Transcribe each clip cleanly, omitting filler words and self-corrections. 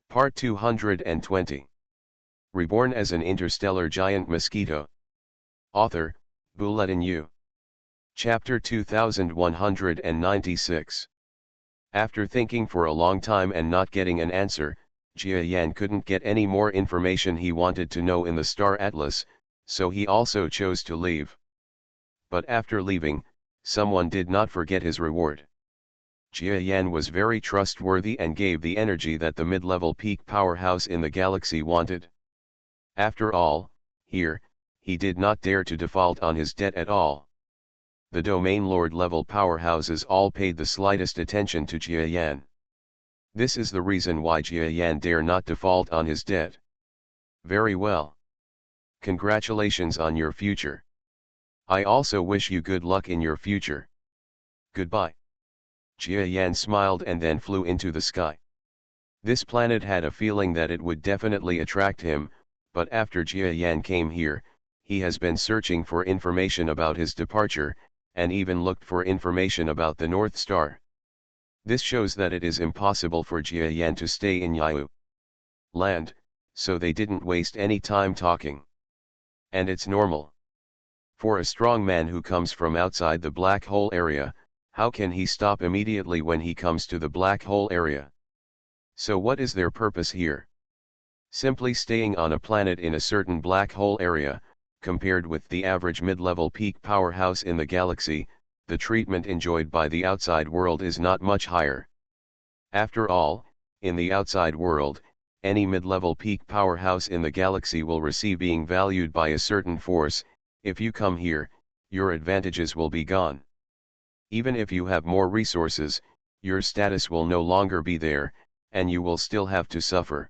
Part 220. Reborn as an interstellar giant mosquito. Author, Bulletin U. Chapter 2196. After thinking for a long time and not getting an answer, Jia Yan couldn't get any more information he wanted to know in the Star Atlas, so he also chose to leave. But after leaving, someone did not forget his reward. Jia Yan was very trustworthy and gave the energy that the mid-level peak powerhouse in the galaxy wanted. After all, here, he did not dare to default on his debt at all. The domain lord level powerhouses all paid the slightest attention to Jia Yan. This is the reason why Jia Yan dare not default on his debt. Very well. Congratulations on your future. I also wish you good luck in your future. Goodbye. Jia Yan smiled and then flew into the sky. This planet had a feeling that it would definitely attract him, but after Jia Yan came here, he has been searching for information about his departure, and even looked for information about the North Star. This shows that it is impossible for Jia Yan to stay in Yayu land, so they didn't waste any time talking. And it's normal. For a strong man who comes from outside the black hole area, how can he stop immediately when he comes to the black hole area? So what is their purpose here? Simply staying on a planet in a certain black hole area, compared with the average mid-level peak powerhouse in the galaxy, the treatment enjoyed by the outside world is not much higher. After all, in the outside world, any mid-level peak powerhouse in the galaxy will receive being valued by a certain force. If you come here, your advantages will be gone. Even if you have more resources, your status will no longer be there, and you will still have to suffer.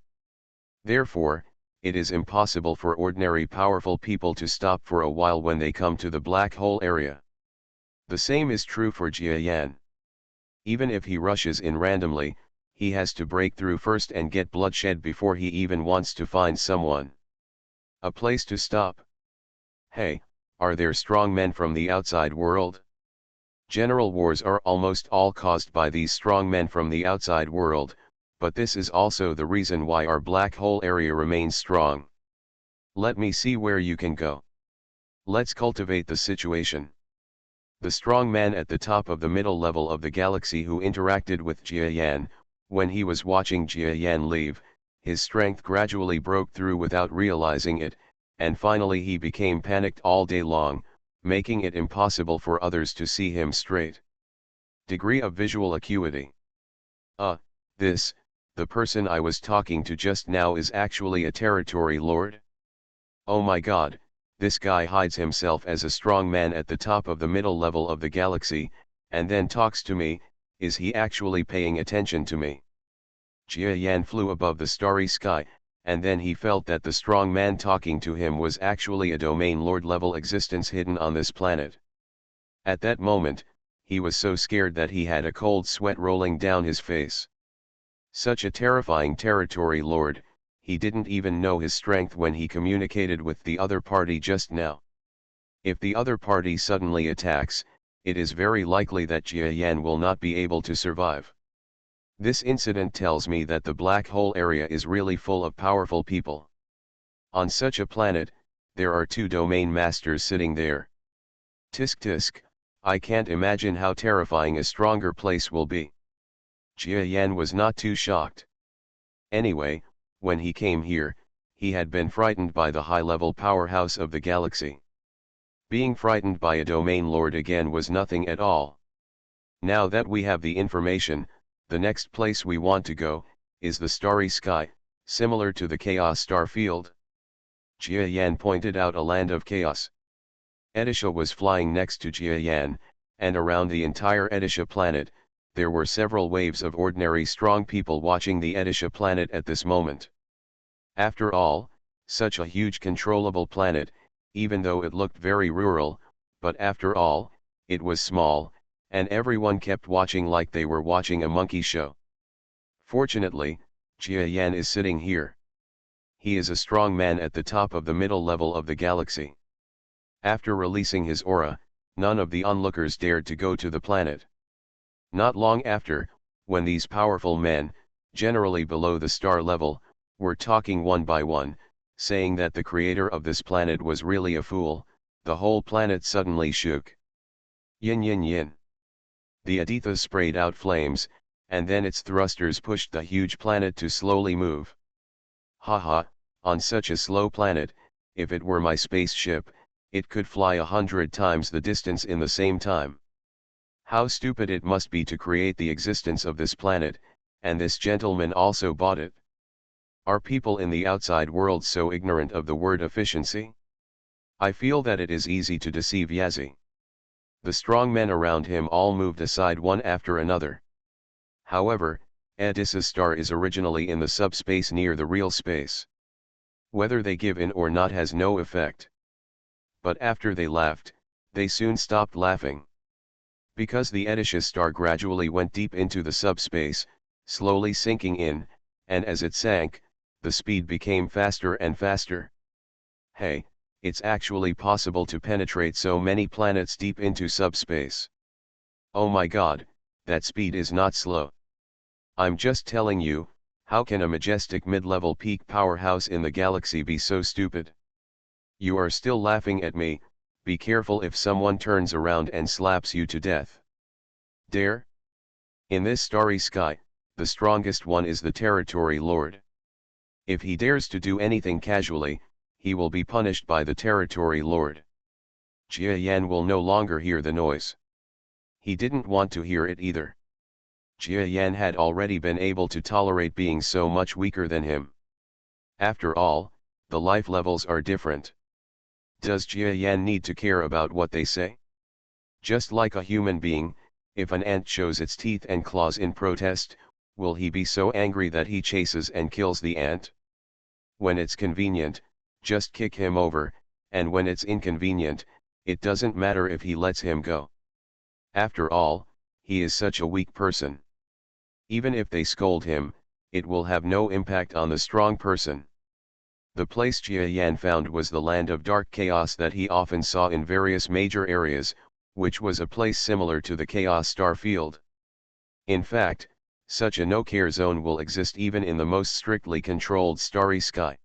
Therefore, it is impossible for ordinary powerful people to stop for a while when they come to the black hole area. The same is true for Jia Yan. Even if he rushes in randomly, he has to break through first and get bloodshed before he even wants to find someone. A place to stop. Hey, are there strong men from the outside world? General wars are almost all caused by these strong men from the outside world, but this is also the reason why our black hole area remains strong. Let me see where you can go. Let's cultivate the situation. The strong man at the top of the middle level of the galaxy who interacted with Jia Yan, when he was watching Jia Yan leave, his strength gradually broke through without realizing it, and finally he became panicked all day long, making it impossible for others to see him straight. Degree of visual acuity. The person I was talking to just now is actually a territory lord? Oh my god, this guy hides himself as a strong man at the top of the middle level of the galaxy, and then talks to me. Is he actually paying attention to me? Jia Yan flew above the starry sky, and then he felt that the strong man talking to him was actually a domain lord level existence hidden on this planet. At that moment, he was so scared that he had a cold sweat rolling down his face. Such a terrifying territory lord, he didn't even know his strength when he communicated with the other party just now. If the other party suddenly attacks, it is very likely that Jia Yan will not be able to survive. This incident tells me that the black hole area is really full of powerful people. On such a planet, there are two domain masters sitting there. Tisk tisk, I can't imagine how terrifying a stronger place will be. Jia Yan was not too shocked. Anyway, when he came here, he had been frightened by the high-level powerhouse of the galaxy. Being frightened by a domain lord again was nothing at all. Now that we have the information, the next place we want to go is the starry sky, similar to the chaos star field. Jia Yan pointed out a land of chaos. Edisha was flying next to Jia Yan, and around the entire Edisha planet, there were several waves of ordinary strong people watching the Edisha planet at this moment. After all, such a huge controllable planet, even though it looked very rural, but after all, it was small, and everyone kept watching like they were watching a monkey show. Fortunately, Jia Yan is sitting here. He is a strong man at the top of the middle level of the galaxy. After releasing his aura, none of the onlookers dared to go to the planet. Not long after, when these powerful men, generally below the star level, were talking one by one, saying that the creator of this planet was really a fool. The whole planet suddenly shook. Yin yin yin. The Aditha sprayed out flames, and then its thrusters pushed the huge planet to slowly move. Haha, on such a slow planet, if it were my spaceship, it could fly 100 times the distance in the same time. How stupid it must be to create the existence of this planet, and this gentleman also bought it. Are people in the outside world so ignorant of the word efficiency? I feel that it is easy to deceive Yazzie. The strong men around him all moved aside one after another. However, Edis's star is originally in the subspace near the real space. Whether they give in or not has no effect. But after they laughed, they soon stopped laughing. Because the Edis's star gradually went deep into the subspace, slowly sinking in, and as it sank, the speed became faster and faster. Hey, it's actually possible to penetrate so many planets deep into subspace. Oh my god, that speed is not slow. I'm just telling you, how can a majestic mid-level peak powerhouse in the galaxy be so stupid? You are still laughing at me, be careful if someone turns around and slaps you to death. Dare? In this starry sky, the strongest one is the territory lord. If he dares to do anything casually, he will be punished by the territory lord. Jia Yan will no longer hear the noise. He didn't want to hear it either. Jia Yan had already been able to tolerate being so much weaker than him. After all, the life levels are different. Does Jia Yan need to care about what they say? Just like a human being, if an ant shows its teeth and claws in protest, will he be so angry that he chases and kills the ant? When it's convenient, just kick him over, and when it's inconvenient, it doesn't matter if he lets him go. After all, he is such a weak person. Even if they scold him, it will have no impact on the strong person. The place Jia Yan found was the land of dark chaos that he often saw in various major areas, which was a place similar to the chaos star field. In fact, such a no-care zone will exist even in the most strictly controlled starry sky.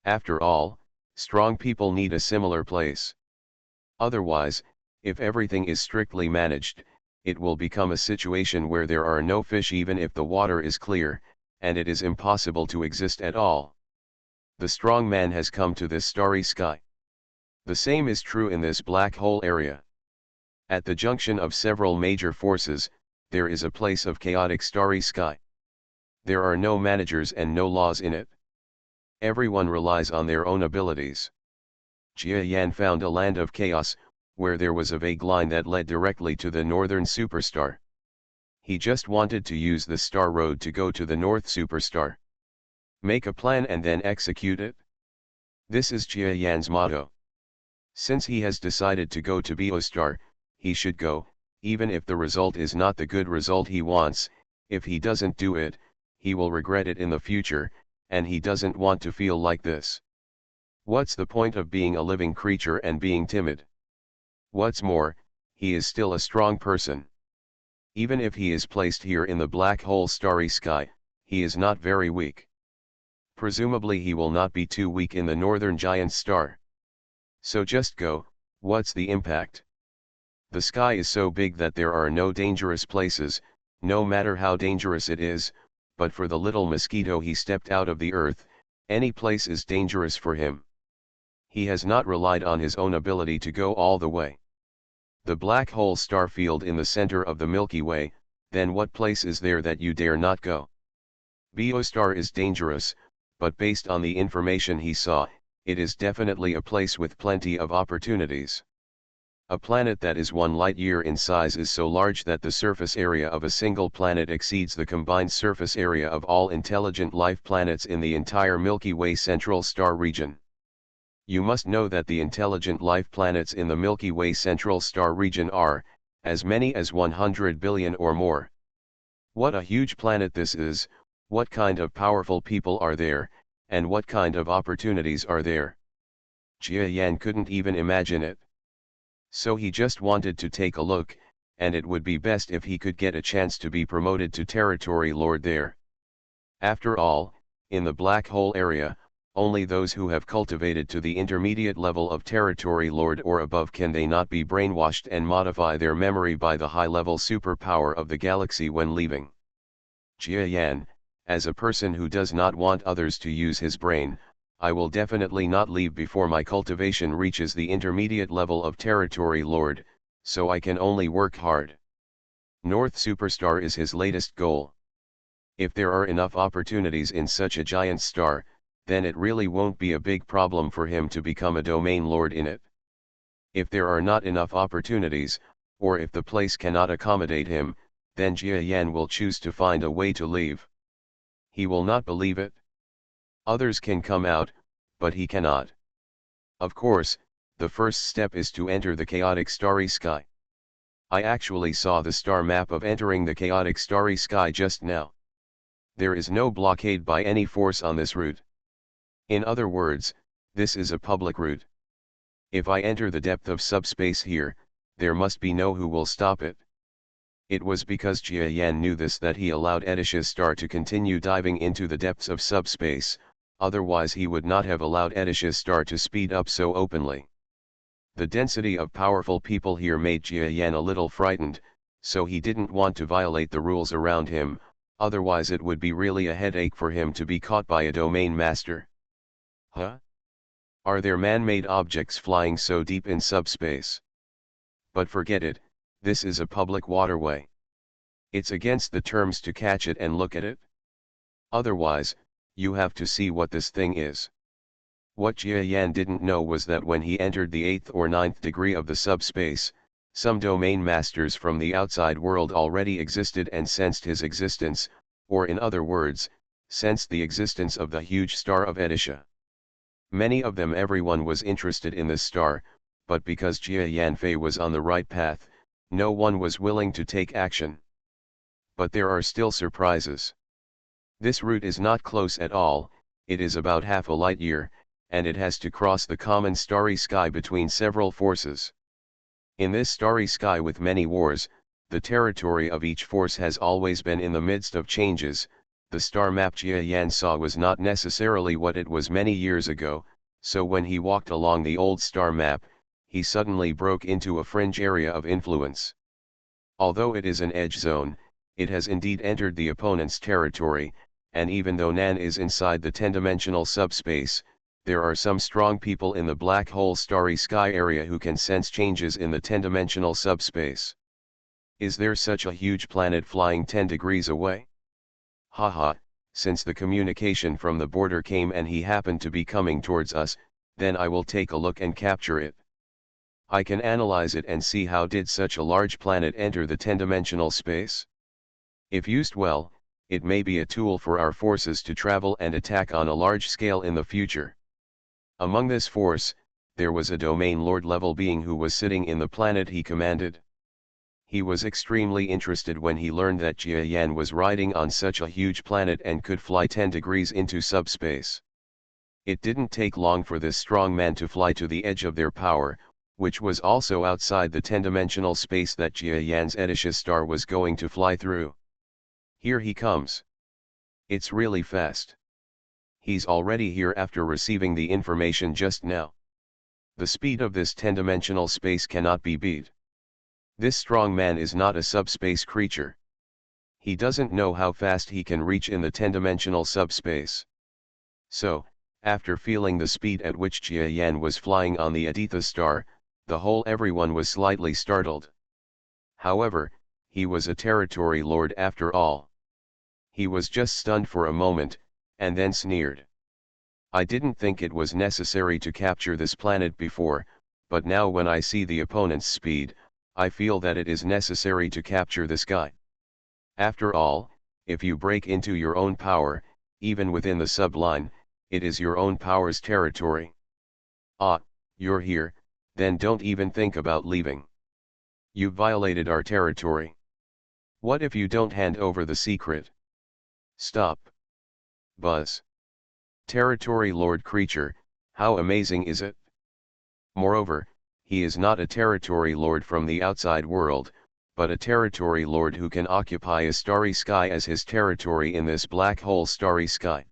After all, strong people need a similar place. Otherwise, if everything is strictly managed, it will become a situation where there are no fish even if the water is clear, and it is impossible to exist at all. The strong man has come to this starry sky. The same is true in this black hole area. At the junction of several major forces, there is a place of chaotic starry sky. There are no managers and no laws in it. Everyone relies on their own abilities. Jia Yan found a land of chaos, where there was a vague line that led directly to the northern superstar. He just wanted to use the star road to go to the north superstar. Make a plan and then execute it. This is Jia Yan's motto. Since he has decided to go to Biostar, he should go, even if the result is not the good result he wants. If he doesn't do it, he will regret it in the future, and he doesn't want to feel like this. What's the point of being a living creature and being timid? What's more, he is still a strong person. Even if he is placed here in the black hole starry sky, he is not very weak. Presumably he will not be too weak in the northern giant star. So just go, what's the impact? The sky is so big that there are no dangerous places, no matter how dangerous it is, but for the little mosquito he stepped out of the earth, any place is dangerous for him. He has not relied on his own ability to go all the way. The black hole star field in the center of the Milky Way, then what place is there that you dare not go? Biostar is dangerous, but based on the information he saw, it is definitely a place with plenty of opportunities. A planet that is 1 light-year in size is so large that the surface area of a single planet exceeds the combined surface area of all intelligent life planets in the entire Milky Way central star region. You must know that the intelligent life planets in the Milky Way central star region are, as many as 100 billion or more. What a huge planet this is, what kind of powerful people are there, and what kind of opportunities are there. Jia Yan couldn't even imagine it. So he just wanted to take a look, and it would be best if he could get a chance to be promoted to territory lord there. After all, in the black hole area, only those who have cultivated to the intermediate level of territory lord or above can they not be brainwashed and modify their memory by the high-level superpower of the galaxy when leaving. Jia Yan, as a person who does not want others to use his brain, I will definitely not leave before my cultivation reaches the intermediate level of territory lord, so I can only work hard. North Superstar is his latest goal. If there are enough opportunities in such a giant star, then it really won't be a big problem for him to become a domain lord in it. If there are not enough opportunities, or if the place cannot accommodate him, then Jia Yan will choose to find a way to leave. He will not believe it. Others can come out, but he cannot. Of course, the first step is to enter the chaotic starry sky. I actually saw the star map of entering the chaotic starry sky just now. There is no blockade by any force on this route. In other words, this is a public route. If I enter the depth of subspace here, there must be no who will stop it. It was because Jia Yan knew this that he allowed Edish's star to continue diving into the depths of subspace, otherwise he would not have allowed Edish's star to speed up so openly. The density of powerful people here made Jia Yan a little frightened, so he didn't want to violate the rules around him, otherwise it would be really a headache for him to be caught by a domain master. Huh? Are there man-made objects flying so deep in subspace? But forget it, this is a public waterway. It's against the terms to catch it and look at it. Otherwise, you have to see what this thing is. What Jia Yan didn't know was that when he entered the 8th or 9th degree of the subspace, some domain masters from the outside world already existed and sensed his existence, or in other words, sensed the existence of the huge star of Edisha. Many of them everyone was interested in this star, but because Jia Yanfei was on the right path, no one was willing to take action. But there are still surprises. This route is not close at all, it is about half a light year, and it has to cross the common starry sky between several forces. In this starry sky with many wars, the territory of each force has always been in the midst of changes. The star map Jia Yan saw was not necessarily what it was many years ago, so when he walked along the old star map, he suddenly broke into a fringe area of influence. Although it is an edge zone, it has indeed entered the opponent's territory, and even though Nan is inside the 10-dimensional subspace, there are some strong people in the black hole starry sky area who can sense changes in the 10-dimensional subspace. Is there such a huge planet flying 10 degrees away? Haha, since the communication from the border came and he happened to be coming towards us, then I will take a look and capture it. I can analyze it and see how did such a large planet enter the 10-dimensional space. If used well, it may be a tool for our forces to travel and attack on a large scale in the future. Among this force, there was a domain lord level being who was sitting in the planet he commanded. He was extremely interested when he learned that Jia Yan was riding on such a huge planet and could fly 10 degrees into subspace. It didn't take long for this strong man to fly to the edge of their power, which was also outside the 10-dimensional space that Jia Yan's Edisha star was going to fly through. Here he comes. It's really fast. He's already here after receiving the information just now. The speed of this 10-dimensional space cannot be beat. This strong man is not a subspace creature. He doesn't know how fast he can reach in the 10-dimensional subspace. So, after feeling the speed at which Jia Yan was flying on the Aditya star, the whole everyone was slightly startled. However, he was a territory lord after all. He was just stunned for a moment, and then sneered. I didn't think it was necessary to capture this planet before, but now when I see the opponent's speed, I feel that it is necessary to capture this guy. After all, if you break into your own power, even within the subline, it is your own power's territory. Ah, you're here, then don't even think about leaving. You violated our territory. What if you don't hand over the secret? Stop. Buzz. Territory lord creature, how amazing is it? Moreover, he is not a territory lord from the outside world, but a territory lord who can occupy a starry sky as his territory in this black hole starry sky.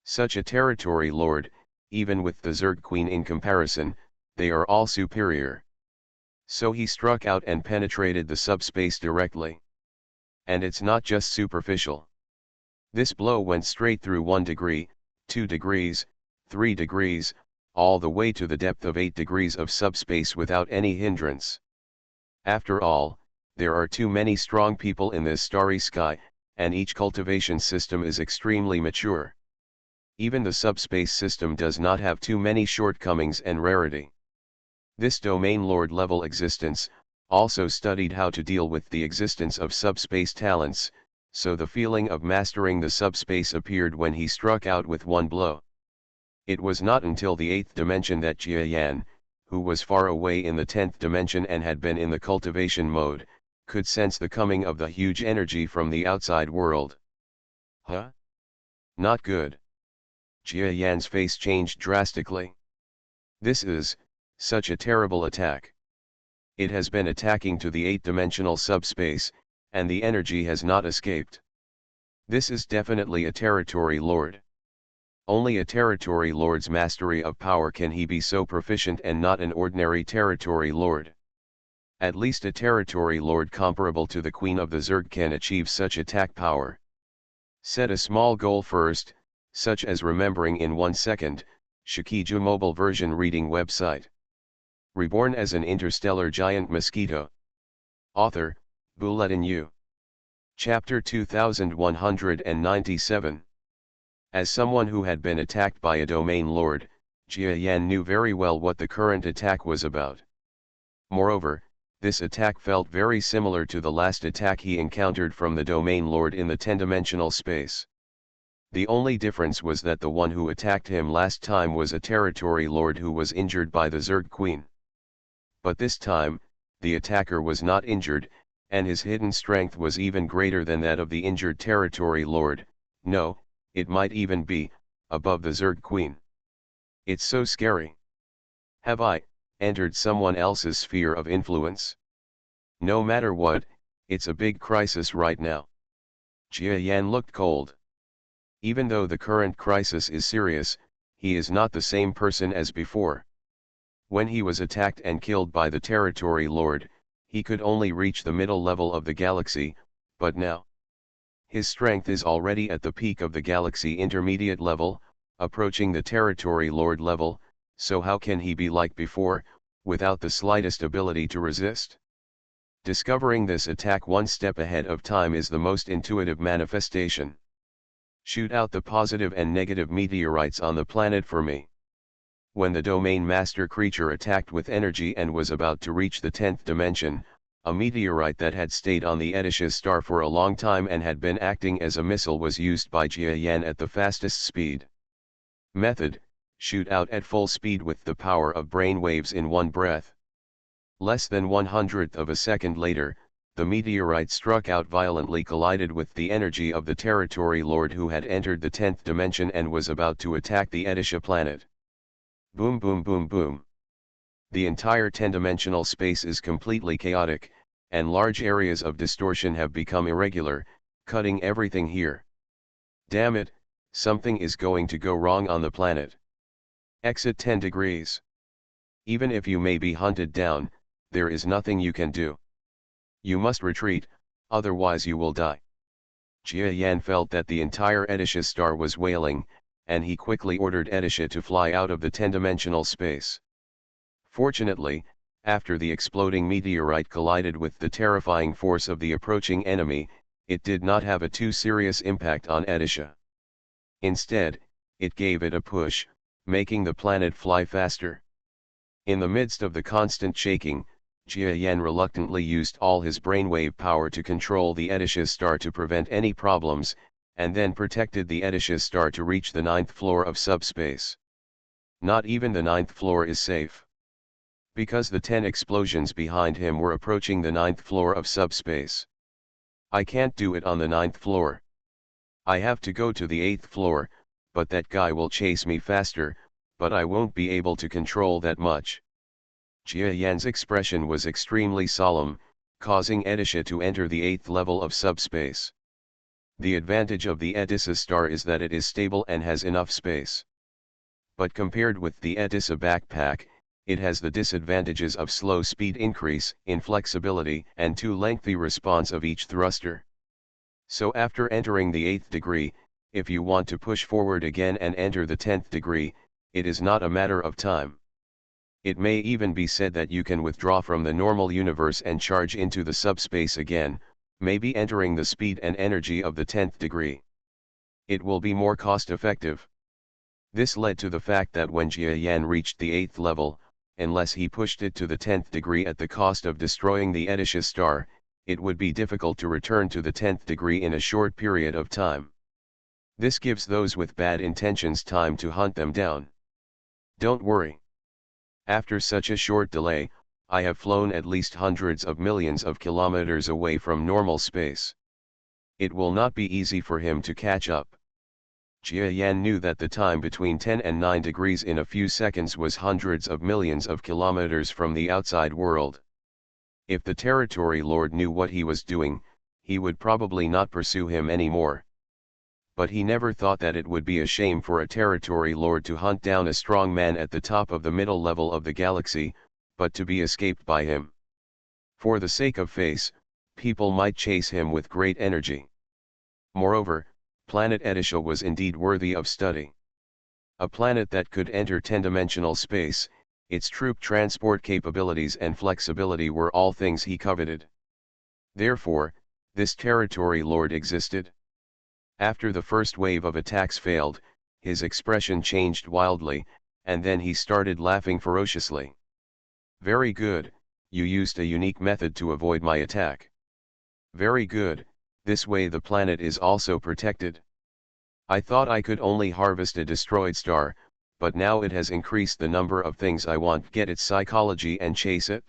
Such a territory lord, even with the Zerg Queen in comparison, they are all superior. So he struck out and penetrated the subspace directly. And it's not just superficial. This blow went straight through 1 degree, 2 degrees, 3 degrees, all the way to the depth of 8 degrees of subspace without any hindrance. After all, there are too many strong people in this starry sky, and each cultivation system is extremely mature. Even the subspace system does not have too many shortcomings and rarity. This domain lord level existence also studied how to deal with the existence of subspace talents, so the feeling of mastering the subspace appeared when he struck out with one blow. It was not until the 8th dimension that Jia Yan, who was far away in the 10th dimension and had been in the cultivation mode, could sense the coming of the huge energy from the outside world. Huh? Not good. Jia Yan's face changed drastically. This is such a terrible attack. It has been attacking to the 8-dimensional subspace, and the energy has not escaped. This is definitely a territory lord. Only a territory lord's mastery of power can he be so proficient and not an ordinary territory lord. At least a territory lord comparable to the Queen of the Zerg can achieve such attack power. Set a small goal first, such as remembering in 1 second, Shikiju mobile version reading website. Reborn as an interstellar giant mosquito. Author, Bulletin U. Chapter 2197. As someone who had been attacked by a domain lord, Jia Yan knew very well what the current attack was about. Moreover, this attack felt very similar to the last attack he encountered from the domain lord in the 10-dimensional space. The only difference was that the one who attacked him last time was a territory lord who was injured by the Zerg Queen. But this time, the attacker was not injured, and his hidden strength was even greater than that of the injured territory lord. No, it might even be above the Zerg Queen. It's so scary. Have I entered someone else's sphere of influence? No matter what, it's a big crisis right now. Jia Yan looked cold. Even though the current crisis is serious, he is not the same person as before. When he was attacked and killed by the territory lord, he could only reach the middle level of the galaxy, but now his strength is already at the peak of the galaxy intermediate level, approaching the territory lord level, so how can he be like before, without the slightest ability to resist? Discovering this attack one step ahead of time is the most intuitive manifestation. Shoot out the positive and negative meteorites on the planet for me. When the domain master creature attacked with energy and was about to reach the 10th dimension, a meteorite that had stayed on the Edish's star for a long time and had been acting as a missile was used by Jia Yan at the fastest speed. Method: shoot out at full speed with the power of brain waves in one breath. Less than 1/100th of a second later, the meteorite struck out violently, collided with the energy of the territory lord who had entered the 10th dimension and was about to attack the Edisha planet. Boom boom boom boom. The entire 10-dimensional space is completely chaotic, and large areas of distortion have become irregular, cutting everything here. Damn it, something is going to go wrong on the planet. Exit 10 degrees. Even if you may be hunted down, there is nothing you can do. You must retreat, otherwise you will die. Jia Yan felt that the entire Edisha star was wailing, and he quickly ordered Edisha to fly out of the 10-dimensional space. Fortunately, after the exploding meteorite collided with the terrifying force of the approaching enemy, it did not have a too serious impact on Edisha. Instead, it gave it a push, making the planet fly faster. In the midst of the constant shaking, Jia Yan reluctantly used all his brainwave power to control the Edisha star to prevent any problems, and then protected the Edisha star to reach the 9th floor of subspace. Not even the 9th floor is safe. Because the 10 explosions behind him were approaching the 9th floor of subspace. I can't do it on the 9th floor. I have to go to the 8th floor, but that guy will chase me faster, but I won't be able to control that much. Jia Yan's expression was extremely solemn, causing Edisha to enter the 8th level of subspace. The advantage of the Edissa star is that it is stable and has enough space. But compared with the Edissa backpack, it has the disadvantages of slow speed increase, inflexibility, and too lengthy response of each thruster. So after entering the 8th degree, if you want to push forward again and enter the 10th degree, it is not a matter of time. It may even be said that you can withdraw from the normal universe and charge into the subspace again, maybe entering the speed and energy of the 10th degree. It will be more cost-effective. This led to the fact that when Jia Yan reached the 8th level, unless he pushed it to the 10th degree at the cost of destroying the Edisha star, it would be difficult to return to the 10th degree in a short period of time. This gives those with bad intentions time to hunt them down. Don't worry. After such a short delay, I have flown at least hundreds of millions of kilometers away from normal space. It will not be easy for him to catch up. Jia Yan knew that the time between 10 and 9 degrees in a few seconds was hundreds of millions of kilometers from the outside world. If the Territory Lord knew what he was doing, he would probably not pursue him anymore. But he never thought that it would be a shame for a Territory Lord to hunt down a strong man at the top of the middle level of the galaxy, but to be escaped by him. For the sake of face, people might chase him with great energy. Moreover, planet Edisha was indeed worthy of study. A planet that could enter 10-dimensional space, its troop transport capabilities and flexibility were all things he coveted. Therefore, this Territory Lord existed. After the first wave of attacks failed, his expression changed wildly, and then he started laughing ferociously. Very good, you used a unique method to avoid my attack. Very good, this way the planet is also protected. I thought I could only harvest a destroyed star, but now it has increased the number of things I want. Get its psychology and chase it?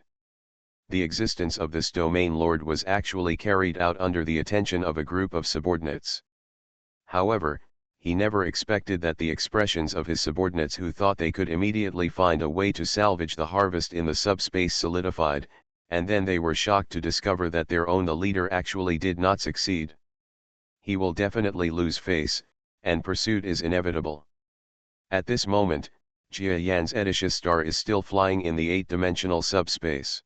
The existence of this domain lord was actually carried out under the attention of a group of subordinates. However, he never expected that the expressions of his subordinates who thought they could immediately find a way to salvage the harvest in the subspace solidified, and then they were shocked to discover that their own the leader actually did not succeed. He will definitely lose face, and pursuit is inevitable. At this moment, Jia Yan's Edisha star is still flying in the 8-dimensional subspace.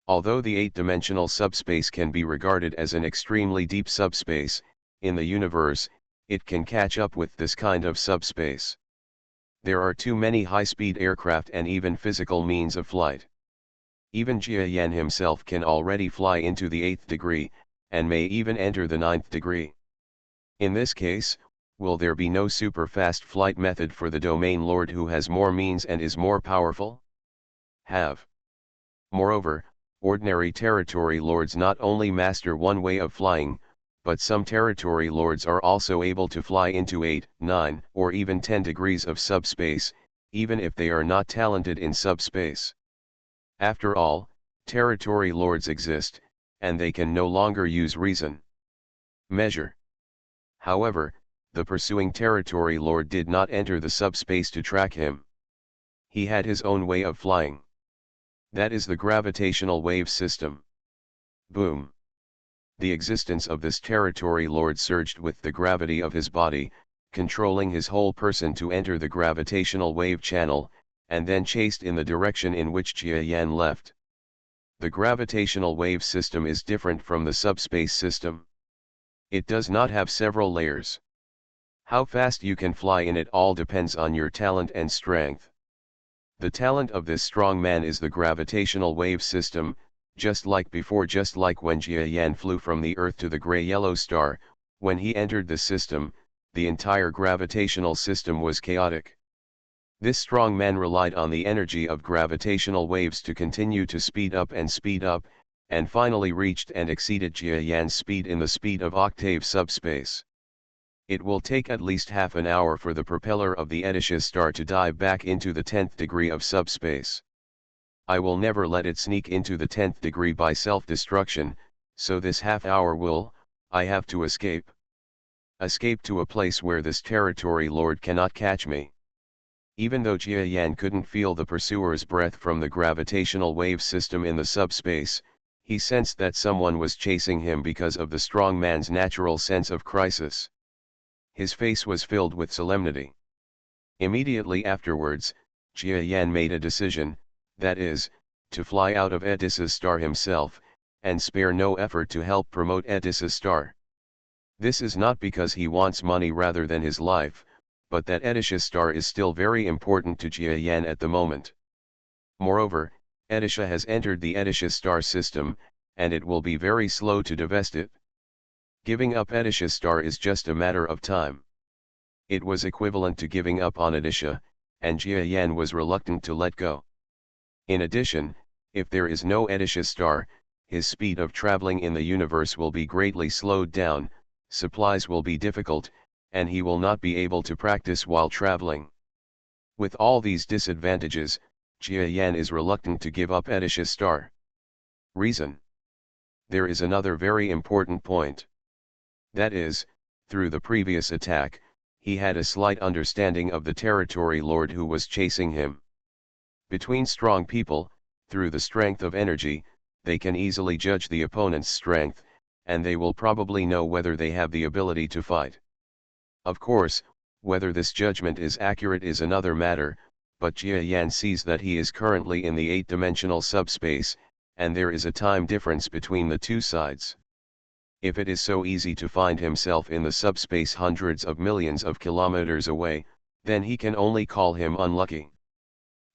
Although the 8-dimensional subspace can be regarded as an extremely deep subspace, in the universe, it can catch up with this kind of subspace. There are too many high-speed aircraft and even physical means of flight. Even Jia Yan himself can already fly into the 8th degree, and may even enter the 9th degree. In this case, will there be no super-fast flight method for the domain lord who has more means and is more powerful? Have. Moreover, ordinary territory lords not only master one way of flying, but some territory lords are also able to fly into 8, 9, or even 10 degrees of subspace, even if they are not talented in subspace. After all, territory lords exist, and they can no longer use reason. Measure. However, the pursuing territory lord did not enter the subspace to track him. He had his own way of flying. That is the gravitational wave system. Boom. The existence of this territory lord surged with the gravity of his body, controlling his whole person to enter the gravitational wave channel, and then chased in the direction in which Jia Yan left. The gravitational wave system is different from the subspace system. It does not have several layers. How fast you can fly in it all depends on your talent and strength. The talent of this strong man is the gravitational wave system, just like before, just like when Jia Yan flew from the Earth to the gray-yellow star. When he entered the system, the entire gravitational system was chaotic. This strong man relied on the energy of gravitational waves to continue to speed up, and finally reached and exceeded Jia Yan's speed in the speed of octave subspace. It will take at least half an hour for the propeller of the Edisha star to dive back into the 10th degree of subspace. I will never let it sneak into the 10th degree by self-destruction, so this half hour I have to escape. Escape to a place where this territory lord cannot catch me. Even though Jia Yan couldn't feel the pursuer's breath from the gravitational wave system in the subspace, He sensed that someone was chasing him because of the strong man's natural sense of crisis. His face was filled with solemnity. Immediately afterwards, Jia Yan made a decision, that is, to fly out of Edis's star himself, and spare no effort to help promote Edis's star. This is not because he wants money rather than his life, but that Edis's star is still very important to Jia Yan at the moment. Moreover, Edisha has entered the Edisha star system, and it will be very slow to divest it. Giving up Edisha star is just a matter of time. It was equivalent to giving up on Edisha, and Jia Yan was reluctant to let go. In addition, if there is no Edisha star, his speed of traveling in the universe will be greatly slowed down, supplies will be difficult, and he will not be able to practice while traveling. With all these disadvantages, Jia Yan is reluctant to give up Edisha's star. Reason. There is another very important point. That is, through the previous attack, he had a slight understanding of the territory lord who was chasing him. Between strong people, through the strength of energy, they can easily judge the opponent's strength, and they will probably know whether they have the ability to fight. Of course, whether this judgment is accurate is another matter, but Jia Yan sees that he is currently in the 8-dimensional subspace, and there is a time difference between the two sides. If it is so easy to find himself in the subspace hundreds of millions of kilometers away, then he can only call him unlucky.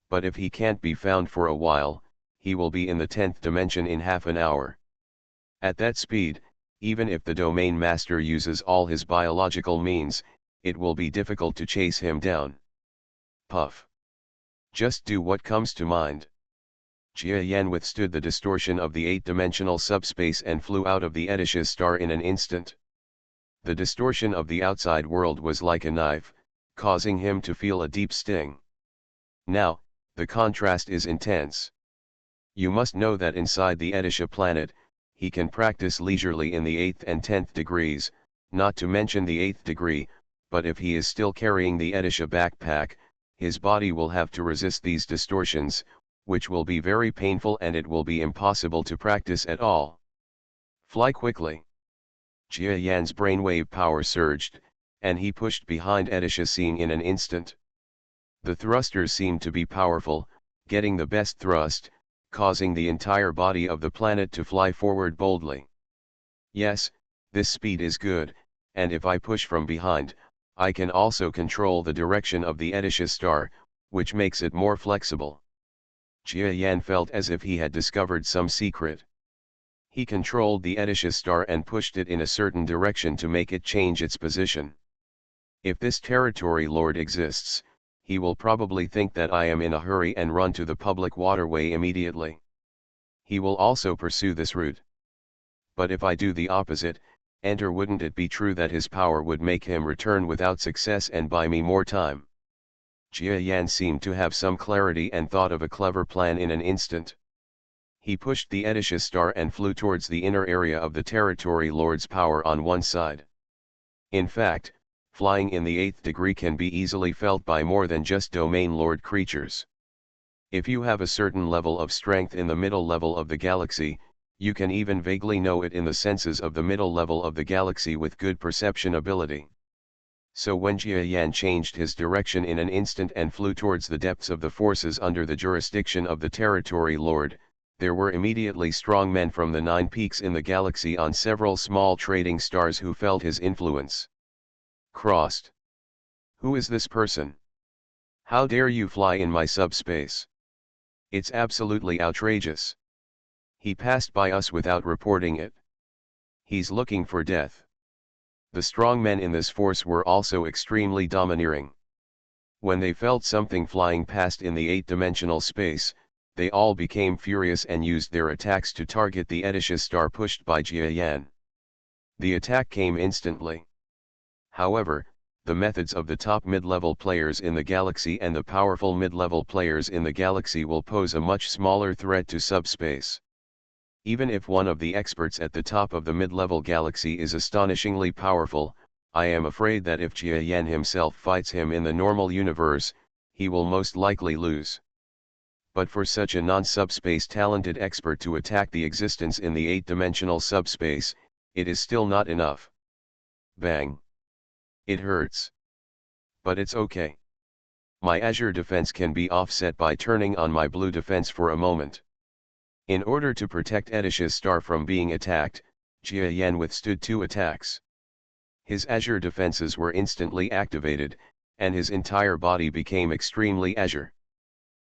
But if he can't be found for a while, he will be in the 10th dimension in half an hour. At that speed, even if the domain master uses all his biological means, it will be difficult to chase him down. Puff. Just do what comes to mind. Jia Yan withstood the distortion of the 8-dimensional subspace and flew out of the Edisha star in an instant. The distortion of the outside world was like a knife, causing him to feel a deep sting. Now, the contrast is intense. You must know that inside the Edisha planet, he can practice leisurely in the 8th and 10th degrees, not to mention the 8th degree, but if he is still carrying the Edisha backpack, his body will have to resist these distortions, which will be very painful and it will be impossible to practice at all. Fly quickly. Jia Yan's brainwave power surged, and he pushed behind Edisha seeing in an instant. The thrusters seemed to be powerful, getting the best thrust, causing the entire body of the planet to fly forward boldly. Yes, this speed is good, and if I push from behind, I can also control the direction of the Edisha star, which makes it more flexible. Jia Yan felt as if he had discovered some secret. He controlled the Edisha star and pushed it in a certain direction to make it change its position. If this territory lord exists, he will probably think that I am in a hurry and run to the public waterway immediately. He will also pursue this route. But if I do the opposite, wouldn't it be true that his power would make him return without success and buy me more time? Jia Yan seemed to have some clarity and thought of a clever plan in an instant. He pushed the Edisha star and flew towards the inner area of the territory lord's power on one side. In fact, flying in the 8th degree can be easily felt by more than just domain lord creatures. If you have a certain level of strength in the middle level of the galaxy, you can even vaguely know it in the senses of the middle level of the galaxy with good perception ability. So when Jia Yan changed his direction in an instant and flew towards the depths of the forces under the jurisdiction of the territory lord, there were immediately strong men from the 9 peaks in the galaxy on several small trading stars who felt his influence. Crossed. Who is this person? How dare you fly in my subspace? It's absolutely outrageous. He passed by us without reporting it. He's looking for death. The strong men in this force were also extremely domineering. When they felt something flying past in the 8-dimensional space, they all became furious and used their attacks to target the Edisha star pushed by Jia Yan. The attack came instantly. However, the methods of the top mid-level players in the galaxy and the powerful mid-level players in the galaxy will pose a much smaller threat to subspace. Even if one of the experts at the top of the mid-level galaxy is astonishingly powerful, I am afraid that if Jia Yan himself fights him in the normal universe, he will most likely lose. But for such a non-subspace talented expert to attack the existence in the 8-dimensional subspace, it is still not enough. Bang. It hurts. But it's okay. My azure defense can be offset by turning on my blue defense for a moment. In order to protect Edish's star from being attacked, Jia Yan withstood 2 attacks. His azure defenses were instantly activated, and his entire body became extremely azure.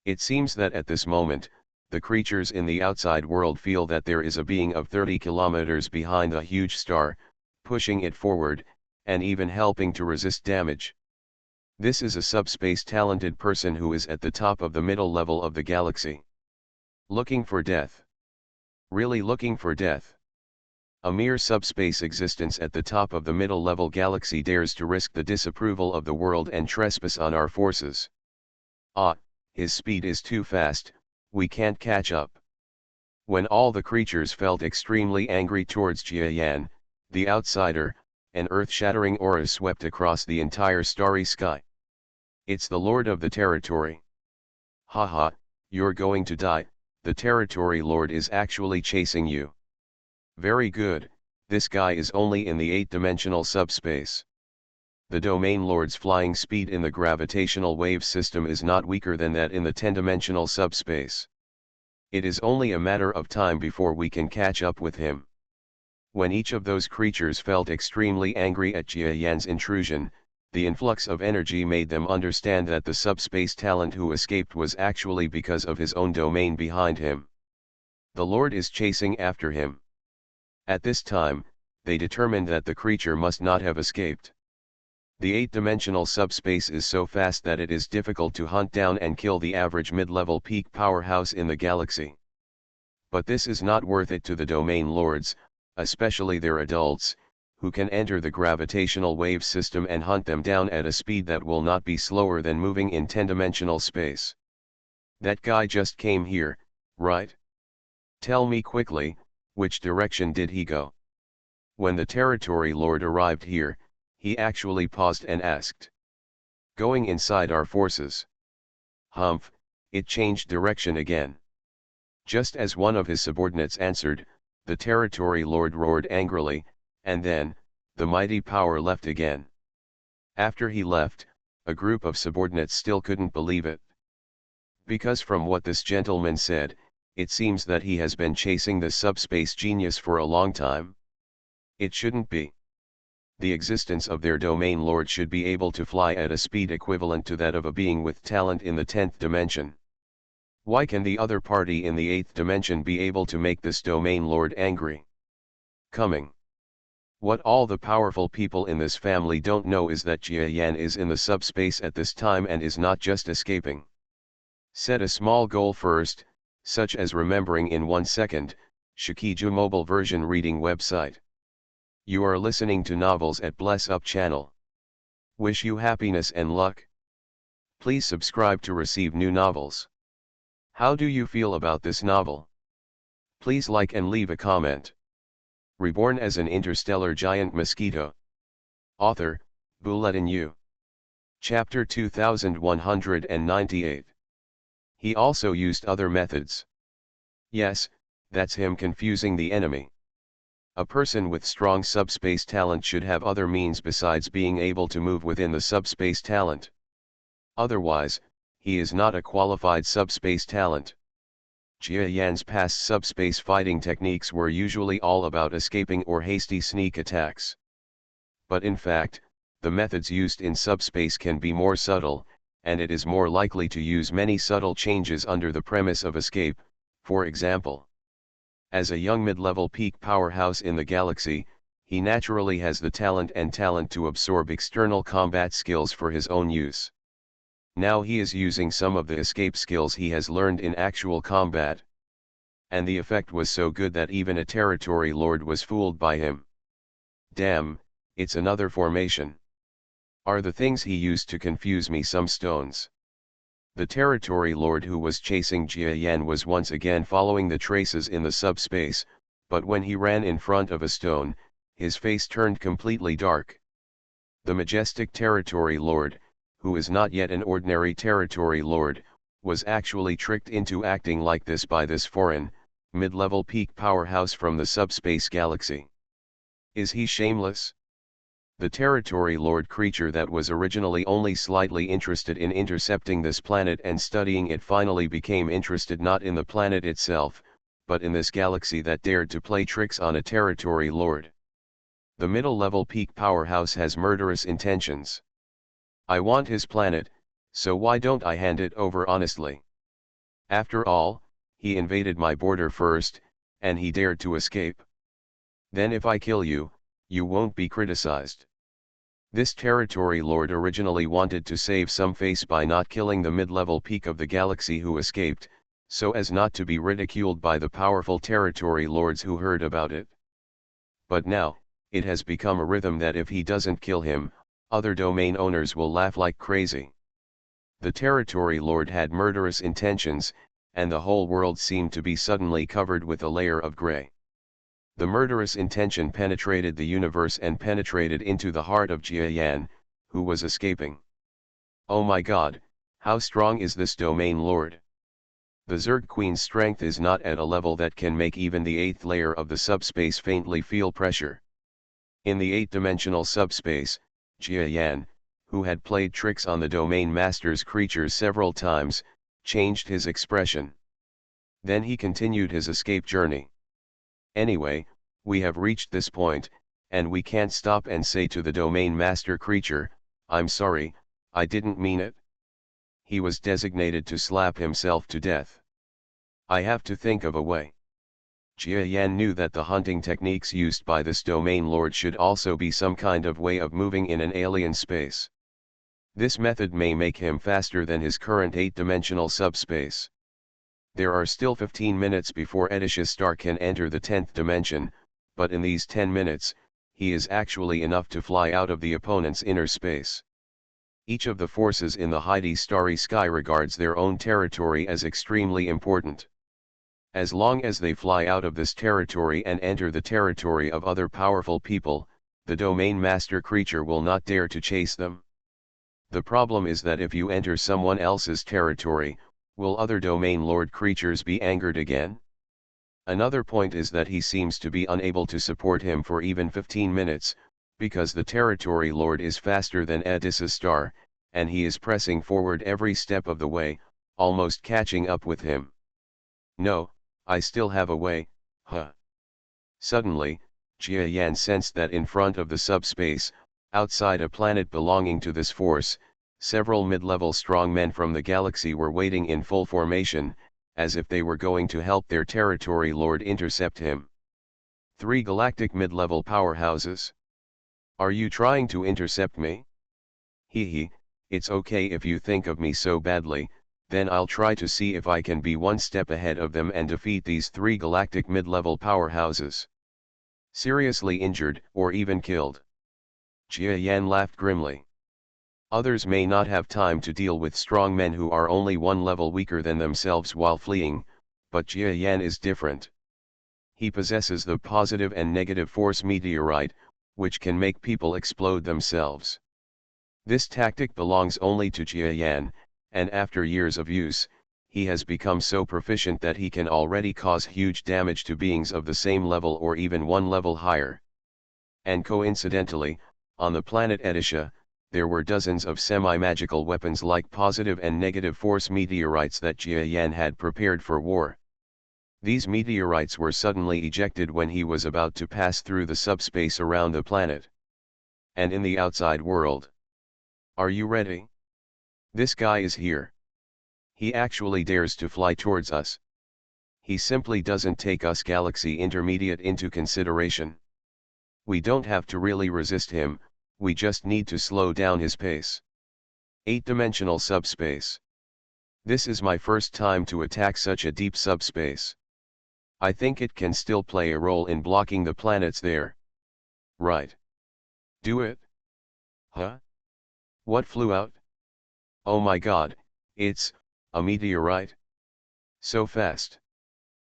It seems that at this moment, the creatures in the outside world feel that there is a being of 30 kilometers behind the huge star, pushing it forward, and even helping to resist damage. This is a subspace talented person who is at the top of the middle level of the galaxy. Looking for death. Really looking for death. A mere subspace existence at the top of the middle level galaxy dares to risk the disapproval of the world and trespass on our forces. Ah, his speed is too fast, we can't catch up. When all the creatures felt extremely angry towards Jia Yan, the outsider, an earth-shattering aura swept across the entire starry sky. It's the Lord of the Territory. Haha, you're going to die, the Territory Lord is actually chasing you. Very good, this guy is only in the 8-dimensional subspace. The Domain Lord's flying speed in the gravitational wave system is not weaker than that in the 10-dimensional subspace. It is only a matter of time before we can catch up with him. When each of those creatures felt extremely angry at Jia Yan's intrusion, the influx of energy made them understand that the subspace talent who escaped was actually because of his own domain behind him. The Lord is chasing after him. At this time, they determined that the creature must not have escaped. The 8-dimensional subspace is so fast that it is difficult to hunt down and kill the average mid-level peak powerhouse in the galaxy. But this is not worth it to the Domain Lords, especially their adults, who can enter the gravitational wave system and hunt them down at a speed that will not be slower than moving in 10-dimensional space. That guy just came here, right? Tell me quickly, which direction did he go? When the Territory Lord arrived here, he actually paused and asked. Going inside our forces. Humph, it changed direction again. Just as one of his subordinates answered, the Territory Lord roared angrily, and then, the mighty power left again. After he left, a group of subordinates still couldn't believe it. Because from what this gentleman said, it seems that he has been chasing the subspace genius for a long time. It shouldn't be. The existence of their Domain Lord should be able to fly at a speed equivalent to that of a being with talent in the 10th dimension. Why can the other party in the 8th dimension be able to make this Domain Lord angry? Coming. What all the powerful people in this family don't know is that Jia Yan is in the subspace at this time and is not just escaping. Set a small goal first, such as remembering in 1 second, Shikiju mobile version reading website. You are listening to novels at Bless Up channel. Wish you happiness and luck. Please subscribe to receive new novels. How do you feel about this novel? Please like and leave a comment. Reborn as an interstellar giant mosquito. Author, Bulletin U. Chapter 2198. He also used other methods. Yes, that's him confusing the enemy. A person with strong subspace talent should have other means besides being able to move within the subspace talent. Otherwise, he is not a qualified subspace talent. Jia Yan's past subspace fighting techniques were usually all about escaping or hasty sneak attacks. But in fact, the methods used in subspace can be more subtle, and it is more likely to use many subtle changes under the premise of escape. For example, as a young mid-level peak powerhouse in the galaxy, he naturally has the talent to absorb external combat skills for his own use. Now he is using some of the escape skills he has learned in actual combat. And the effect was so good that even a Territory Lord was fooled by him. Damn, it's another formation. Are the things he used to confuse me some stones? The Territory Lord who was chasing Jia Yan was once again following the traces in the subspace, but when he ran in front of a stone, his face turned completely dark. The majestic Territory Lord, who is not yet an ordinary Territory Lord, was actually tricked into acting like this by this foreign, mid-level peak powerhouse from the subspace galaxy. Is he shameless? The Territory Lord creature that was originally only slightly interested in intercepting this planet and studying it finally became interested not in the planet itself, but in this galaxy that dared to play tricks on a Territory Lord. The middle-level peak powerhouse has murderous intentions. I want his planet, so why don't I hand it over honestly? After all, he invaded my border first, and he dared to escape. Then if I kill you, you won't be criticized. This Territory Lord originally wanted to save some face by not killing the mid-level peak of the galaxy who escaped, so as not to be ridiculed by the powerful Territory Lords who heard about it. But now, it has become a rhythm that if he doesn't kill him, other domain owners will laugh like crazy. The Territory Lord had murderous intentions, and the whole world seemed to be suddenly covered with a layer of gray. The murderous intention penetrated the universe and penetrated into the heart of Jia Yan, who was escaping. Oh my god, how strong is this domain lord? The Zerg Queen's strength is not at a level that can make even the 8th layer of the subspace faintly feel pressure. In the 8th-dimensional subspace, Jia Yan, who had played tricks on the domain master's creatures several times, changed his expression. Then he continued his escape journey. Anyway, we have reached this point, and we can't stop and say to the domain master creature, I'm sorry, I didn't mean it. He was designated to slap himself to death. I have to think of a way. Jia Yan knew that the hunting techniques used by this domain lord should also be some kind of way of moving in an alien space. This method may make him faster than his current 8th-dimensional subspace. There are still 15 minutes before Edish's star can enter the 10th dimension, but in these 10 minutes, he is actually enough to fly out of the opponent's inner space. Each of the forces in the Heidi starry sky regards their own territory as extremely important. As long as they fly out of this territory and enter the territory of other powerful people, the domain master creature will not dare to chase them. The problem is that if you enter someone else's territory, will other domain lord creatures be angered again? Another point is that he seems to be unable to support him for even 15 minutes, because the territory lord is faster than Edis's star, and he is pressing forward every step of the way, almost catching up with him. No, I still have a way, huh? Suddenly, Jia Yan sensed that in front of the subspace, outside a planet belonging to this force, several mid-level strongmen from the galaxy were waiting in full formation, as if they were going to help their territory lord intercept him. 3 galactic mid-level powerhouses. Are you trying to intercept me? Hee, it's okay if you think of me so badly, then I'll try to see if I can be one step ahead of them and defeat these 3 galactic mid-level powerhouses. Seriously injured, or even killed? Jia Yan laughed grimly. Others may not have time to deal with strong men who are only one level weaker than themselves while fleeing, but Jia Yan is different. He possesses the positive and negative force meteorite, which can make people explode themselves. This tactic belongs only to Jia Yan, and after years of use, he has become so proficient that he can already cause huge damage to beings of the same level or even one level higher. And coincidentally, on the planet Edisha, there were dozens of semi-magical weapons like positive and negative force meteorites that Jia Yan had prepared for war. These meteorites were suddenly ejected when he was about to pass through the subspace around the planet. And in the outside world. Are you ready? This guy is here. He actually dares to fly towards us. He simply doesn't take us galaxy intermediate into consideration. We don't have to really resist him, we just need to slow down his pace. 8-dimensional subspace. This is my first time to attack such a deep subspace. I think it can still play a role in blocking the planets there. Right. Do it? Huh? What flew out? Oh my god, it's a meteorite? So fast.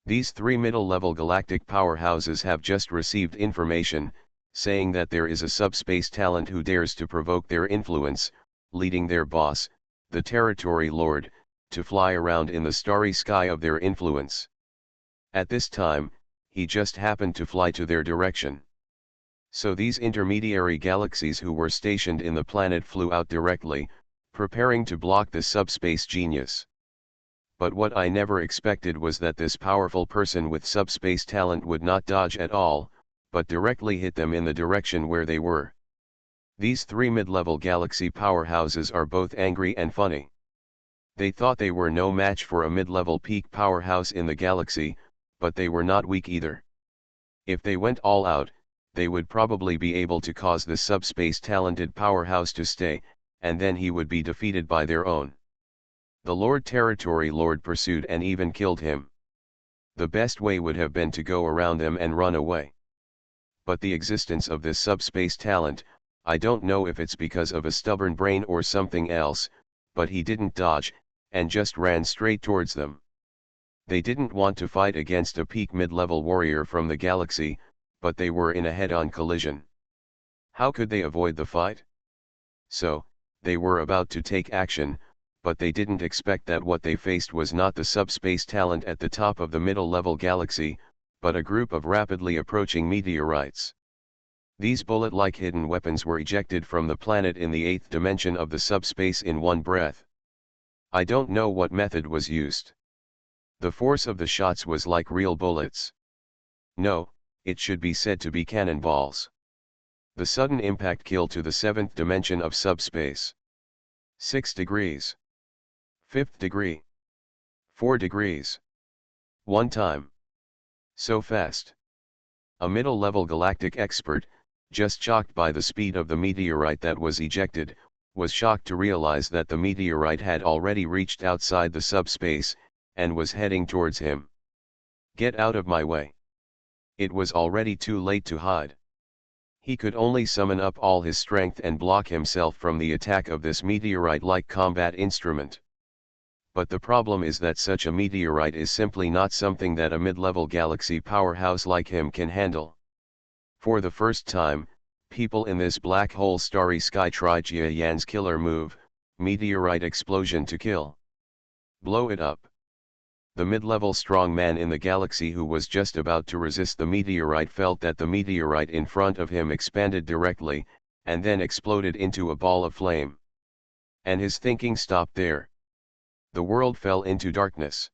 These 3 middle-level galactic powerhouses have just received information, saying that there is a subspace talent who dares to provoke their influence, leading their boss, the Territory Lord, to fly around in the starry sky of their influence. At this time, he just happened to fly to their direction. So these intermediary galaxies who were stationed in the planet flew out directly, preparing to block the subspace genius. But what I never expected was that this powerful person with subspace talent would not dodge at all, but directly hit them in the direction where they were. These three mid-level galaxy powerhouses are both angry and funny. They thought they were no match for a mid-level peak powerhouse in the galaxy, but they were not weak either. If they went all out, they would probably be able to cause the subspace talented powerhouse to stay, and then he would be defeated by their own. The Lord Territory Lord pursued and even killed him. The best way would have been to go around them and run away. But the existence of this subspace talent, I don't know if it's because of a stubborn brain or something else, but he didn't dodge, and just ran straight towards them. They didn't want to fight against a peak mid-level warrior from the galaxy, but they were in a head-on collision. How could they avoid the fight? So, they were about to take action, but they didn't expect that what they faced was not the subspace talent at the top of the middle-level galaxy, but a group of rapidly approaching meteorites. These bullet-like hidden weapons were ejected from the planet in the 8th dimension of the subspace in one breath. I don't know what method was used. The force of the shots was like real bullets. No, it should be said to be cannonballs. The sudden impact killed to the 7th dimension of subspace. 6 degrees. 5th degree. 4 degrees. One time. So fast. A middle-level galactic expert, just shocked by the speed of the meteorite that was ejected, was shocked to realize that the meteorite had already reached outside the subspace, and was heading towards him. Get out of my way. It was already too late to hide. He could only summon up all his strength and block himself from the attack of this meteorite-like combat instrument. But the problem is that such a meteorite is simply not something that a mid-level galaxy powerhouse like him can handle. For the first time, people in this black hole starry sky tried Jia Yan's killer move, meteorite explosion to kill. Blow it up. The mid-level strong man in the galaxy who was just about to resist the meteorite felt that the meteorite in front of him expanded directly, and then exploded into a ball of flame. And his thinking stopped there. The world fell into darkness.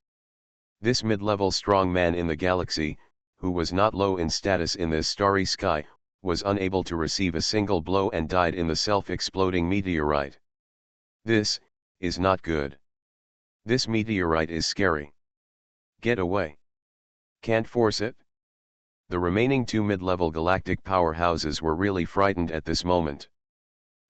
This mid-level strong man in the galaxy, who was not low in status in this starry sky, was unable to receive a single blow and died in the self-exploding meteorite. This is not good. This meteorite is scary. Get away. Can't force it? The remaining two mid-level galactic powerhouses were really frightened at this moment.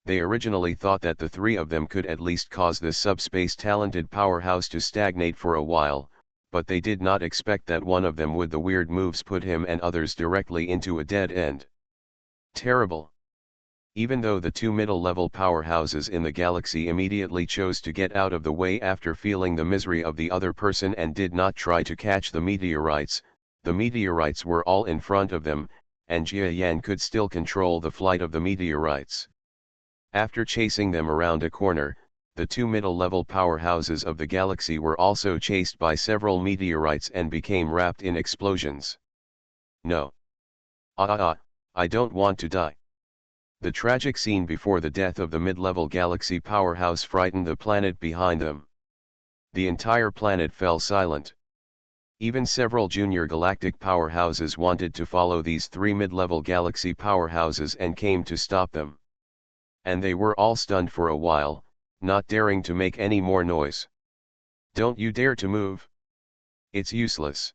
They originally thought that the three of them could at least cause this subspace talented powerhouse to stagnate for a while, but they did not expect that one of them would the weird moves put him and others directly into a dead end. Terrible. Even though the two middle-level powerhouses in the galaxy immediately chose to get out of the way after feeling the misery of the other person and did not try to catch the meteorites were all in front of them, and Jia Yan could still control the flight of the meteorites. After chasing them around a corner, the two middle-level powerhouses of the galaxy were also chased by several meteorites and became wrapped in explosions. No. I don't want to die. The tragic scene before the death of the mid-level galaxy powerhouse frightened the planet behind them. The entire planet fell silent. Even several junior galactic powerhouses wanted to follow these three mid-level galaxy powerhouses and came to stop them. And they were all stunned for a while, not daring to make any more noise. Don't you dare to move. It's useless.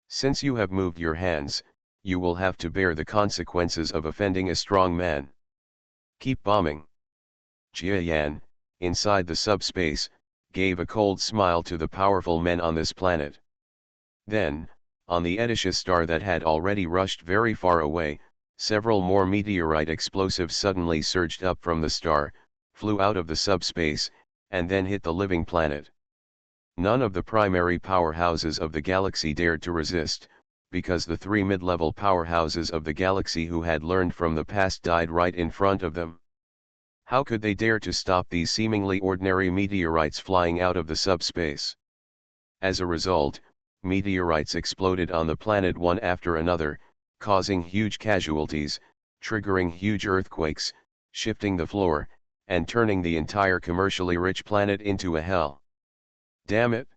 Since you have moved your hands, you will have to bear the consequences of offending a strong man. Keep bombing. Jia Yan, inside the subspace, gave a cold smile to the powerful men on this planet. Then, on the Edicious star that had already rushed very far away, several more meteorite explosives suddenly surged up from the star, flew out of the subspace, and then hit the living planet. None of the primary powerhouses of the galaxy dared to resist, because the three mid-level powerhouses of the galaxy who had learned from the past died right in front of them. How could they dare to stop these seemingly ordinary meteorites flying out of the subspace? As a result, meteorites exploded on the planet one after another, causing huge casualties, triggering huge earthquakes, shifting the floor, and turning the entire commercially rich planet into a hell. Damn it!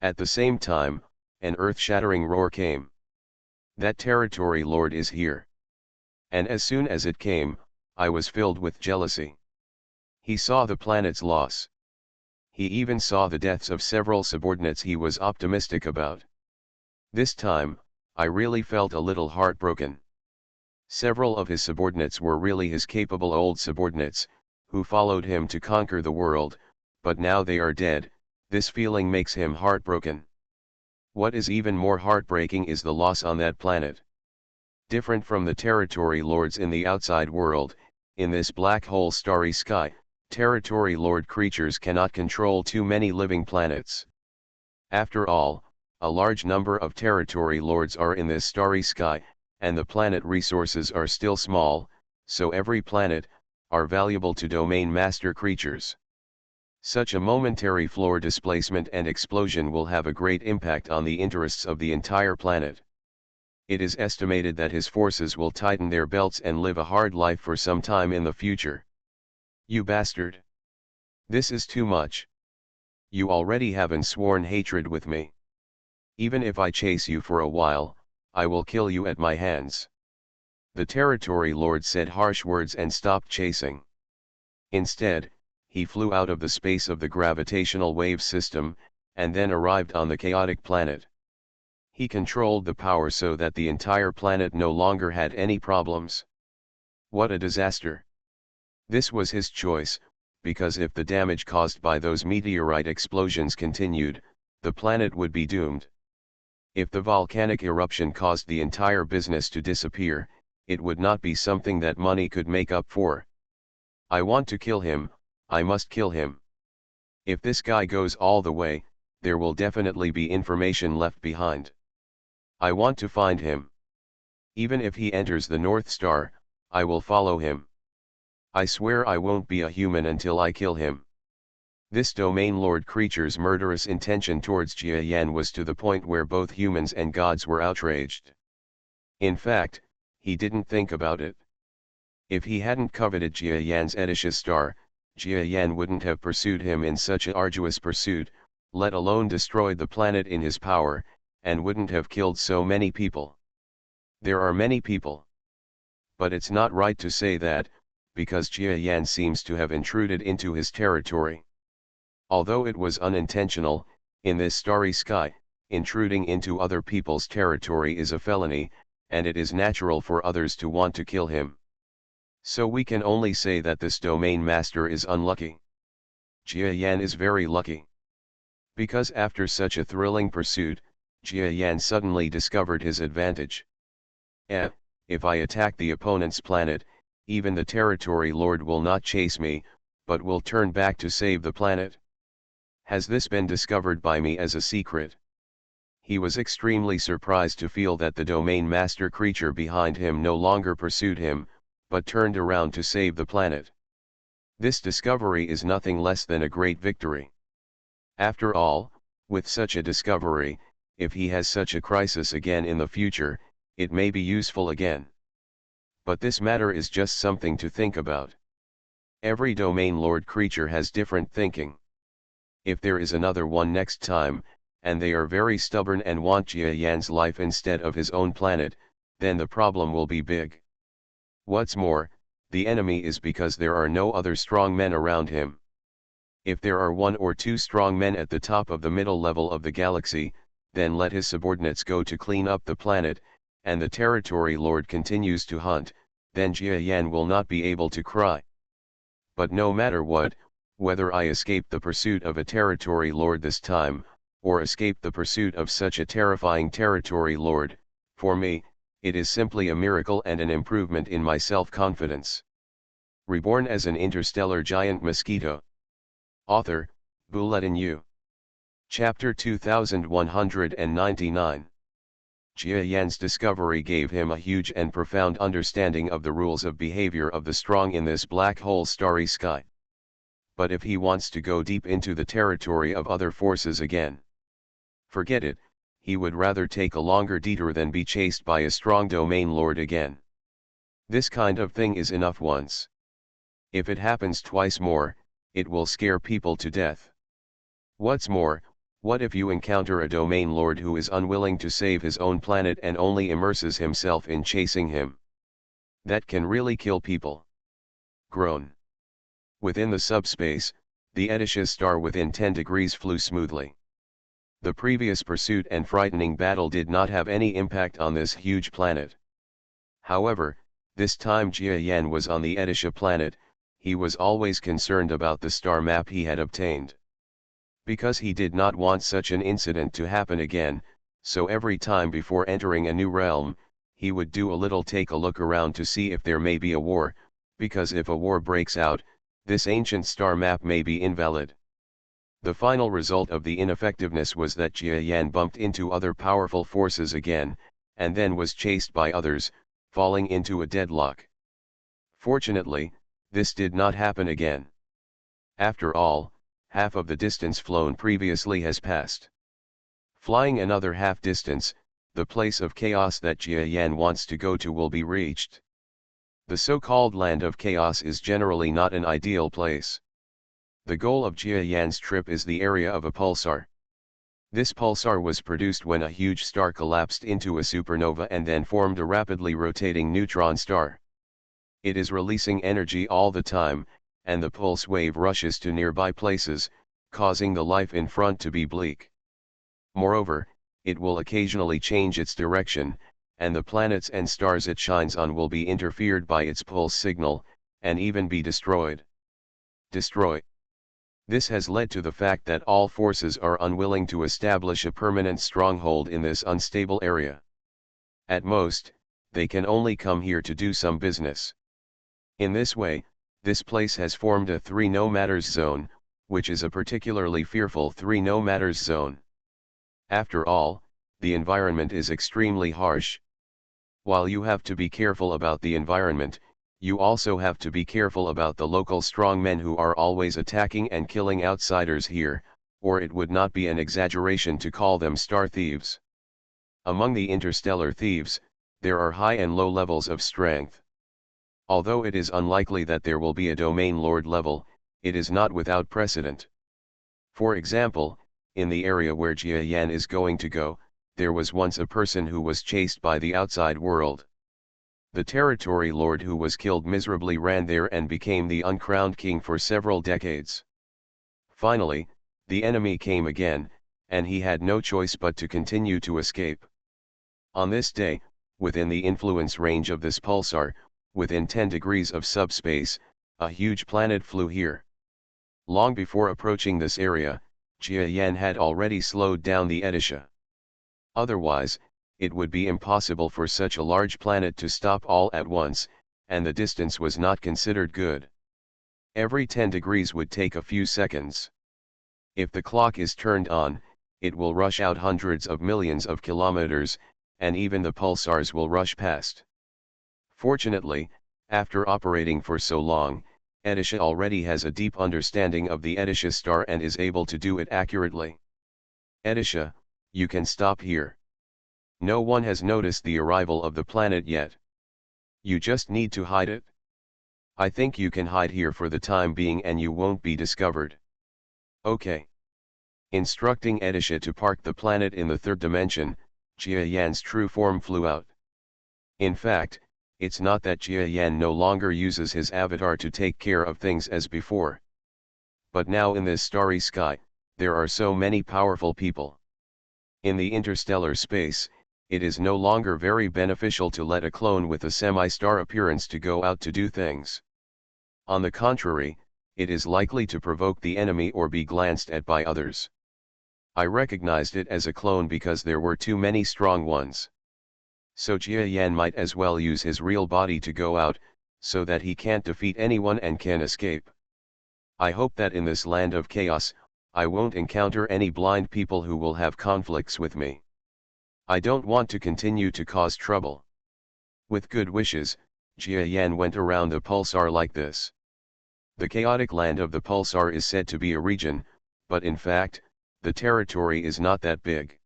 At the same time, an earth-shattering roar came. That territory lord is here. And as soon as it came, I was filled with jealousy. He saw the planet's loss. He even saw the deaths of several subordinates he was optimistic about. This time, I really felt a little heartbroken. Several of his subordinates were really his capable old subordinates, who followed him to conquer the world, but now they are dead. This feeling makes him heartbroken. What is even more heartbreaking is the loss on that planet. Different from the territory lords in the outside world, in this black hole starry sky, territory lord creatures cannot control too many living planets. After all, a large number of territory lords are in this starry sky, and the planet resources are still small, so every planet are valuable to domain master creatures. Such a momentary floor displacement and explosion will have a great impact on the interests of the entire planet. It is estimated that his forces will tighten their belts and live a hard life for some time in the future. You bastard! This is too much. You already have an sworn hatred with me. Even if I chase you for a while, I will kill you at my hands. The territory lord said harsh words and stopped chasing. Instead, he flew out of the space of the gravitational wave system, and then arrived on the chaotic planet. He controlled the power so that the entire planet no longer had any problems. What a disaster! This was his choice, because if the damage caused by those meteorite explosions continued, the planet would be doomed. If the volcanic eruption caused the entire business to disappear, it would not be something that money could make up for. I want to kill him, I must kill him. If this guy goes all the way, there will definitely be information left behind. I want to find him. Even if he enters the North Star, I will follow him. I swear I won't be a human until I kill him. This domain lord creature's murderous intention towards Jia Yan was to the point where both humans and gods were outraged. In fact, he didn't think about it. If he hadn't coveted Jia Yan's Edicious star, Jia Yan wouldn't have pursued him in such an arduous pursuit, let alone destroyed the planet in his power, and wouldn't have killed so many people. There are many people. But it's not right to say that, because Jia Yan seems to have intruded into his territory. Although it was unintentional, in this starry sky, intruding into other people's territory is a felony, and it is natural for others to want to kill him. So we can only say that this domain master is unlucky. Jia Yan is very lucky. Because after such a thrilling pursuit, Jia Yan suddenly discovered his advantage. If I attack the opponent's planet, even the territory lord will not chase me, but will turn back to save the planet. Has this been discovered by me as a secret? He was extremely surprised to feel that the domain master creature behind him no longer pursued him, but turned around to save the planet. This discovery is nothing less than a great victory. After all, with such a discovery, if he has such a crisis again in the future, it may be useful again. But this matter is just something to think about. Every domain lord creature has different thinking. If there is another one next time, and they are very stubborn and want Jia Yan's life instead of his own planet, then the problem will be big. What's more, the enemy is because there are no other strong men around him. If there are one or two strong men at the top of the middle level of the galaxy, then let his subordinates go to clean up the planet, and the territory lord continues to hunt, then Jia Yan will not be able to cry. But no matter what, whether I escape the pursuit of a territory lord this time, or escape the pursuit of such a terrifying territory lord, for me, it is simply a miracle and an improvement in my self-confidence. Reborn as an interstellar giant mosquito. Author, Bulletin U. Chapter 2199. Jia Yan's discovery gave him a huge and profound understanding of the rules of behavior of the strong in this black hole starry sky. But if he wants to go deep into the territory of other forces again, forget it, he would rather take a longer detour than be chased by a strong domain lord again. This kind of thing is enough once. If it happens twice more, it will scare people to death. What's more, what if you encounter a domain lord who is unwilling to save his own planet and only immerses himself in chasing him? That can really kill people. Groan. Within the subspace, the Edisha star within 10 degrees flew smoothly. The previous pursuit and frightening battle did not have any impact on this huge planet. However, this time Jia Yan was on the Edisha planet. He was always concerned about the star map he had obtained. Because he did not want such an incident to happen again, so every time before entering a new realm, he would do a little take a look around to see if there may be a war, because if a war breaks out, this ancient star map may be invalid. The final result of the ineffectiveness was that Jia Yan bumped into other powerful forces again, and then was chased by others, falling into a deadlock. Fortunately, this did not happen again. After all, half of the distance flown previously has passed. Flying another half distance, the place of chaos that Jia Yan wants to go to will be reached. The so-called land of chaos is generally not an ideal place. The goal of Jia Yan's trip is the area of a pulsar. This pulsar was produced when a huge star collapsed into a supernova and then formed a rapidly rotating neutron star. It is releasing energy all the time, and the pulse wave rushes to nearby places, causing the life in front to be bleak. Moreover, it will occasionally change its direction, and the planets and stars it shines on will be interfered by its pulse signal, and even be destroyed. Destroy. This has led to the fact that all forces are unwilling to establish a permanent stronghold in this unstable area. At most, they can only come here to do some business. In this way, this place has formed a 3 no matters zone, which is a particularly fearful 3 no matters zone. After all, the environment is extremely harsh. While you have to be careful about the environment, you also have to be careful about the local strongmen who are always attacking and killing outsiders here, or it would not be an exaggeration to call them star thieves. Among the interstellar thieves, there are high and low levels of strength. Although it is unlikely that there will be a domain lord level, it is not without precedent. For example, in the area where Jia Yan is going to go, there was once a person who was chased by the outside world. The territory lord who was killed miserably ran there and became the uncrowned king for several decades. Finally, the enemy came again, and he had no choice but to continue to escape. On this day, within the influence range of this pulsar, within 10 degrees of subspace, a huge planet flew here. Long before approaching this area, Jia Yan had already slowed down the Edisha. Otherwise, it would be impossible for such a large planet to stop all at once, and the distance was not considered good. Every 10 degrees would take a few seconds. If the clock is turned on, it will rush out hundreds of millions of kilometers, and even the pulsars will rush past. Fortunately, after operating for so long, Edisha already has a deep understanding of the Edisha star and is able to do it accurately. Edisha, you can stop here. No one has noticed the arrival of the planet yet. You just need to hide it. I think you can hide here for the time being and you won't be discovered. Okay. Instructing Edisha to park the planet in the third dimension, Jia Yan's true form flew out. In fact, it's not that Jia Yan no longer uses his avatar to take care of things as before. But now in this starry sky, there are so many powerful people. In the interstellar space, it is no longer very beneficial to let a clone with a semi-star appearance to go out to do things. On the contrary, it is likely to provoke the enemy or be glanced at by others. I recognized it as a clone because there were too many strong ones. So Jia Yan might as well use his real body to go out, so that he can't defeat anyone and can escape. I hope that in this land of chaos, I won't encounter any blind people who will have conflicts with me. I don't want to continue to cause trouble. With good wishes, Jia Yan went around the pulsar like this. The chaotic land of the pulsar is said to be a region, but in fact, the territory is not that big.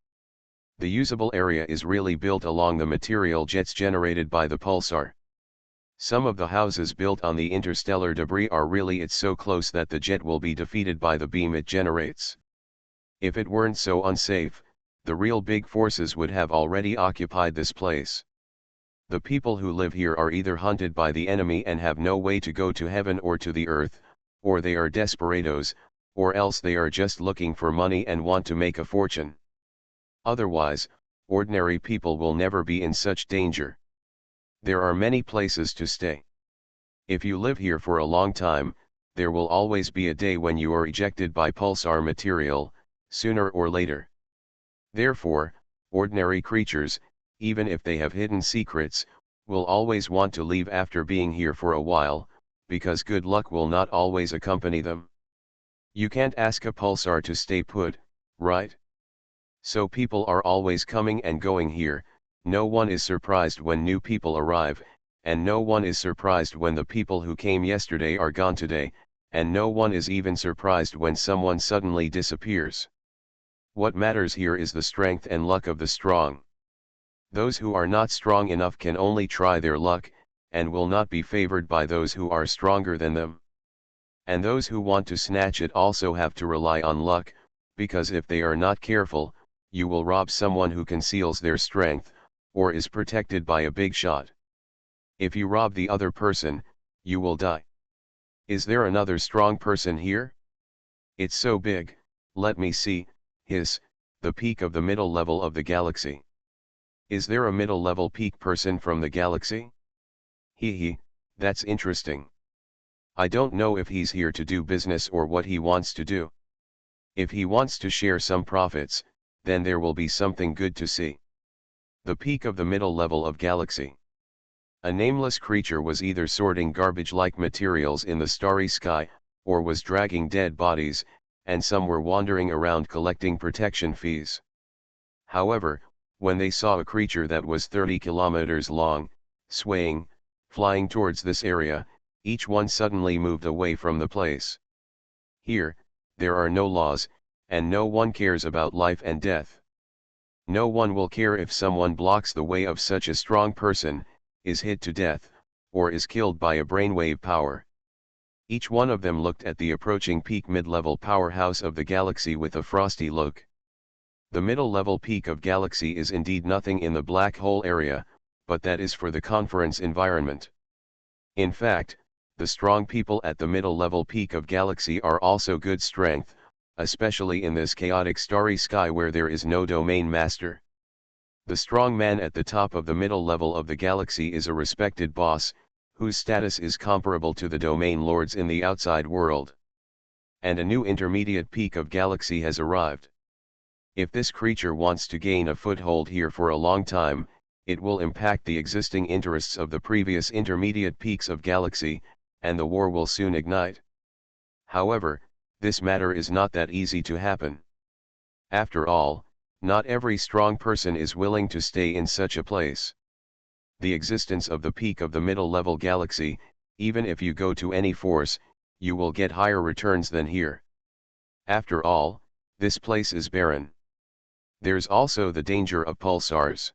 The usable area is really built along the material jets generated by the pulsar. Some of the houses built on the interstellar debris are really it's so close that the jet will be defeated by the beam it generates. If it weren't so unsafe, the real big forces would have already occupied this place. The people who live here are either hunted by the enemy and have no way to go to heaven or to the earth, or they are desperados, or else they are just looking for money and want to make a fortune. Otherwise, ordinary people will never be in such danger. There are many places to stay. If you live here for a long time, there will always be a day when you are ejected by pulsar material, sooner or later. Therefore, ordinary creatures, even if they have hidden secrets, will always want to leave after being here for a while, because good luck will not always accompany them. You can't ask a pulsar to stay put, right? So people are always coming and going here. No one is surprised when new people arrive, and no one is surprised when the people who came yesterday are gone today, and no one is even surprised when someone suddenly disappears. What matters here is the strength and luck of the strong. Those who are not strong enough can only try their luck, and will not be favored by those who are stronger than them. And those who want to snatch it also have to rely on luck, because if they are not careful, you will rob someone who conceals their strength, or is protected by a big shot. If you rob the other person, you will die. Is there another strong person here? It's so big, let me see, the peak of the middle level of the galaxy. Is there a middle level peak person from the galaxy? That's interesting. I don't know if he's here to do business or what he wants to do. If he wants to share some profits, then there will be something good to see. The peak of the middle level of galaxy. A nameless creature was either sorting garbage-like materials in the starry sky, or was dragging dead bodies, and some were wandering around collecting protection fees. However, when they saw a creature that was 30 kilometers long, swaying, flying towards this area, each one suddenly moved away from the place. Here, there are no laws, and no one cares about life and death. No one will care if someone blocks the way of such a strong person, is hit to death, or is killed by a brainwave power. Each one of them looked at the approaching peak mid-level powerhouse of the galaxy with a frosty look. The middle-level peak of galaxy is indeed nothing in the black hole area, but that is for the conference environment. In fact, the strong people at the middle-level peak of galaxy are also good strength, especially in this chaotic starry sky where there is no domain master. The strong man at the top of the middle level of the galaxy is a respected boss, whose status is comparable to the domain lords in the outside world. And a new intermediate peak of galaxy has arrived. If this creature wants to gain a foothold here for a long time, it will impact the existing interests of the previous intermediate peaks of galaxy, and the war will soon ignite. However, this matter is not that easy to happen. After all, not every strong person is willing to stay in such a place. The existence of the peak of the middle-level galaxy, even if you go to any force, you will get higher returns than here. After all, this place is barren. There's also the danger of pulsars.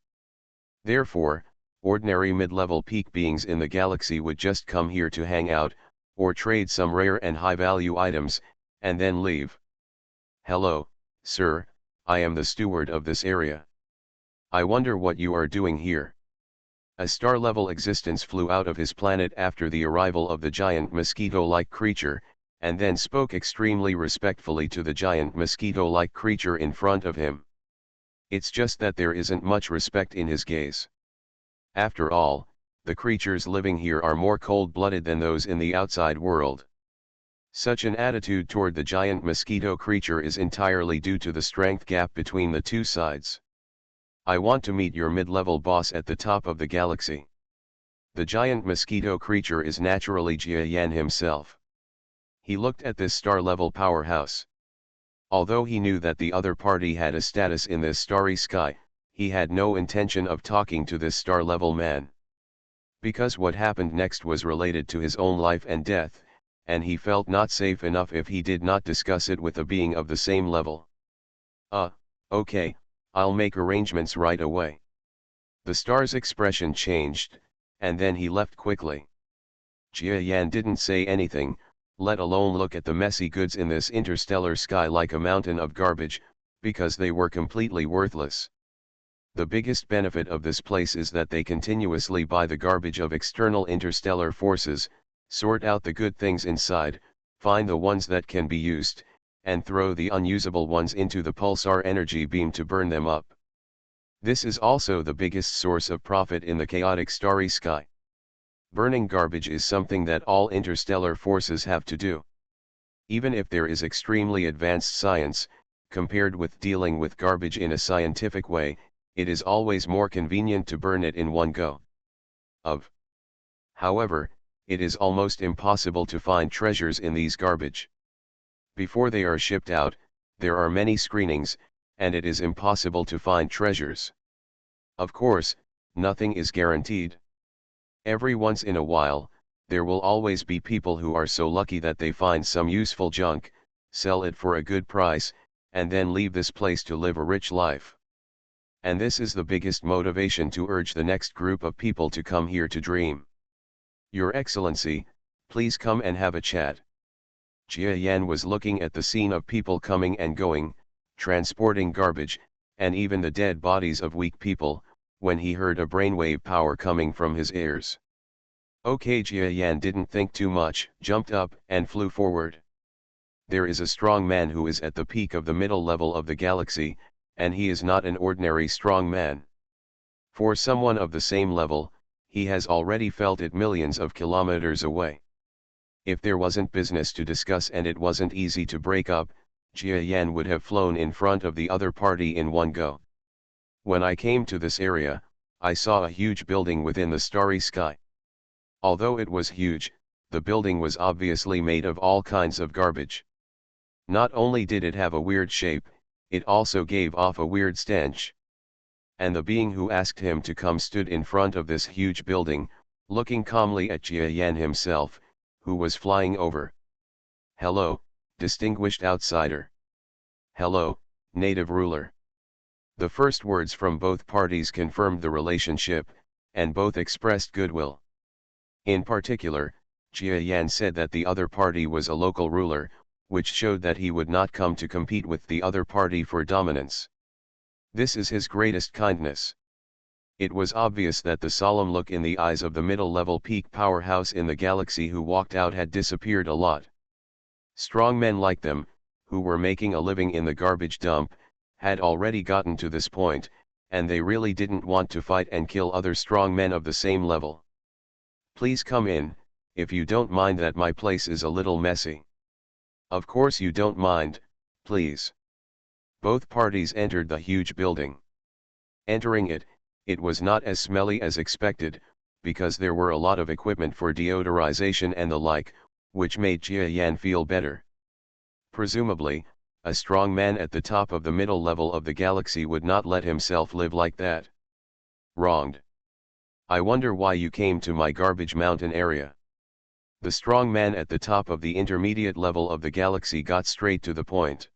Therefore, ordinary mid-level peak beings in the galaxy would just come here to hang out, or trade some rare and high-value items, and then leave. Hello, sir, I am the steward of this area. I wonder what you are doing here. A star-level existence flew out of his planet after the arrival of the giant mosquito-like creature, and then spoke extremely respectfully to the giant mosquito-like creature in front of him. It's just that there isn't much respect in his gaze. After all, the creatures living here are more cold-blooded than those in the outside world. Such an attitude toward the giant mosquito creature is entirely due to the strength gap between the two sides. I want to meet your mid-level boss at the top of the galaxy. The giant mosquito creature is naturally Jia Yan himself. He looked at this star-level powerhouse. Although he knew that the other party had a status in this starry sky, he had no intention of talking to this star-level man. Because what happened next was related to his own life and death, and he felt not safe enough if he did not discuss it with a being of the same level. Okay, I'll make arrangements right away. The star's expression changed, and then he left quickly. Jia Yan didn't say anything, let alone look at the messy goods in this interstellar sky like a mountain of garbage, because they were completely worthless. The biggest benefit of this place is that they continuously buy the garbage of external interstellar forces, sort out the good things inside, find the ones that can be used, and throw the unusable ones into the pulsar energy beam to burn them up. This is also the biggest source of profit in the chaotic starry sky. Burning garbage is something that all interstellar forces have to do. Even if there is extremely advanced science, compared with dealing with garbage in a scientific way, it is always more convenient to burn it in one go. However, it is almost impossible to find treasures in these garbage. Before they are shipped out, there are many screenings, and it is impossible to find treasures. Of course, nothing is guaranteed. Every once in a while, there will always be people who are so lucky that they find some useful junk, sell it for a good price, and then leave this place to live a rich life. And this is the biggest motivation to urge the next group of people to come here to dream. Your Excellency, please come and have a chat. Jia Yan was looking at the scene of people coming and going, transporting garbage, and even the dead bodies of weak people, when he heard a brainwave power coming from his ears. Okay, Jia Yan didn't think too much, jumped up and flew forward. There is a strong man who is at the peak of the middle level of the galaxy, and he is not an ordinary strong man. For someone of the same level, he has already felt it millions of kilometers away. If there wasn't business to discuss and it wasn't easy to break up, Jia Yan would have flown in front of the other party in one go. When I came to this area, I saw a huge building within the starry sky. Although it was huge, the building was obviously made of all kinds of garbage. Not only did it have a weird shape, it also gave off a weird stench. And the being who asked him to come stood in front of this huge building, looking calmly at Jia Yan himself, who was flying over. Hello, distinguished outsider. Hello, native ruler. The first words from both parties confirmed the relationship, and both expressed goodwill. In particular, Jia Yan said that the other party was a local ruler, which showed that he would not come to compete with the other party for dominance. This is his greatest kindness. It was obvious that the solemn look in the eyes of the middle-level peak powerhouse in the galaxy who walked out had disappeared a lot. Strong men like them, who were making a living in the garbage dump, had already gotten to this point, and they really didn't want to fight and kill other strong men of the same level. Please come in, if you don't mind that my place is a little messy. Of course you don't mind, please. Both parties entered the huge building. Entering it, it was not as smelly as expected, because there were a lot of equipment for deodorization and the like, which made Jia Yan feel better. Presumably, a strong man at the top of the middle level of the galaxy would not let himself live like that. Wronged. I wonder why you came to my garbage mountain area. The strong man at the top of the intermediate level of the galaxy got straight to the point.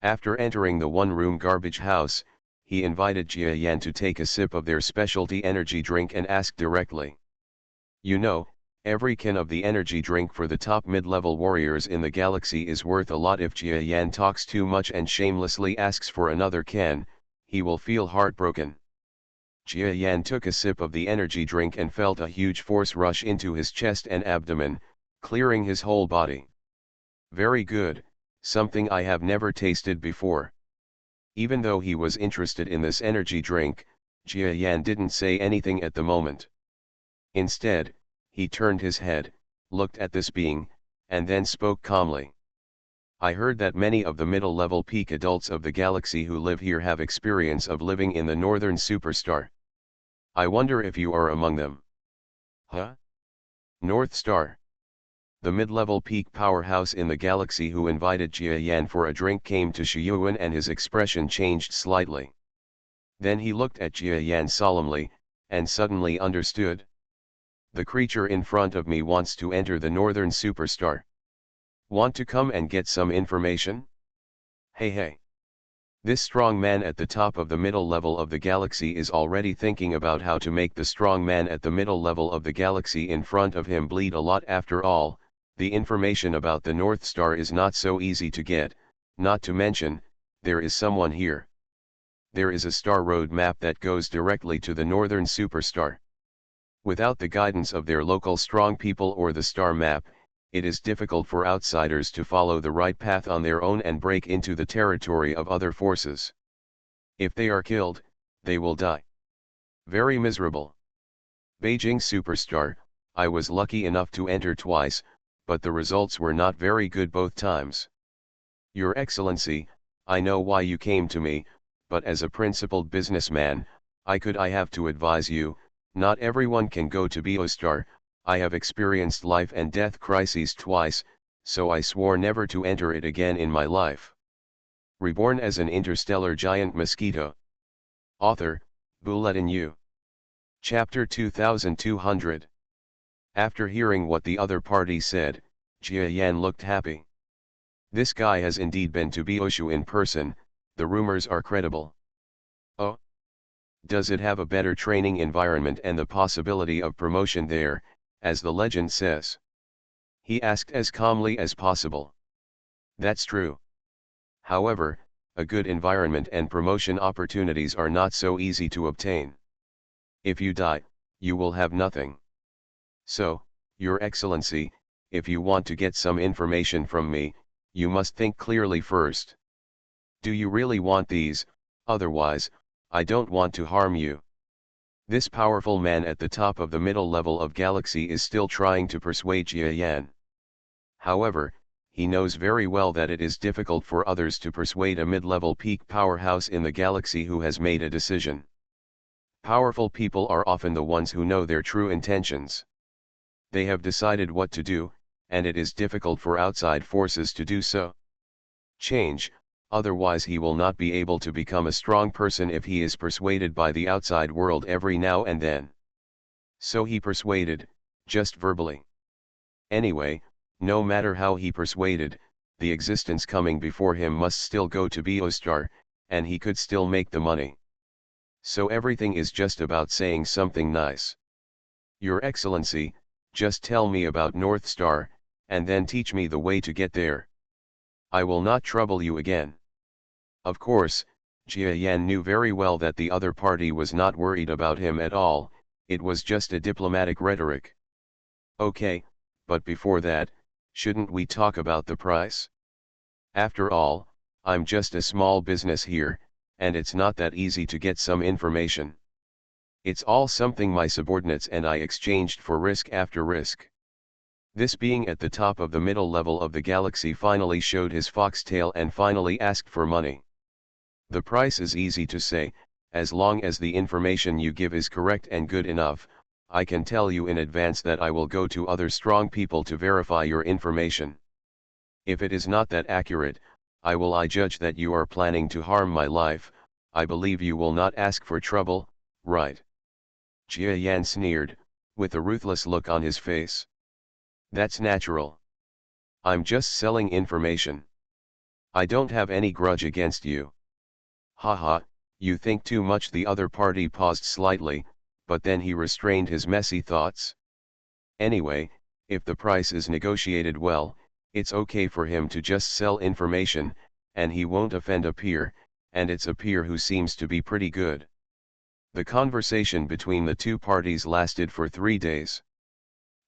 After entering the one-room garbage house, he invited Jia Yan to take a sip of their specialty energy drink and asked directly. You know, every can of the energy drink for the top mid-level warriors in the galaxy is worth a lot. If Jia Yan talks too much and shamelessly asks for another can, he will feel heartbroken. Jia Yan took a sip of the energy drink and felt a huge force rush into his chest and abdomen, clearing his whole body. Very good, something I have never tasted before. Even though he was interested in this energy drink, Jia Yan didn't say anything at the moment. Instead, he turned his head, looked at this being, and then spoke calmly. I heard that many of the middle-level peak adults of the galaxy who live here have experience of living in the northern superstar. I wonder if you are among them. Huh? North Star. The mid-level peak powerhouse in the galaxy who invited Jia Yan for a drink came to Shiyuan and his expression changed slightly. Then he looked at Jia Yan solemnly, and suddenly understood. The creature in front of me wants to enter the Northern Superstar. Want to come and get some information? Hey hey. This strong man at the top of the middle level of the galaxy is already thinking about how to make the strong man at the middle level of the galaxy in front of him bleed a lot. After all, the information about the North Star is not so easy to get, not to mention, there is someone here. There is a star road map that goes directly to the Northern Superstar. Without the guidance of their local strong people or the star map, it is difficult for outsiders to follow the right path on their own and break into the territory of other forces. If they are killed, they will die. Very miserable. Beijing Superstar, I was lucky enough to enter twice, but the results were not very good both times. Your Excellency, I know why you came to me, but as a principled businessman, I have to advise you, not everyone can go to Biostar. I have experienced life and death crises twice, so I swore never to enter it again in my life. Reborn as an interstellar giant mosquito. Author, Bulletin U. Chapter 2200. After hearing what the other party said, Jia Yan looked happy. This guy has indeed been to Bioshu in person, the rumors are credible. Oh? Does it have a better training environment and the possibility of promotion there, as the legend says? He asked as calmly as possible. That's true. However, a good environment and promotion opportunities are not so easy to obtain. If you die, you will have nothing. So, Your Excellency, if you want to get some information from me, you must think clearly first. Do you really want these? Otherwise, I don't want to harm you. This powerful man at the top of the middle level of galaxy is still trying to persuade Jia Yan. However, he knows very well that it is difficult for others to persuade a mid-level peak powerhouse in the galaxy who has made a decision. Powerful people are often the ones who know their true intentions. They have decided what to do, and it is difficult for outside forces to do so. Change. Otherwise he will not be able to become a strong person if he is persuaded by the outside world every now and then. So he persuaded, just verbally. Anyway, no matter how he persuaded, the existence coming before him must still go to Biostar, and he could still make the money. So everything is just about saying something nice. Your Excellency, just tell me about North Star, and then teach me the way to get there. I will not trouble you again. Of course, Jia Yan knew very well that the other party was not worried about him at all, it was just a diplomatic rhetoric. Okay, but before that, shouldn't we talk about the price? After all, I'm just a small business here, and it's not that easy to get some information. It's all something my subordinates and I exchanged for risk after risk. This being at the top of the middle level of the galaxy finally showed his foxtail and finally asked for money. The price is easy to say, as long as the information you give is correct and good enough. I can tell you in advance that I will go to other strong people to verify your information. If it is not that accurate, I judge that you are planning to harm my life. I believe you will not ask for trouble, right? Jia Yan sneered, with a ruthless look on his face. That's natural. I'm just selling information. I don't have any grudge against you. Haha, you think too much. The other party paused slightly, but then he restrained his messy thoughts. Anyway, if the price is negotiated well, it's okay for him to just sell information, and he won't offend a peer, and it's a peer who seems to be pretty good. The conversation between the two parties lasted for 3 days.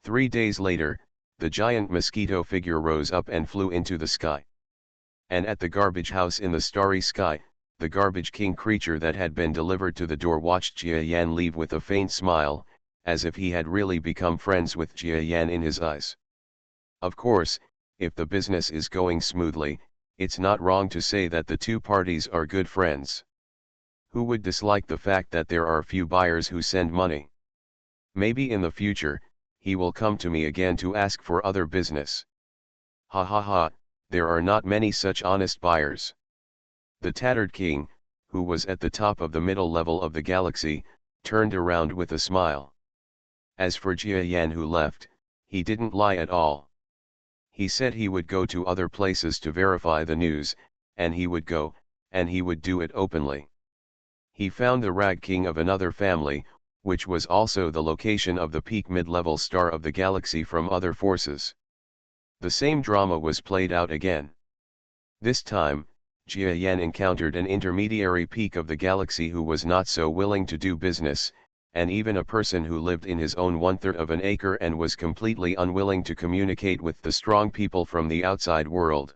3 days later, the giant mosquito figure rose up and flew into the sky. And at the garbage house in the starry sky, the garbage king creature that had been delivered to the door watched Jia Yan leave with a faint smile, as if he had really become friends with Jia Yan in his eyes. Of course, if the business is going smoothly, it's not wrong to say that the two parties are good friends. Who would dislike the fact that there are few buyers who send money? Maybe in the future, he will come to me again to ask for other business. Ha ha ha, there are not many such honest buyers. The tattered king, who was at the top of the middle level of the galaxy, turned around with a smile. As for Jia Yan, who left, he didn't lie at all. He said he would go to other places to verify the news, and he would go, and he would do it openly. He found the rag king of another family, which was also the location of the peak mid-level star of the galaxy from other forces. The same drama was played out again. This time, Jia Yan encountered an intermediary peak of the galaxy who was not so willing to do business, and even a person who lived in his own 1/3 of an acre and was completely unwilling to communicate with the strong people from the outside world.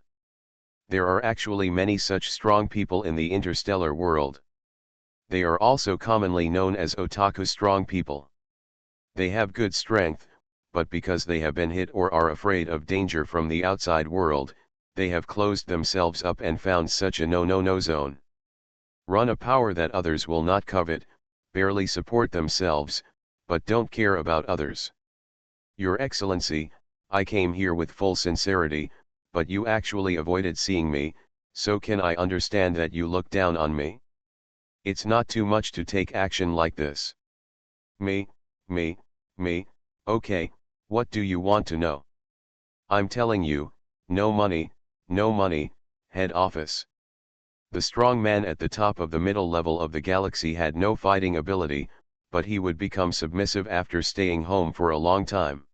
There are actually many such strong people in the interstellar world. They are also commonly known as otaku strong people. They have good strength, but because they have been hit or are afraid of danger from the outside world, they have closed themselves up and found such a no zone. Run a power that others will not covet, barely support themselves, but don't care about others. Your Excellency, I came here with full sincerity, but you actually avoided seeing me, so can I understand that you look down on me? It's not too much to take action like this. Me, okay, what do you want to know? I'm telling you, no money, head office. The strong man at the top of the middle level of the galaxy had no fighting ability, but he would become submissive after staying home for a long time.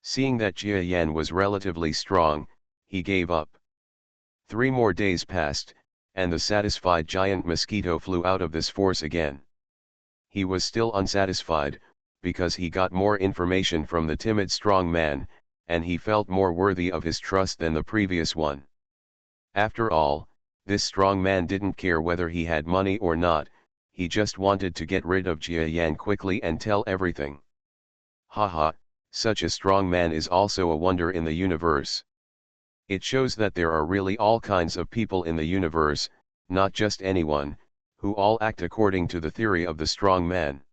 Seeing that Jia Yan was relatively strong, he gave up. 3 more days passed, and the satisfied giant Mosquito flew out of this force again. He was still unsatisfied, because he got more information from the timid strong man, and he felt more worthy of his trust than the previous one. After all, this strong man didn't care whether he had money or not, he just wanted to get rid of Jia Yan quickly and tell everything. Haha, such a strong man is also a wonder in the universe. It shows that there are really all kinds of people in the universe, not just anyone, who all act according to the theory of the strong man.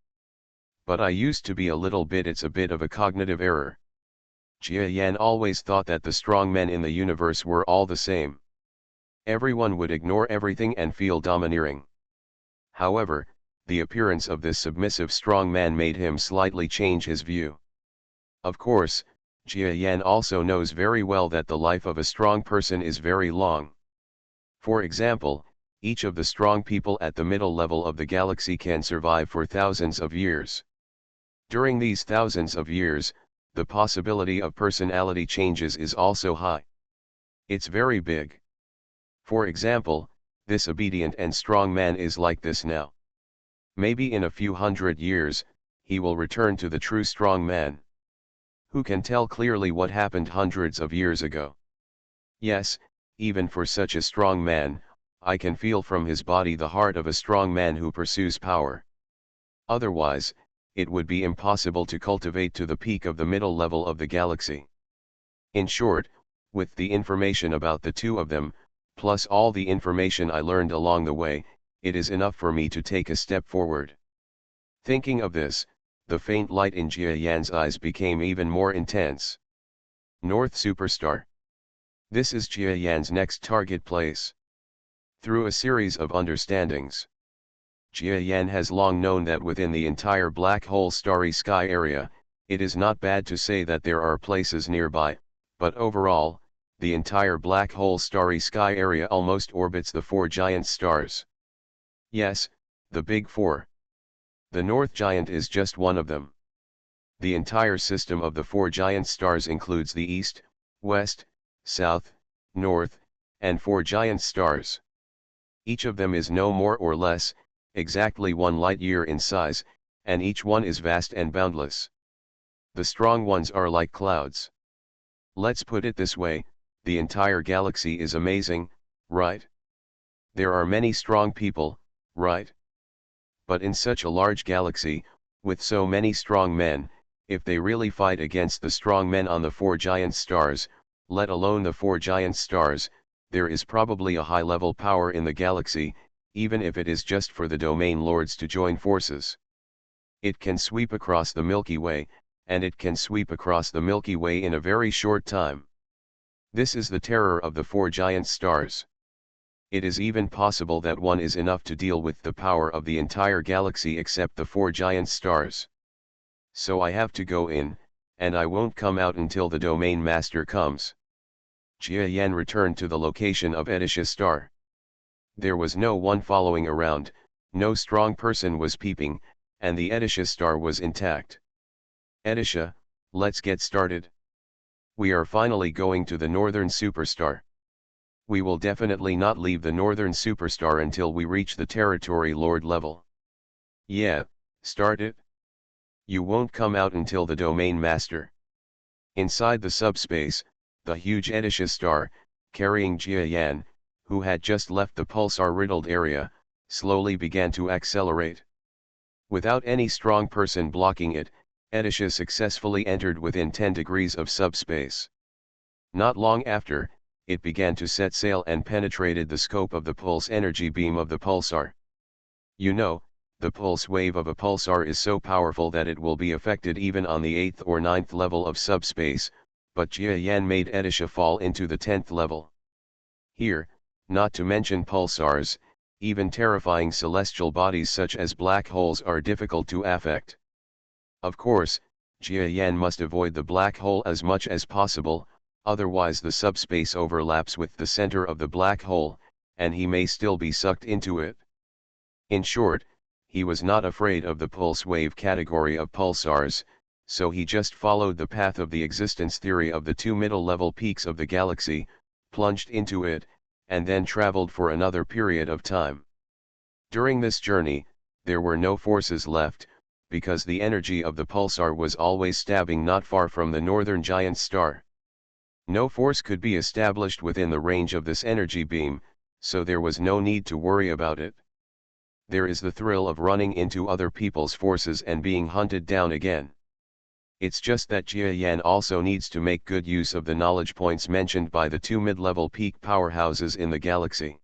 But I used to be it's a bit of a cognitive error. Jia Yan always thought that the strong men in the universe were all the same. Everyone would ignore everything and feel domineering. However, the appearance of this submissive strong man made him slightly change his view. Of course, Jia Yan also knows very well that the life of a strong person is very long. For example, each of the strong people at the middle level of the galaxy can survive for thousands of years. During these thousands of years, the possibility of personality changes is also high. It's very big. For example, this obedient and strong man is like this now. Maybe in a few hundred years, he will return to the true strong man. Who can tell clearly what happened hundreds of years ago? Yes, even for such a strong man, I can feel from his body the heart of a strong man who pursues power. Otherwise, it would be impossible to cultivate to the peak of the middle level of the galaxy. In short, with the information about the two of them, plus all the information I learned along the way, it is enough for me to take a step forward. Thinking of this, the faint light in Jia Yan's eyes became even more intense. North Superstar. This is Jia Yan's next target place. Through a series of understandings, Jia Yan has long known that within the entire black hole starry sky area, it is not bad to say that there are places nearby, but overall, the entire black hole starry sky area almost orbits the 4 giant stars. Yes, the big 4. The North Giant is just one of them. The entire system of the 4 giant stars includes the East, West, South, North, and 4 giant stars. Each of them is no more or less, exactly 1 light-year in size, and each one is vast and boundless. The strong ones are like clouds. Let's put it this way, the entire galaxy is amazing, right? There are many strong people, right? But in such a large galaxy, with so many strong men, if they really fight against the strong men on the 4 giant stars, let alone the 4 giant stars, there is probably a high-level power in the galaxy, even if it is just for the domain lords to join forces. It can sweep across the Milky Way, and it can sweep across the Milky Way in a very short time. This is the terror of the 4 giant stars. It is even possible that one is enough to deal with the power of the entire galaxy except the four giant stars. So I have to go in, and I won't come out until the domain master comes. Jia Yan returned to the location of Edisha's star. There was no one following around, no strong person was peeping, and the Edisha star was intact. Edisha, let's get started. We are finally going to the northern superstar. We will definitely not leave the northern superstar until we reach the territory lord level. Yeah, start it. You won't come out until the domain master. Inside the subspace, the huge Edisha star, carrying Jia Yan, who had just left the pulsar-riddled area, slowly began to accelerate. Without any strong person blocking it, Edisha successfully entered within 10 degrees of subspace. Not long after, it began to set sail and penetrated the scope of the pulse energy beam of the pulsar. You know, the pulse wave of a pulsar is so powerful that it will be affected even on the 8th or 9th level of subspace, but Jia Yan made Edisha fall into the 10th level. Here, not to mention pulsars, even terrifying celestial bodies such as black holes are difficult to affect. Of course, Jia Yan must avoid the black hole as much as possible, otherwise the subspace overlaps with the center of the black hole, and he may still be sucked into it. In short, he was not afraid of the pulse wave category of pulsars, so he just followed the path of the existence theory of the two middle-level peaks of the galaxy, plunged into it, and then traveled for another period of time. During this journey, there were no forces left, because the energy of the pulsar was always stabbing not far from the northern giant star. No force could be established within the range of this energy beam, so there was no need to worry about it. There is the thrill of running into other people's forces and being hunted down again. It's just that Jia Yan also needs to make good use of the knowledge points mentioned by the two mid-level peak powerhouses in the galaxy.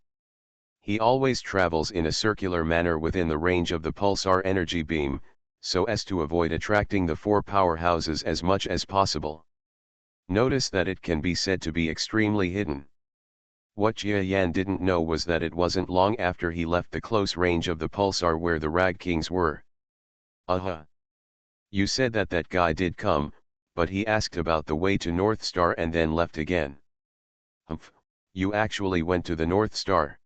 He always travels in a circular manner within the range of the pulsar energy beam, so as to avoid attracting the four powerhouses as much as possible. Notice that it can be said to be extremely hidden. What Jia Yan didn't know was that it wasn't long after he left the close range of the pulsar where the Rag Kings were. You said that guy did come, but he asked about the way to North Star and then left again. Humph, you actually went to the North Star.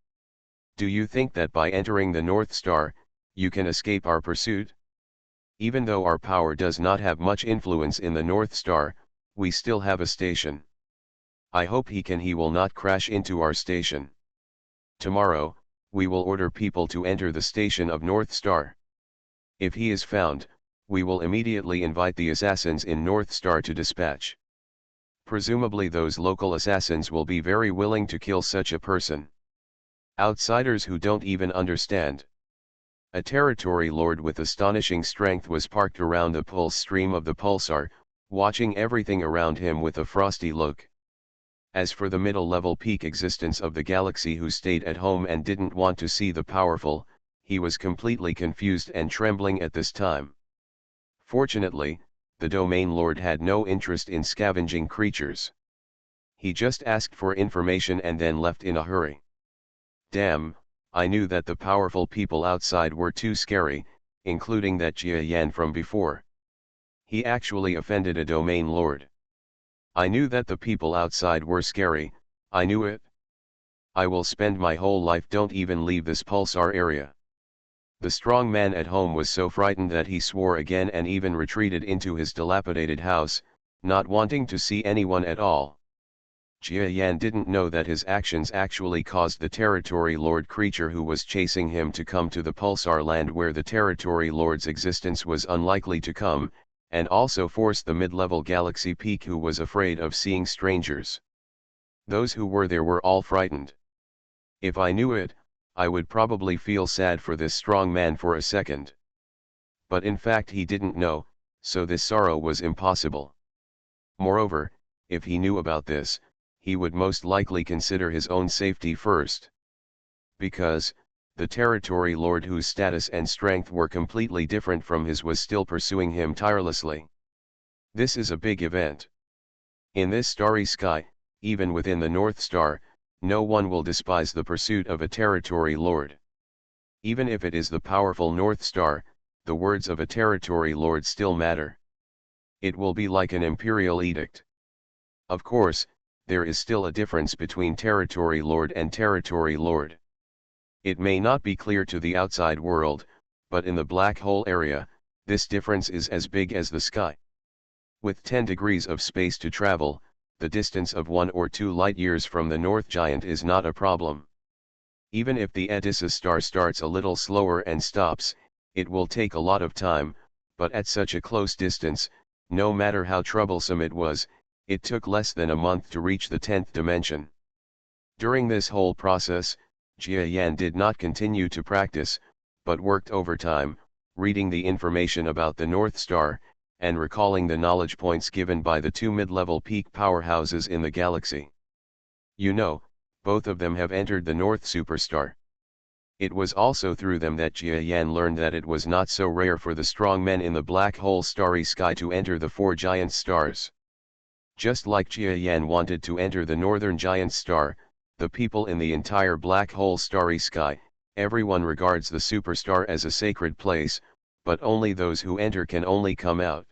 Do you think that by entering the North Star, you can escape our pursuit? Even though our power does not have much influence in the North Star, we still have a station. I hope he will not crash into our station. Tomorrow, we will order people to enter the station of North Star. If he is found, we will immediately invite the assassins in North Star to dispatch. Presumably those local assassins will be very willing to kill such a person. Outsiders who don't even understand. A territory lord with astonishing strength was parked around the pulse stream of the pulsar, watching everything around him with a frosty look. As for the middle-level peak existence of the galaxy who stayed at home and didn't want to see the powerful, he was completely confused and trembling at this time. Fortunately, the domain lord had no interest in scavenging creatures. He just asked for information and then left in a hurry. Damn, I knew that the powerful people outside were too scary, including that Jia Yan from before. He actually offended a domain lord. I knew that the people outside were scary, I knew it. I will spend my whole life don't even leave this pulsar area. The strong man at home was so frightened that he swore again and even retreated into his dilapidated house, not wanting to see anyone at all. Jia Yan didn't know that his actions actually caused the territory lord creature who was chasing him to come to the pulsar land where the territory lord's existence was unlikely to come, and also forced the mid-level galaxy peak who was afraid of seeing strangers. Those who were there were all frightened. If I knew it, I would probably feel sad for this strong man for a second. But in fact he didn't know, so this sorrow was impossible. Moreover, if he knew about this, he would most likely consider his own safety first. Because, the territory lord whose status and strength were completely different from his was still pursuing him tirelessly. This is a big event. In this starry sky, even within the North Star, no one will despise the pursuit of a territory lord. Even if it is the powerful North Star, the words of a territory lord still matter. It will be like an imperial edict. Of course, there is still a difference between territory lord and territory lord. It may not be clear to the outside world, but in the black hole area, this difference is as big as the sky. With 10 degrees of space to travel, the distance of 1 or 2 light-years from the North Giant is not a problem. Even if the Odysseus star starts a little slower and stops, it will take a lot of time, but at such a close distance, no matter how troublesome it was, it took less than a month to reach the 10th dimension. During this whole process, Jia Yan did not continue to practice, but worked overtime, reading the information about the North Star, and recalling the knowledge points given by the 2 mid-level peak powerhouses in the galaxy. You know, both of them have entered the North Superstar. It was also through them that Jia Yan learned that it was not so rare for the strong men in the black hole starry sky to enter the 4 giant stars. Just like Jia Yan wanted to enter the northern giant star, the people in the entire black hole starry sky, everyone regards the superstar as a sacred place, but only those who enter can only come out.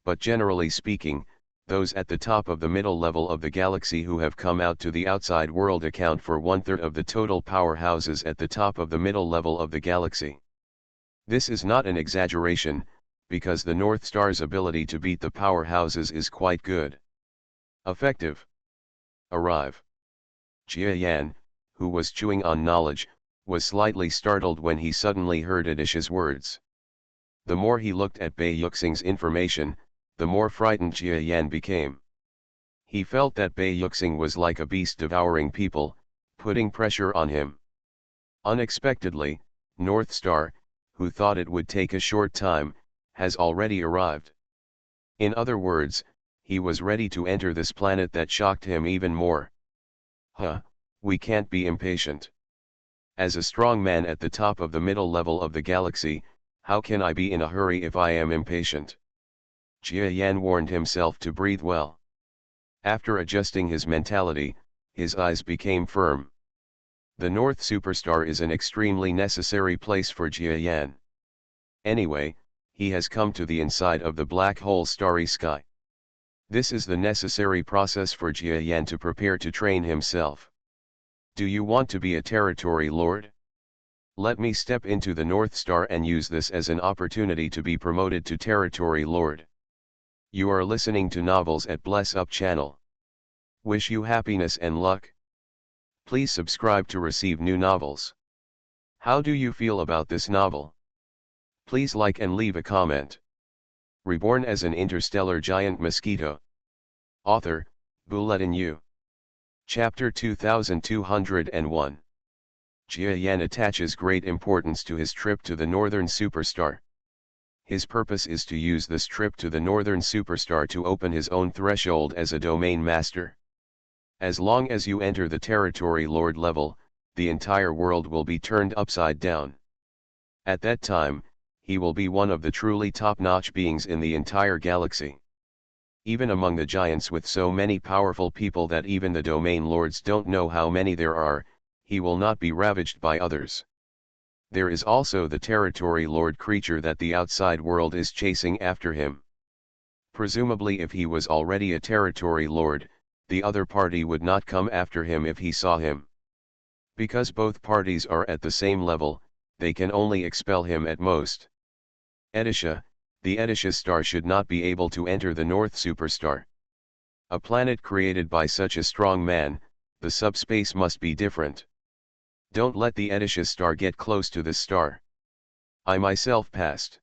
But generally speaking, those at the top of the middle level of the galaxy who have come out to the outside world account for 1/3 of the total powerhouses at the top of the middle level of the galaxy. This is not an exaggeration, because the North Star's ability to beat the powerhouses is quite good. Effective. Arrive. Jia Yan, who was chewing on knowledge, was slightly startled when he suddenly heard Odysseus' words. The more he looked at Bai Yuxing's information, the more frightened Jia Yan became. He felt that Bai Yuxing was like a beast devouring people, putting pressure on him. Unexpectedly, North Star, who thought it would take a short time, has already arrived. In other words, he was ready to enter this planet that shocked him even more. We can't be impatient. As a strong man at the top of the middle level of the galaxy, how can I be in a hurry if I am impatient? Jia Yan warned himself to breathe well. After adjusting his mentality, his eyes became firm. The North Superstar is an extremely necessary place for Jia Yan. Anyway, he has come to the inside of the black hole starry sky. This is the necessary process for Jia Yan to prepare to train himself. Do you want to be a territory lord? Let me step into the North Star and use this as an opportunity to be promoted to territory lord. You are listening to Novels at Bless Up channel. Wish you happiness and luck. Please subscribe to receive new novels. How do you feel about this novel? Please like and leave a comment. Reborn as an interstellar giant mosquito. Author, Bulletin U. Chapter 2201. Jia Yan attaches great importance to his trip to the northern superstar. His purpose is to use this trip to the northern superstar to open his own threshold as a domain master. As long as you enter the territory lord level, the entire world will be turned upside down. At that time, he will be one of the truly top-notch beings in the entire galaxy. Even among the giants with so many powerful people that even the domain lords don't know how many there are, he will not be ravaged by others. There is also the territory lord creature that the outside world is chasing after him. Presumably if he was already a territory lord, the other party would not come after him if he saw him. Because both parties are at the same level, they can only expel him at most. Odysseus, the Odysseus star should not be able to enter the North Superstar. A planet created by such a strong man, the subspace must be different. Don't let the Odysseus star get close to this star. I myself passed.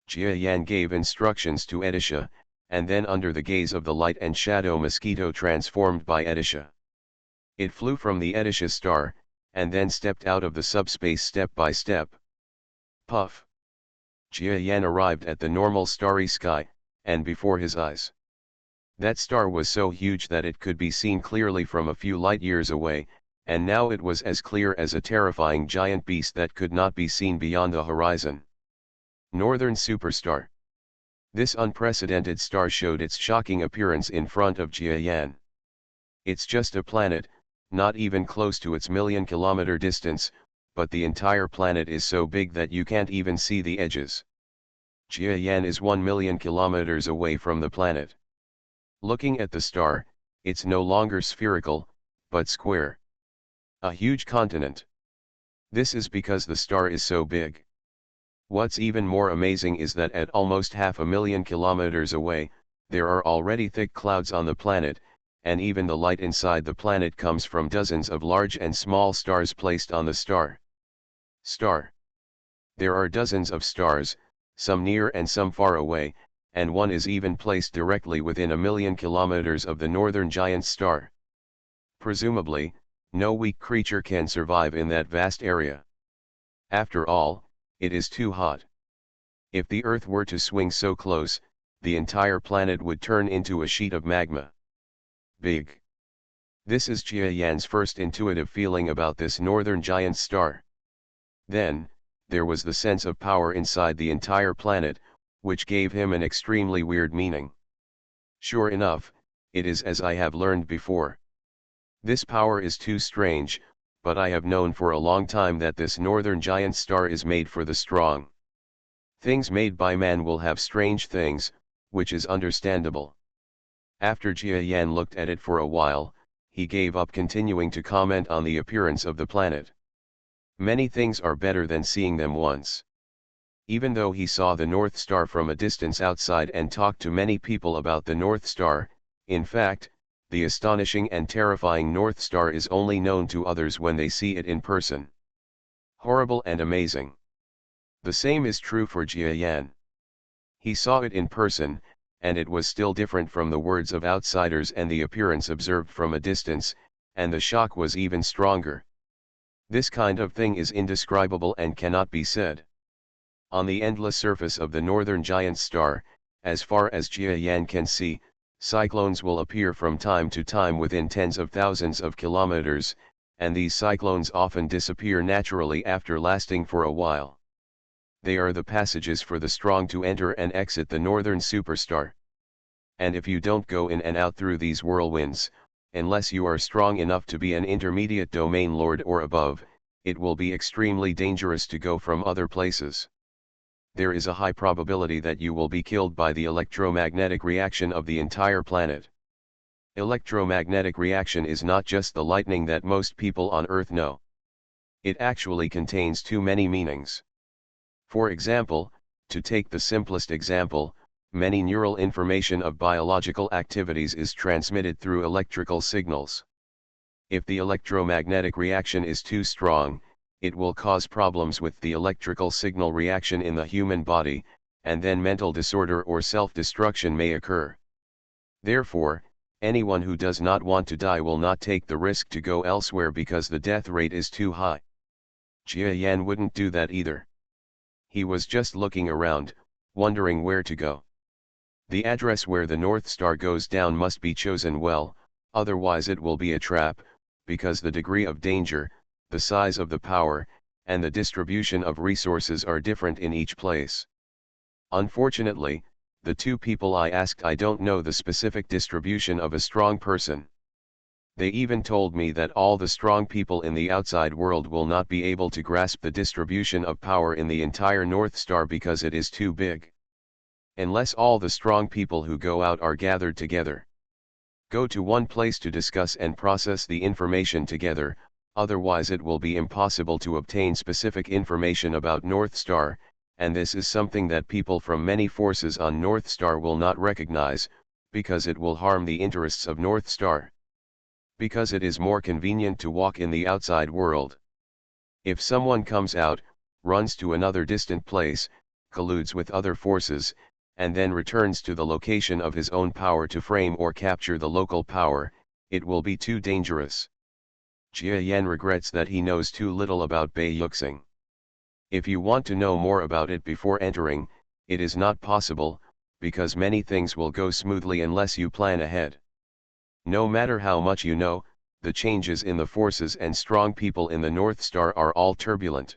Jia Yan gave instructions to Odysseus, and then under the gaze of the light and shadow mosquito transformed by Odysseus. It flew from the Odysseus star, and then stepped out of the subspace step by step. Puff. Jia Yan arrived at the normal starry sky, and before his eyes. That star was so huge that it could be seen clearly from a few light years away, and now it was as clear as a terrifying giant beast that could not be seen beyond the horizon. Northern Superstar. This unprecedented star showed its shocking appearance in front of Jia Yan. It's just a planet, not even close to its million-kilometer distance, but the entire planet is so big that you can't even see the edges. Jiayan is 1 million kilometers away from the planet. Looking at the star, it's no longer spherical, but square. A huge continent. This is because the star is so big. What's even more amazing is that at almost 500,000 kilometers away, there are already thick clouds on the planet, and even the light inside the planet comes from dozens of large and small stars placed on the star. There are dozens of stars, some near and some far away, and one is even placed directly within 1,000,000 kilometers of the northern giant star. Presumably, no weak creature can survive in that vast area. After all, it is too hot. If the Earth were to swing so close, the entire planet would turn into a sheet of magma. Big. This is Jiayan's first intuitive feeling about this northern giant star. Then, there was the sense of power inside the entire planet, which gave him an extremely weird meaning. Sure enough, it is as I have learned before. This power is too strange, but I have known for a long time that this northern giant star is made for the strong. Things made by man will have strange things, which is understandable. After Jiayan looked at it for a while, he gave up continuing to comment on the appearance of the planet. Many things are better than seeing them once. Even though he saw the North Star from a distance outside and talked to many people about the North Star, in fact, the astonishing and terrifying North Star is only known to others when they see it in person. Horrible and amazing. The same is true for Jiayan. He saw it in person, and it was still different from the words of outsiders and the appearance observed from a distance, and the shock was even stronger. This kind of thing is indescribable and cannot be said. On the endless surface of the northern giant star, as far as Jiayan can see, cyclones will appear from time to time within tens of thousands of kilometers, and these cyclones often disappear naturally after lasting for a while. They are the passages for the strong to enter and exit the northern superstar. And if you don't go in and out through these whirlwinds, unless you are strong enough to be an intermediate domain lord or above, it will be extremely dangerous to go from other places. There is a high probability that you will be killed by the electromagnetic reaction of the entire planet. Electromagnetic reaction is not just the lightning that most people on Earth know. It actually contains too many meanings. For example, to take the simplest example, many neural information of biological activities is transmitted through electrical signals. If the electromagnetic reaction is too strong, it will cause problems with the electrical signal reaction in the human body, and then mental disorder or self-destruction may occur. Therefore, anyone who does not want to die will not take the risk to go elsewhere because the death rate is too high. Jiayan wouldn't do that either. He was just looking around, wondering where to go. The address where the North Star goes down must be chosen well, otherwise it will be a trap, because the degree of danger, the size of the power, and the distribution of resources are different in each place. Unfortunately, the two people I asked I don't know the specific distribution of a strong person. They even told me that all the strong people in the outside world will not be able to grasp the distribution of power in the entire North Star because it is too big. Unless all the strong people who go out are gathered together. Go to one place to discuss and process the information together, otherwise it will be impossible to obtain specific information about North Star, and this is something that people from many forces on North Star will not recognize, because it will harm the interests of North Star. Because it is more convenient to walk in the outside world. If someone comes out, runs to another distant place, colludes with other forces, and then returns to the location of his own power to frame or capture the local power, it will be too dangerous. Jiayan regrets that he knows too little about Beiyuxing. If you want to know more about it before entering, it is not possible, because many things will go smoothly unless you plan ahead. No matter how much you know, the changes in the forces and strong people in the North Star are all turbulent.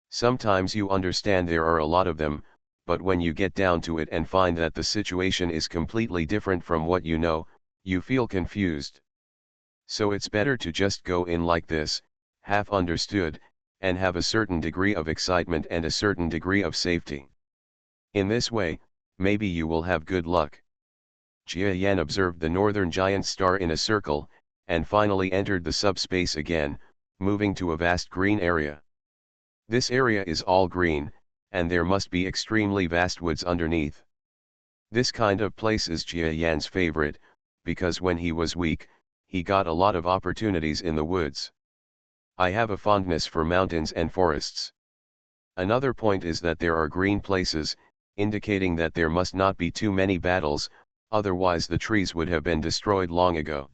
Sometimes you understand there are a lot of them, but when you get down to it and find that the situation is completely different from what you know, you feel confused. So it's better to just go in like this, half understood, and have a certain degree of excitement and a certain degree of safety. In this way, maybe you will have good luck. Jia Yan observed the northern giant star in a circle, and finally entered the subspace again, moving to a vast green area. This area is all green, and there must be extremely vast woods underneath. This kind of place is Jia Yan's favorite, because when he was weak, he got a lot of opportunities in the woods. I have a fondness for mountains and forests. Another point is that there are green places, indicating that there must not be too many battles, otherwise the trees would have been destroyed long ago.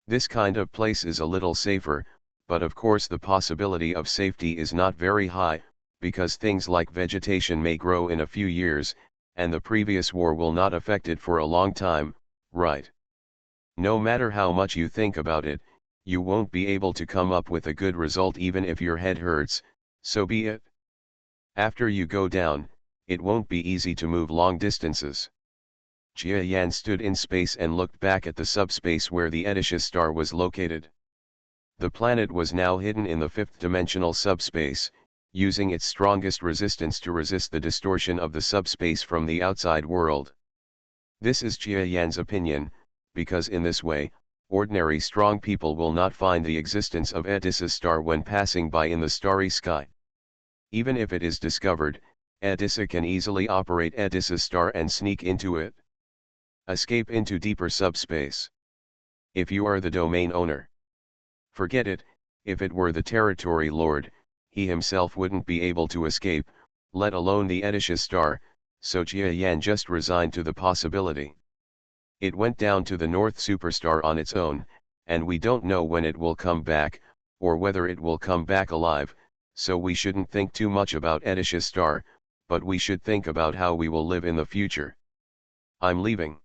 This kind of place is a little safer, but of course the possibility of safety is not very high, because things like vegetation may grow in a few years, and the previous war will not affect it for a long time, right? No matter how much you think about it, you won't be able to come up with a good result even if your head hurts, so be it. After you go down, it won't be easy to move long distances. Jia Yan stood in space and looked back at the subspace where the Odysseus star was located. The planet was now hidden in the fifth-dimensional subspace, using its strongest resistance to resist the distortion of the subspace from the outside world. This is Jia Yan's opinion, because in this way, ordinary strong people will not find the existence of Odysseus star when passing by in the starry sky. Even if it is discovered, Odysseus can easily operate Odysseus star and sneak into it. Escape into deeper subspace. If you are the domain owner, forget it. If it were the territory lord, he himself wouldn't be able to escape, let alone the Odysseus star, so Jia Yan just resigned to the possibility. It went down to the North Superstar on its own, and we don't know when it will come back, or whether it will come back alive, so we shouldn't think too much about Odysseus star, but we should think about how we will live in the future. I'm leaving.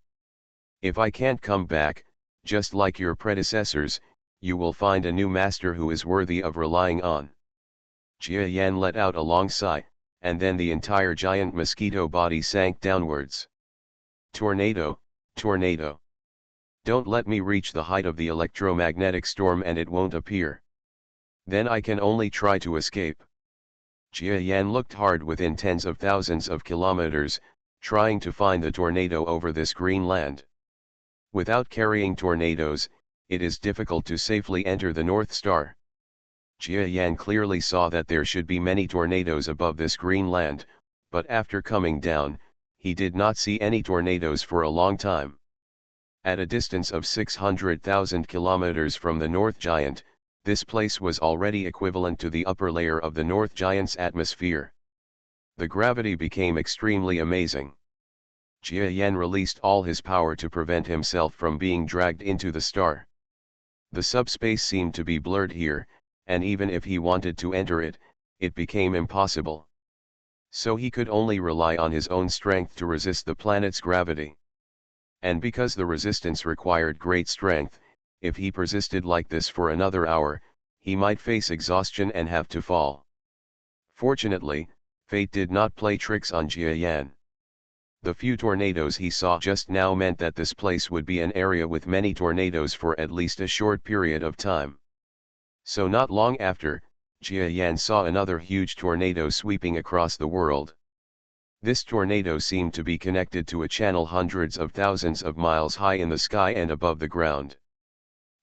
If I can't come back, just like your predecessors, you will find a new master who is worthy of relying on. Jia Yan let out a long sigh, and then the entire giant mosquito body sank downwards. Tornado, tornado. Don't let me reach the height of the electromagnetic storm and it won't appear. Then I can only try to escape. Jia Yan looked hard within tens of thousands of kilometers, trying to find the tornado over this green land. Without carrying tornadoes, it is difficult to safely enter the North Star. Jia Yan clearly saw that there should be many tornadoes above this green land, but after coming down, he did not see any tornadoes for a long time. At a distance of 600,000 kilometers from the North Giant, this place was already equivalent to the upper layer of the North Giant's atmosphere. The gravity became extremely amazing. Jia Yan released all his power to prevent himself from being dragged into the star. The subspace seemed to be blurred here, and even if he wanted to enter it, it became impossible. So he could only rely on his own strength to resist the planet's gravity. And because the resistance required great strength, if he persisted like this for another hour, he might face exhaustion and have to fall. Fortunately, fate did not play tricks on Jia Yan. The few tornadoes he saw just now meant that this place would be an area with many tornadoes for at least a short period of time. So not long after, Jia Yan saw another huge tornado sweeping across the world. This tornado seemed to be connected to a channel hundreds of thousands of miles high in the sky and above the ground.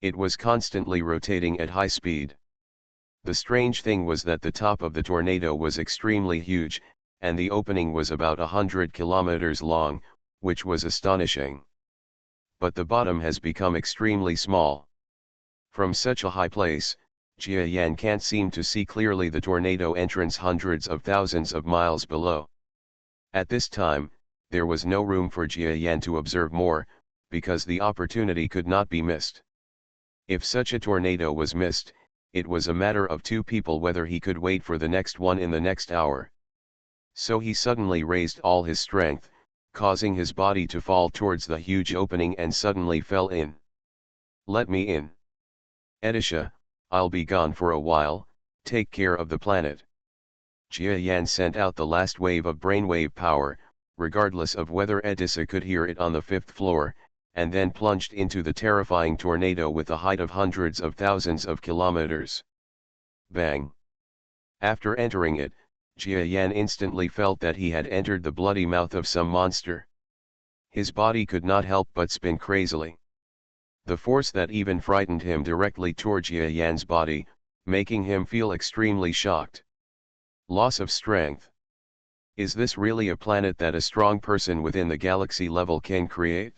It was constantly rotating at high speed. The strange thing was that the top of the tornado was extremely huge, and the opening was about 100 kilometers long, which was astonishing. But the bottom has become extremely small. From such a high place, Jia Yan can't seem to see clearly the tornado entrance hundreds of thousands of miles below. At this time, there was no room for Jia Yan to observe more, because the opportunity could not be missed. If such a tornado was missed, it was a matter of two people whether he could wait for the next one in the next hour. So he suddenly raised all his strength, causing his body to fall towards the huge opening and suddenly fell in. Let me in. Odysseus, I'll be gone for a while, take care of the planet. Jia Yan sent out the last wave of brainwave power, regardless of whether Odysseus could hear it on the fifth floor, and then plunged into the terrifying tornado with a height of hundreds of thousands of kilometers. Bang! After entering it, Jia Yan instantly felt that he had entered the bloody mouth of some monster. His body could not help but spin crazily. The force that even frightened him directly toward Jia Yan's body, making him feel extremely shocked. Loss of strength. Is this really a planet that a strong person within the galaxy level can create?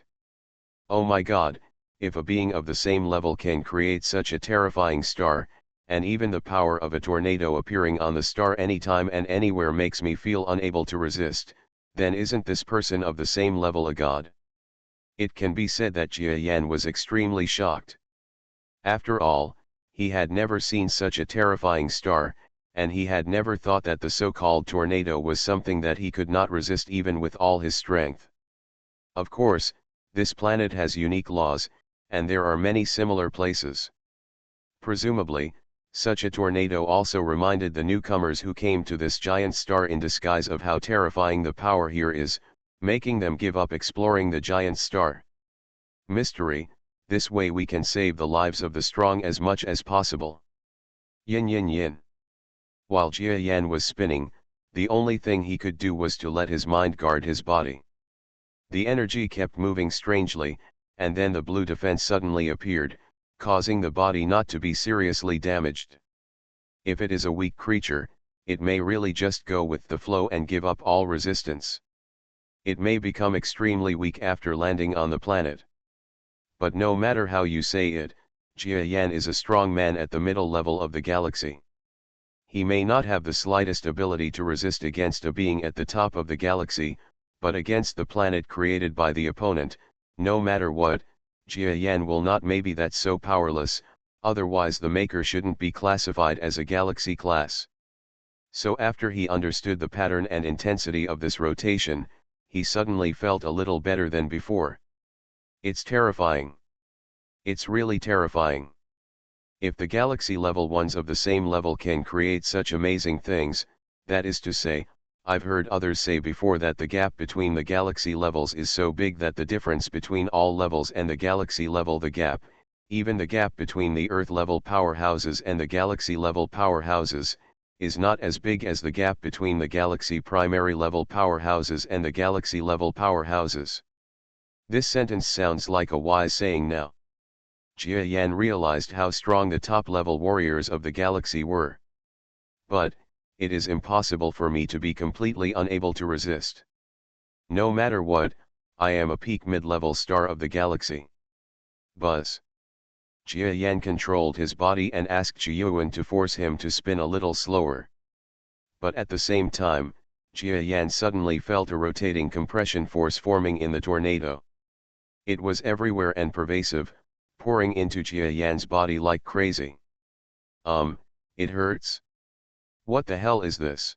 Oh my god, if a being of the same level can create such a terrifying star, and even the power of a tornado appearing on the star anytime and anywhere makes me feel unable to resist, then isn't this person of the same level a god? It can be said that Jia Yan was extremely shocked. After all, he had never seen such a terrifying star, and he had never thought that the so-called tornado was something that he could not resist even with all his strength. Of course, this planet has unique laws, and there are many similar places. Presumably, such a tornado also reminded the newcomers who came to this giant star in disguise of how terrifying the power here is, making them give up exploring the giant star. Mystery, this way we can save the lives of the strong as much as possible. Yin yin yin. While Jia Yan was spinning, the only thing he could do was to let his mind guard his body. The energy kept moving strangely, and then the blue defense suddenly appeared, causing the body not to be seriously damaged. If it is a weak creature, it may really just go with the flow and give up all resistance. It may become extremely weak after landing on the planet. But no matter how you say it, Jia Yan is a strong man at the middle level of the galaxy. He may not have the slightest ability to resist against a being at the top of the galaxy, but against the planet created by the opponent, no matter what, Jia Yan will not. Maybe that's so powerless, otherwise the maker shouldn't be classified as a galaxy class. So after he understood the pattern and intensity of this rotation, he suddenly felt a little better than before. It's terrifying. It's really terrifying. If the galaxy level ones of the same level can create such amazing things, that is to say, I've heard others say before that the gap between the galaxy levels is so big that the difference between all levels and the galaxy level, even the gap between the Earth level powerhouses and the galaxy level powerhouses, is not as big as the gap between the galaxy primary level powerhouses and the galaxy level powerhouses. This sentence sounds like a wise saying now. Jia Yan realized how strong the top-level warriors of the galaxy were. But, it is impossible for me to be completely unable to resist. No matter what, I am a peak mid-level star of the galaxy. Buzz. Jia Yan controlled his body and asked Jiyuan to force him to spin a little slower. But at the same time, Jia Yan suddenly felt a rotating compression force forming in the tornado. It was everywhere and pervasive, pouring into Jia Yan's body like crazy. It hurts? What the hell is this?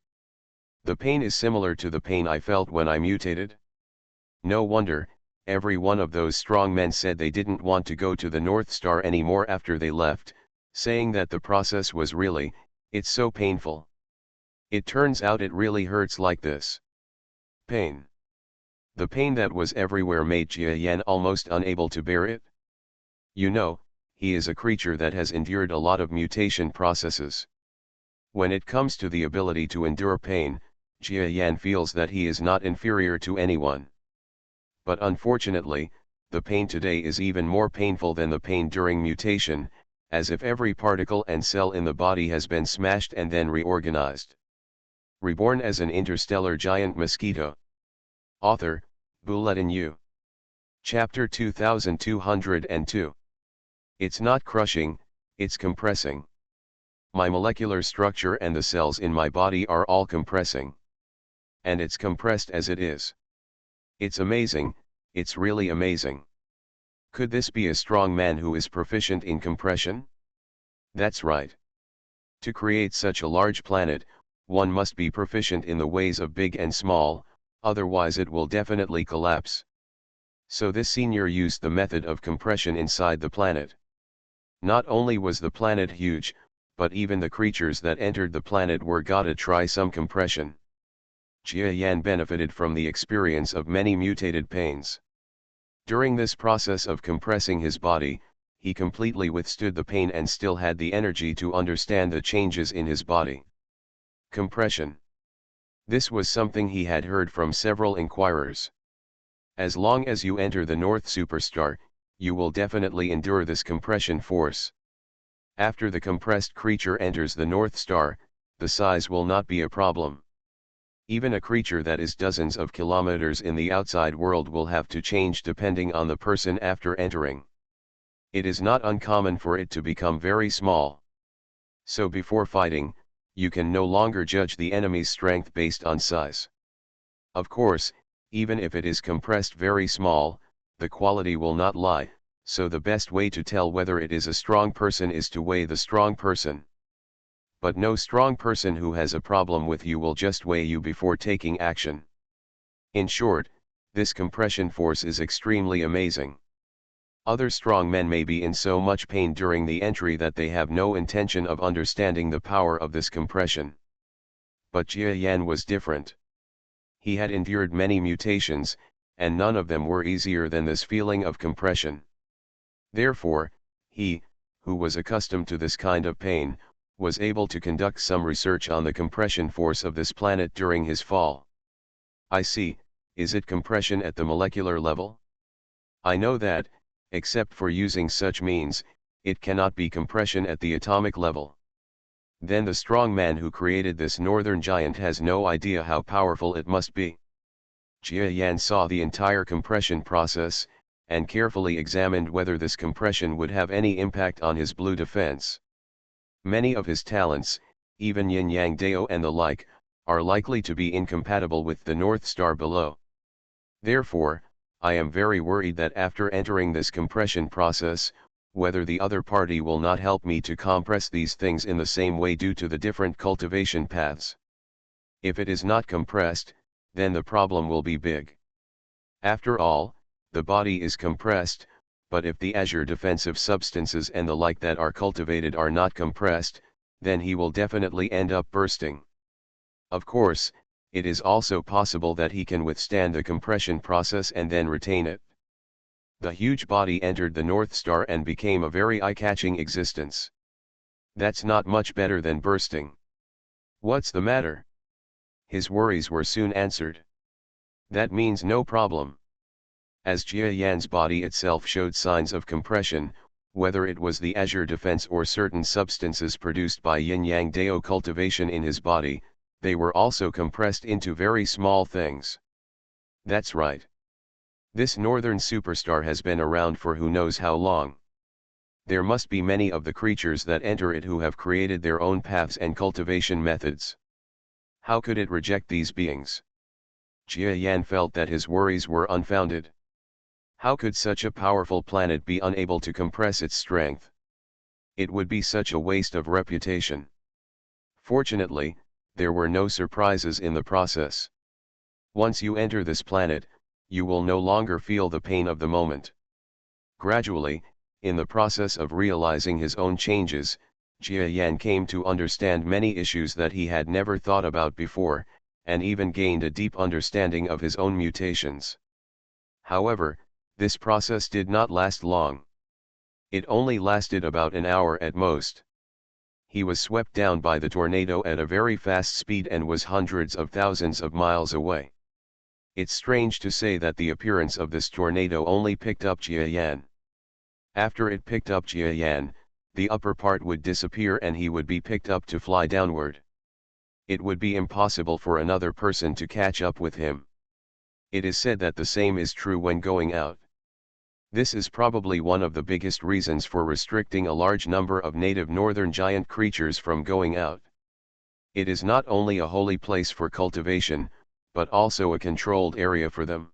The pain is similar to the pain I felt when I mutated? No wonder, every one of those strong men said they didn't want to go to the North Star anymore after they left, saying that the process was really, it's so painful. It turns out it really hurts like this. Pain. The pain that was everywhere made Jia Yan almost unable to bear it. You know, he is a creature that has endured a lot of mutation processes. When it comes to the ability to endure pain, Jia Yan feels that he is not inferior to anyone. But unfortunately, the pain today is even more painful than the pain during mutation, as if every particle and cell in the body has been smashed and then reorganized. Reborn as an interstellar giant mosquito. Author, Bulletin U. Chapter 2202. It's not crushing, it's compressing. My molecular structure and the cells in my body are all compressing. And it's compressed as it is. It's amazing, it's really amazing. Could this be a strong man who is proficient in compression? That's right. To create such a large planet, one must be proficient in the ways of big and small, otherwise it will definitely collapse. So this senior used the method of compression inside the planet. Not only was the planet huge, but even the creatures that entered the planet were gotta try some compression. Jia Yan benefited from the experience of many mutated pains. During this process of compressing his body, he completely withstood the pain and still had the energy to understand the changes in his body. Compression. This was something he had heard from several inquirers. As long as you enter the North Superstar, you will definitely endure this compression force. After the compressed creature enters the North Star, the size will not be a problem. Even a creature that is dozens of kilometers in the outside world will have to change depending on the person after entering. It is not uncommon for it to become very small. So before fighting, you can no longer judge the enemy's strength based on size. Of course, even if it is compressed very small, the quality will not lie, so the best way to tell whether it is a strong person is to weigh the strong person. But no strong person who has a problem with you will just weigh you before taking action. In short, this compression force is extremely amazing. Other strong men may be in so much pain during the entry that they have no intention of understanding the power of this compression. But Jia Yan was different. He had endured many mutations, and none of them were easier than this feeling of compression. Therefore, he, who was accustomed to this kind of pain, was able to conduct some research on the compression force of this planet during his fall. I see, is it compression at the molecular level? I know that, except for using such means, it cannot be compression at the atomic level. Then the strong man who created this northern giant has no idea how powerful it must be. Jia Yan saw the entire compression process, and carefully examined whether this compression would have any impact on his blue defense. Many of his talents, even Yin Yang Dao and the like, are likely to be incompatible with the North Star below. Therefore, I am very worried that after entering this compression process, whether the other party will not help me to compress these things in the same way due to the different cultivation paths. If it is not compressed, then the problem will be big. After all, the body is compressed, but if the azure defensive substances and the like that are cultivated are not compressed, then he will definitely end up bursting. Of course, it is also possible that he can withstand the compression process and then retain it. The huge body entered the North Star and became a very eye-catching existence. That's not much better than bursting. What's the matter? His worries were soon answered. That means no problem. As Jia Yan's body itself showed signs of compression, whether it was the azure defense or certain substances produced by Yin Yang Dao cultivation in his body, they were also compressed into very small things. That's right. This northern superstar has been around for who knows how long. There must be many of the creatures that enter it who have created their own paths and cultivation methods. How could it reject these beings? Jia Yan felt that his worries were unfounded. How could such a powerful planet be unable to compress its strength? It would be such a waste of reputation. Fortunately, there were no surprises in the process. Once you enter this planet, you will no longer feel the pain of the moment. Gradually, in the process of realizing his own changes, Jia Yan came to understand many issues that he had never thought about before, and even gained a deep understanding of his own mutations. However, this process did not last long. It only lasted about an hour at most. He was swept down by the tornado at a very fast speed and was hundreds of thousands of miles away. It's strange to say that the appearance of this tornado only picked up Jia Yan. After it picked up Jia Yan, the upper part would disappear and he would be picked up to fly downward. It would be impossible for another person to catch up with him. It is said that the same is true when going out. This is probably one of the biggest reasons for restricting a large number of native northern giant creatures from going out. It is not only a holy place for cultivation, but also a controlled area for them.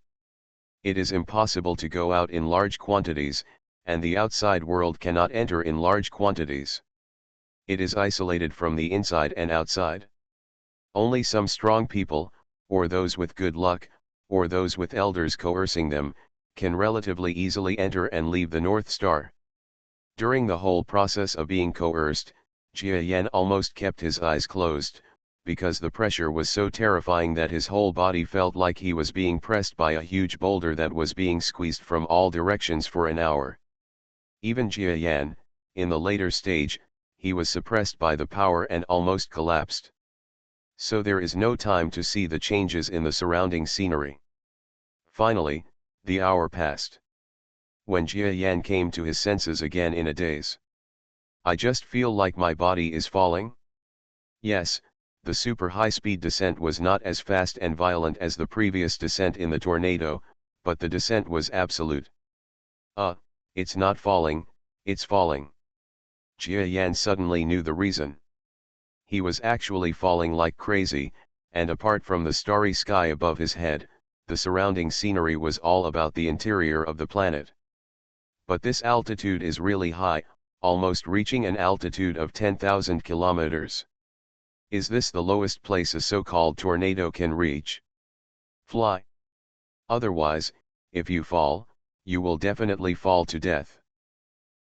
It is impossible to go out in large quantities, and the outside world cannot enter in large quantities. It is isolated from the inside and outside. Only some strong people, or those with good luck, or those with elders coercing them, can relatively easily enter and leave the North Star. During the whole process of being coerced, Jia Yan almost kept his eyes closed, because the pressure was so terrifying that his whole body felt like he was being pressed by a huge boulder that was being squeezed from all directions for an hour. Even Jia Yan, in the later stage, he was suppressed by the power and almost collapsed. So there is no time to see the changes in the surrounding scenery. Finally, the hour passed. When Jia Yan came to his senses again in a daze. I just feel like my body is falling? Yes, the super high-speed descent was not as fast and violent as the previous descent in the tornado, but the descent was absolute. It's not falling, it's falling. Jia Yan suddenly knew the reason. He was actually falling like crazy, and apart from the starry sky above his head, the surrounding scenery was all about the interior of the planet. But this altitude is really high, almost reaching an altitude of 10,000 kilometers. Is this the lowest place a so-called tornado can reach? Fly. Otherwise, if you fall, you will definitely fall to death.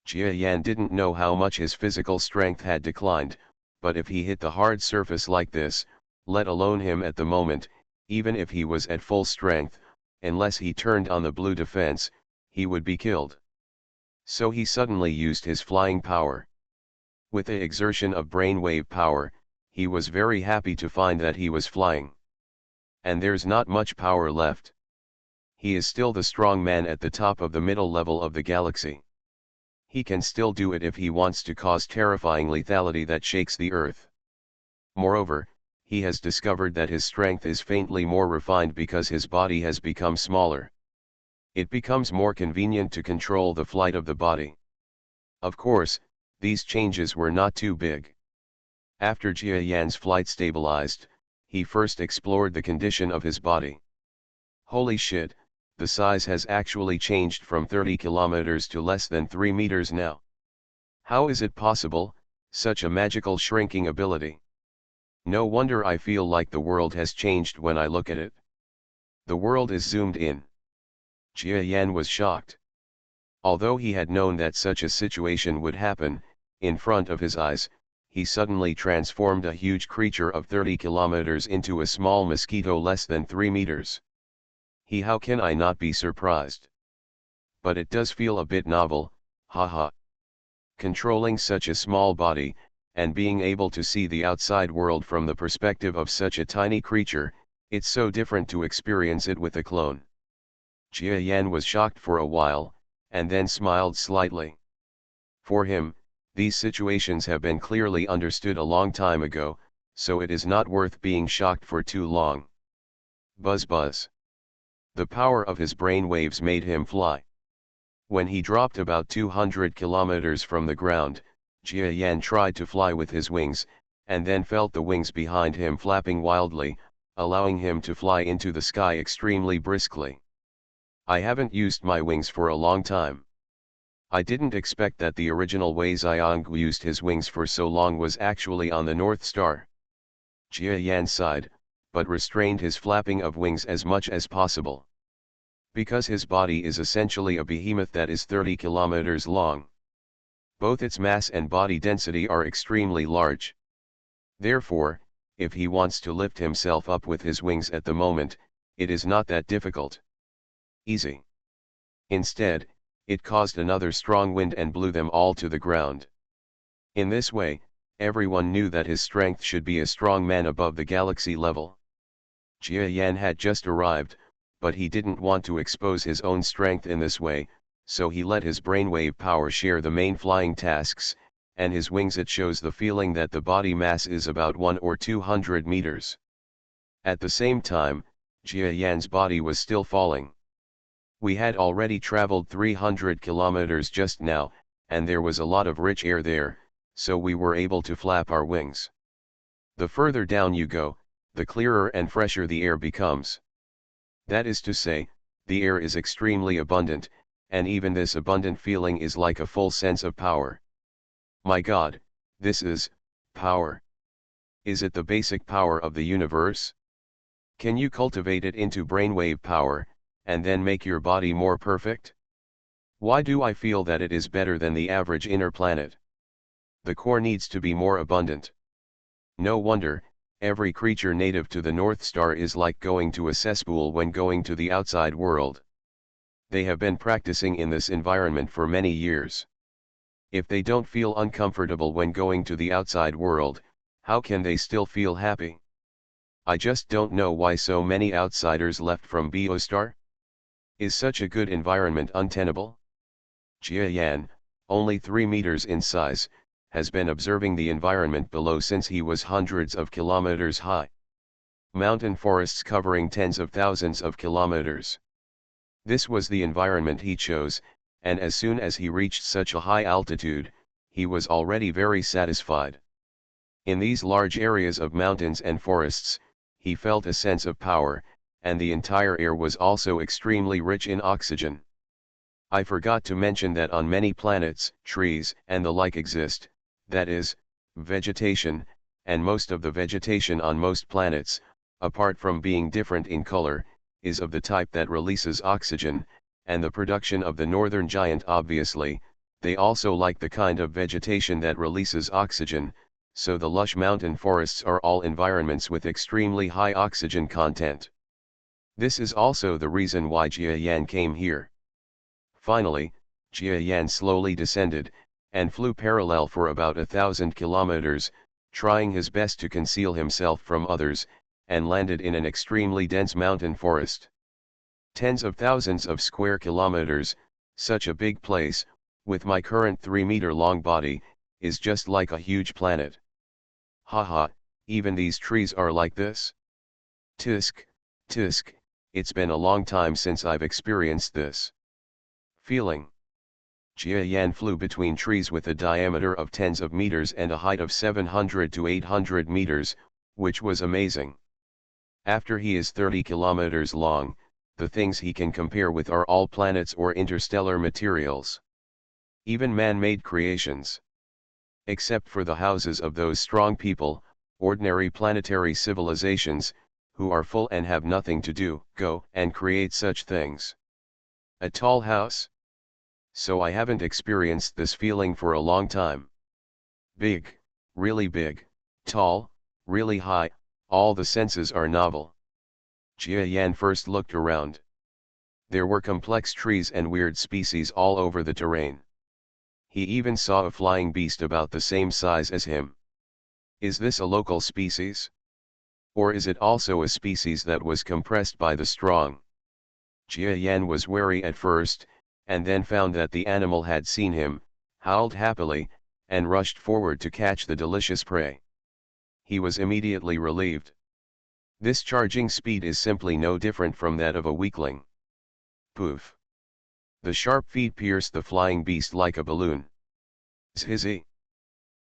Jia Yan didn't know how much his physical strength had declined, but if he hit the hard surface like this, let alone him at the moment, even if he was at full strength, unless he turned on the blue defense, he would be killed. So he suddenly used his flying power. With the exertion of brainwave power, he was very happy to find that he was flying. And there's not much power left. He is still the strong man at the top of the middle level of the galaxy. He can still do it if he wants to cause terrifying lethality that shakes the earth. Moreover, he has discovered that his strength is faintly more refined because his body has become smaller. It becomes more convenient to control the flight of the body. Of course, these changes were not too big. After Jia Yan's flight stabilized, he first explored the condition of his body. Holy shit, the size has actually changed from 30 kilometers to less than 3 meters now. How is it possible, such a magical shrinking ability? No wonder I feel like the world has changed when I look at it. The world is zoomed in. Jia Yan was shocked. Although he had known that such a situation would happen, in front of his eyes, he suddenly transformed a huge creature of 30 kilometers into a small mosquito less than 3 meters. How can I not be surprised? But it does feel a bit novel, haha. Controlling such a small body, and being able to see the outside world from the perspective of such a tiny creature, it's so different to experience it with a clone. Jia Yan was shocked for a while, and then smiled slightly. For him, these situations have been clearly understood a long time ago, so it is not worth being shocked for too long. Buzz buzz. The power of his brain waves made him fly. When he dropped about 200 kilometers from the ground, Jia Yan tried to fly with his wings, and then felt the wings behind him flapping wildly, allowing him to fly into the sky extremely briskly. I haven't used my wings for a long time. I didn't expect that the original Wei Xiong used his wings for so long was actually on the North Star. Jia Yan sighed, but restrained his flapping of wings as much as possible. Because his body is essentially a behemoth that is 30 kilometers long. Both its mass and body density are extremely large. Therefore, if he wants to lift himself up with his wings at the moment, it is not that difficult. Easy. Instead, it caused another strong wind and blew them all to the ground. In this way, everyone knew that his strength should be a strong man above the galaxy level. Jia Yan had just arrived, but he didn't want to expose his own strength in this way, so he let his brainwave power share the main flying tasks, and his wings it shows the feeling that the body mass is about 1 or 200 meters. At the same time, Jia Yan's body was still falling. We had already traveled 300 kilometers just now, and there was a lot of rich air there, so we were able to flap our wings. The further down you go, the clearer and fresher the air becomes. That is to say, the air is extremely abundant, and even this abundant feeling is like a full sense of power. My God, this is power. Is it the basic power of the universe? Can you cultivate it into brainwave power, and then make your body more perfect? Why do I feel that it is better than the average inner planet? The core needs to be more abundant. No wonder, Every creature native to the North Star is like going to a cesspool when going to the outside world. They have been practicing in this environment for many years. If they don't feel uncomfortable when going to the outside world, how can they still feel happy? I just don't know why so many outsiders left from Biostar. Is such a good environment untenable? Jia Yan, only 3 meters in size, has been observing the environment below since he was hundreds of kilometers high. Mountain forests covering tens of thousands of kilometers. This was the environment he chose, and as soon as he reached such a high altitude, he was already very satisfied. In these large areas of mountains and forests, he felt a sense of power, and the entire air was also extremely rich in oxygen. I forgot to mention that on many planets, trees and the like exist, that is, vegetation, and most of the vegetation on most planets, apart from being different in color, is of the type that releases oxygen, and the production of the northern giant obviously, they also like the kind of vegetation that releases oxygen, so the lush mountain forests are all environments with extremely high oxygen content. This is also the reason why Jia Yan came here. Finally, Jia Yan slowly descended, and flew parallel for about 1,000 kilometers, trying his best to conceal himself from others, and landed in an extremely dense mountain forest. Tens of thousands of square kilometers, such a big place, with my current 3-meter-long body, is just like a huge planet. Haha, even these trees are like this? Tisk, tisk, it's been a long time since I've experienced this feeling. Jia Yan flew between trees with a diameter of tens of meters and a height of 700 to 800 meters, which was amazing. After he is 30 kilometers long, the things he can compare with are all planets or interstellar materials. Even man-made creations. Except for the houses of those strong people, ordinary planetary civilizations, who are full and have nothing to do, go and create such things. A tall house? So I haven't experienced this feeling for a long time. Big, really big, tall, really high, all the senses are novel. Jia Yan first looked around. There were complex trees and weird species all over the terrain. He even saw a flying beast about the same size as him. Is this a local species? Or is it also a species that was compressed by the strong? Jia Yan was wary at first, and then found that the animal had seen him, howled happily, and rushed forward to catch the delicious prey. He was immediately relieved. This charging speed is simply no different from that of a weakling. Poof! The sharp feet pierced the flying beast like a balloon. Zhizzy!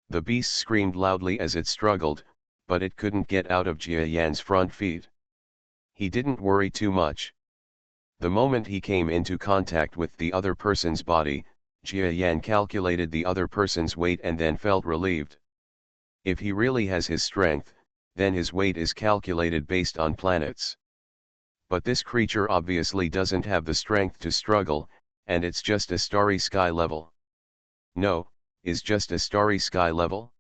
The beast screamed loudly as it struggled, but it couldn't get out of Jia Yan's front feet. He didn't worry too much. The moment he came into contact with the other person's body, Jia Yan calculated the other person's weight and then felt relieved. If he really has his strength, then his weight is calculated based on planets. But this creature obviously doesn't have the strength to struggle, and it's just a starry sky level. No, is just a starry sky level?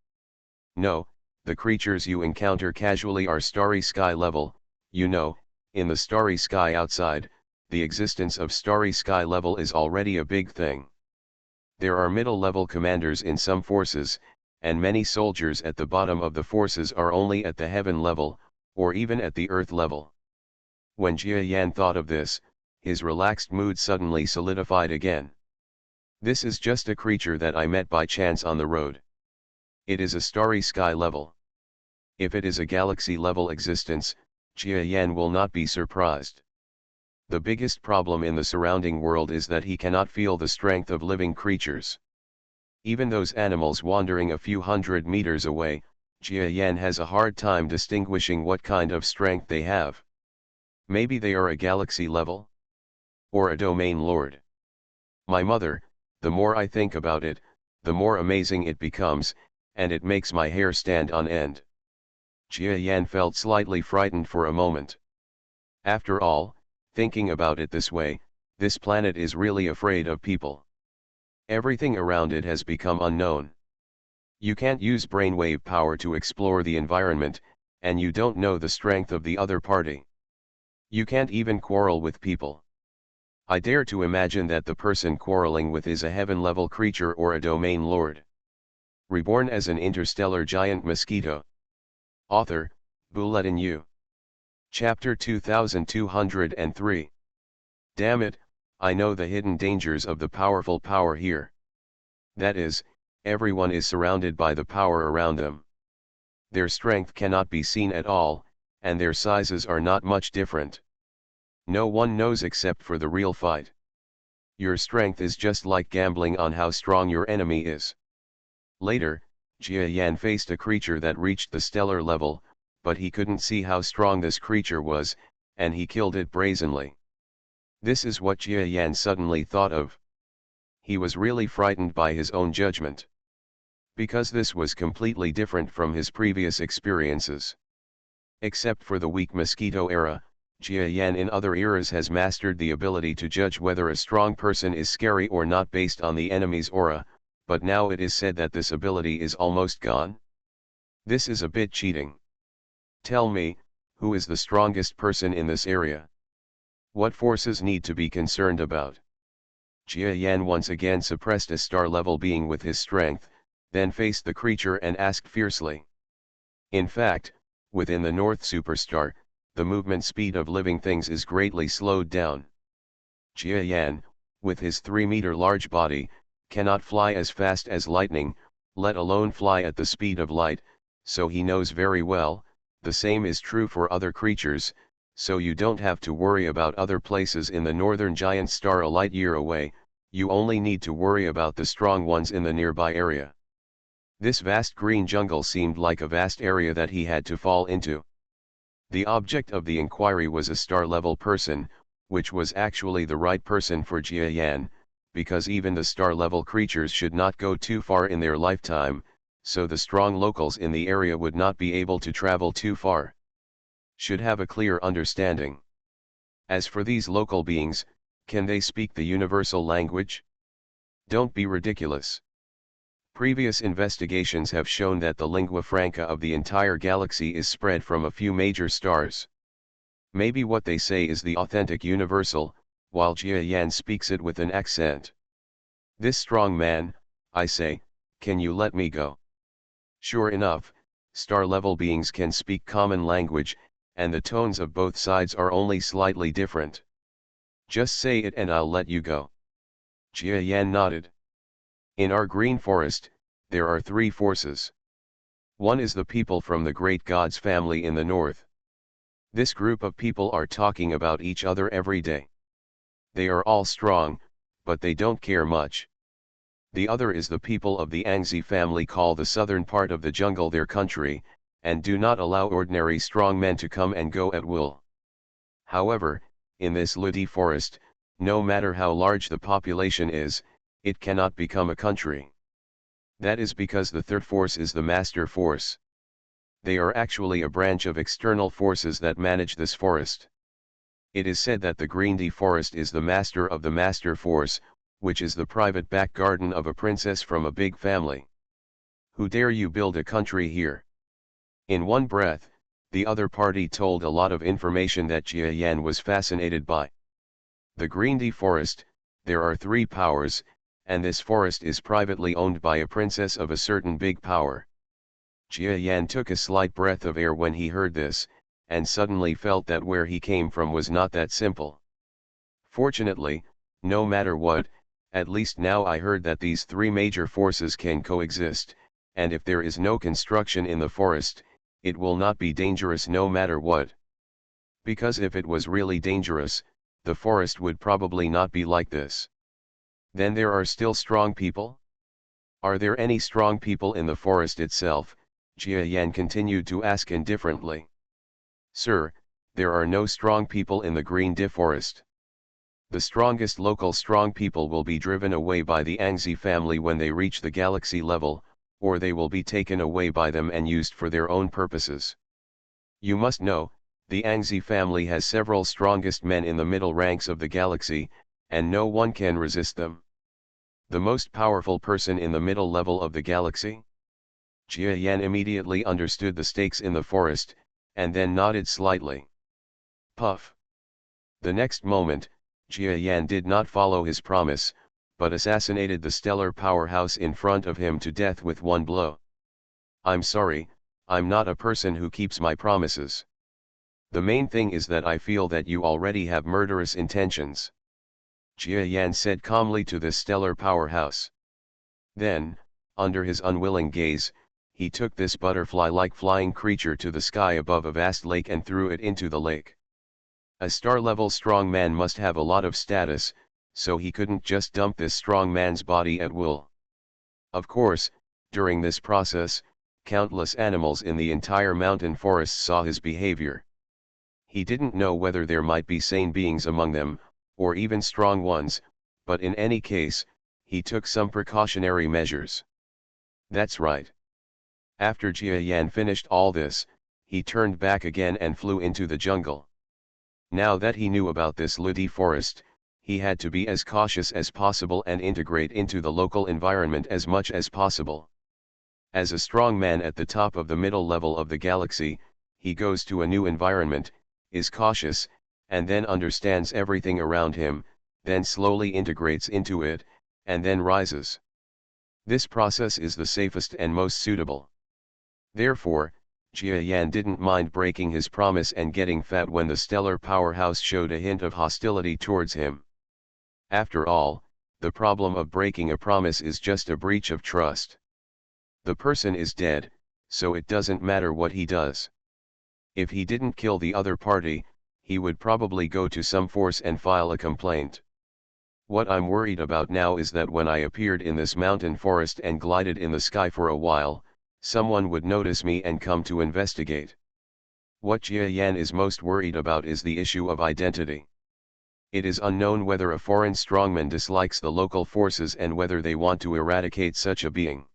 No, the creatures you encounter casually are starry sky level, you know, in the starry sky outside. The existence of starry sky level is already a big thing. There are middle-level commanders in some forces, and many soldiers at the bottom of the forces are only at the heaven level, or even at the earth level. When Jia Yan thought of this, his relaxed mood suddenly solidified again. This is just a creature that I met by chance on the road. It is a starry sky level. If it is a galaxy-level existence, Jia Yan will not be surprised. The biggest problem in the surrounding world is that he cannot feel the strength of living creatures. Even those animals wandering a few hundred meters away, Jia Yan has a hard time distinguishing what kind of strength they have. Maybe they are a galaxy level? Or a domain lord? My mother, the more I think about it, the more amazing it becomes, and it makes my hair stand on end. Jia Yan felt slightly frightened for a moment. After all, thinking about it this way, this planet is really afraid of people. Everything around it has become unknown. You can't use brainwave power to explore the environment, and you don't know the strength of the other party. You can't even quarrel with people. I dare to imagine that the person quarreling with is a heaven-level creature or a domain lord. Reborn as an interstellar giant mosquito. Author, Bulletin U. Chapter 2203. Damn it, I know the hidden dangers of the powerful power here. That is, everyone is surrounded by the power around them. Their strength cannot be seen at all, and their sizes are not much different. No one knows except for the real fight. Your strength is just like gambling on how strong your enemy is. Later, Jia Yan faced a creature that reached the stellar level, but he couldn't see how strong this creature was, and he killed it brazenly. This is what Jia Yan suddenly thought of. He was really frightened by his own judgment. Because this was completely different from his previous experiences. Except for the weak Mosquito era, Jia Yan in other eras has mastered the ability to judge whether a strong person is scary or not based on the enemy's aura, but now it is said that this ability is almost gone. This is a bit cheating. Tell me, who is the strongest person in this area? What forces need to be concerned about? Jia Yan once again suppressed a star-level being with his strength, then faced the creature and asked fiercely. In fact, within the North Superstar, the movement speed of living things is greatly slowed down. Jia Yan, with his 3-meter large body, cannot fly as fast as lightning, let alone fly at the speed of light, so he knows very well, the same is true for other creatures, so you don't have to worry about other places in the northern giant star a light year away, you only need to worry about the strong ones in the nearby area. This vast green jungle seemed like a vast area that he had to fall into. The object of the inquiry was a star-level person, which was actually the right person for Jia Yan, because even the star-level creatures should not go too far in their lifetime, so the strong locals in the area would not be able to travel too far. Should have a clear understanding. As for these local beings, can they speak the universal language? Don't be ridiculous. Previous investigations have shown that the lingua franca of the entire galaxy is spread from a few major stars. Maybe what they say is the authentic universal, while Jia Yan speaks it with an accent. This strong man, I say, can you let me go? Sure enough, star-level beings can speak common language, and the tones of both sides are only slightly different. Just say it and I'll let you go. Jia Yan nodded. In our green forest, there are 3 forces. One is the people from the great god's family in the north. This group of people are talking about each other every day. They are all strong, but they don't care much. The other is the people of the Angzi family, call the southern part of the jungle their country, and do not allow ordinary strong men to come and go at will. However, in this Ludi forest, no matter how large the population is, it cannot become a country. That is because the third force is the master force. They are actually a branch of external forces that manage this forest. It is said that the Green forest is the master of the master force, which is the private back garden of a princess from a big family. Who dare you build a country here? In one breath, the other party told a lot of information that Jia Yan was fascinated by. The Green forest, there are 3 powers, and this forest is privately owned by a princess of a certain big power. Jia Yan took a slight breath of air when he heard this, and suddenly felt that where he came from was not that simple. Fortunately, no matter what, at least now I heard that these 3 major forces can coexist, and if there is no construction in the forest, it will not be dangerous no matter what. Because if it was really dangerous, the forest would probably not be like this. Then there are still strong people? Are there any strong people in the forest itself? Jia Yan continued to ask indifferently. Sir, there are no strong people in the Green forest. The strongest local strong people will be driven away by the Angzi family when they reach the galaxy level, or they will be taken away by them and used for their own purposes. You must know, the Angzi family has several strongest men in the middle ranks of the galaxy, and no one can resist them. The most powerful person in the middle level of the galaxy? Jia Yan immediately understood the stakes in the forest, and then nodded slightly. Puff. The next moment, Jia Yan did not follow his promise, but assassinated the stellar powerhouse in front of him to death with one blow. I'm sorry, I'm not a person who keeps my promises. The main thing is that I feel that you already have murderous intentions. Jia Yan said calmly to the stellar powerhouse. Then, under his unwilling gaze, he took this butterfly-like flying creature to the sky above a vast lake and threw it into the lake. A star-level strong man must have a lot of status, so he couldn't just dump this strong man's body at will. Of course, during this process, countless animals in the entire mountain forest saw his behavior. He didn't know whether there might be sane beings among them, or even strong ones, but in any case, he took some precautionary measures. That's right. After Jia Yan finished all this, he turned back again and flew into the jungle. Now that he knew about this Ludi forest, he had to be as cautious as possible and integrate into the local environment as much as possible. As a strong man at the top of the middle level of the galaxy, he goes to a new environment, is cautious, and then understands everything around him, then slowly integrates into it, and then rises. This process is the safest and most suitable. Therefore, Jia Yan didn't mind breaking his promise and getting fat when the stellar powerhouse showed a hint of hostility towards him. After all, the problem of breaking a promise is just a breach of trust. The person is dead, so it doesn't matter what he does. If he didn't kill the other party, he would probably go to some force and file a complaint. What I'm worried about now is that when I appeared in this mountain forest and glided in the sky for a while, someone would notice me and come to investigate. What Jia Yan is most worried about is the issue of identity. It is unknown whether a foreign strongman dislikes the local forces and whether they want to eradicate such a being.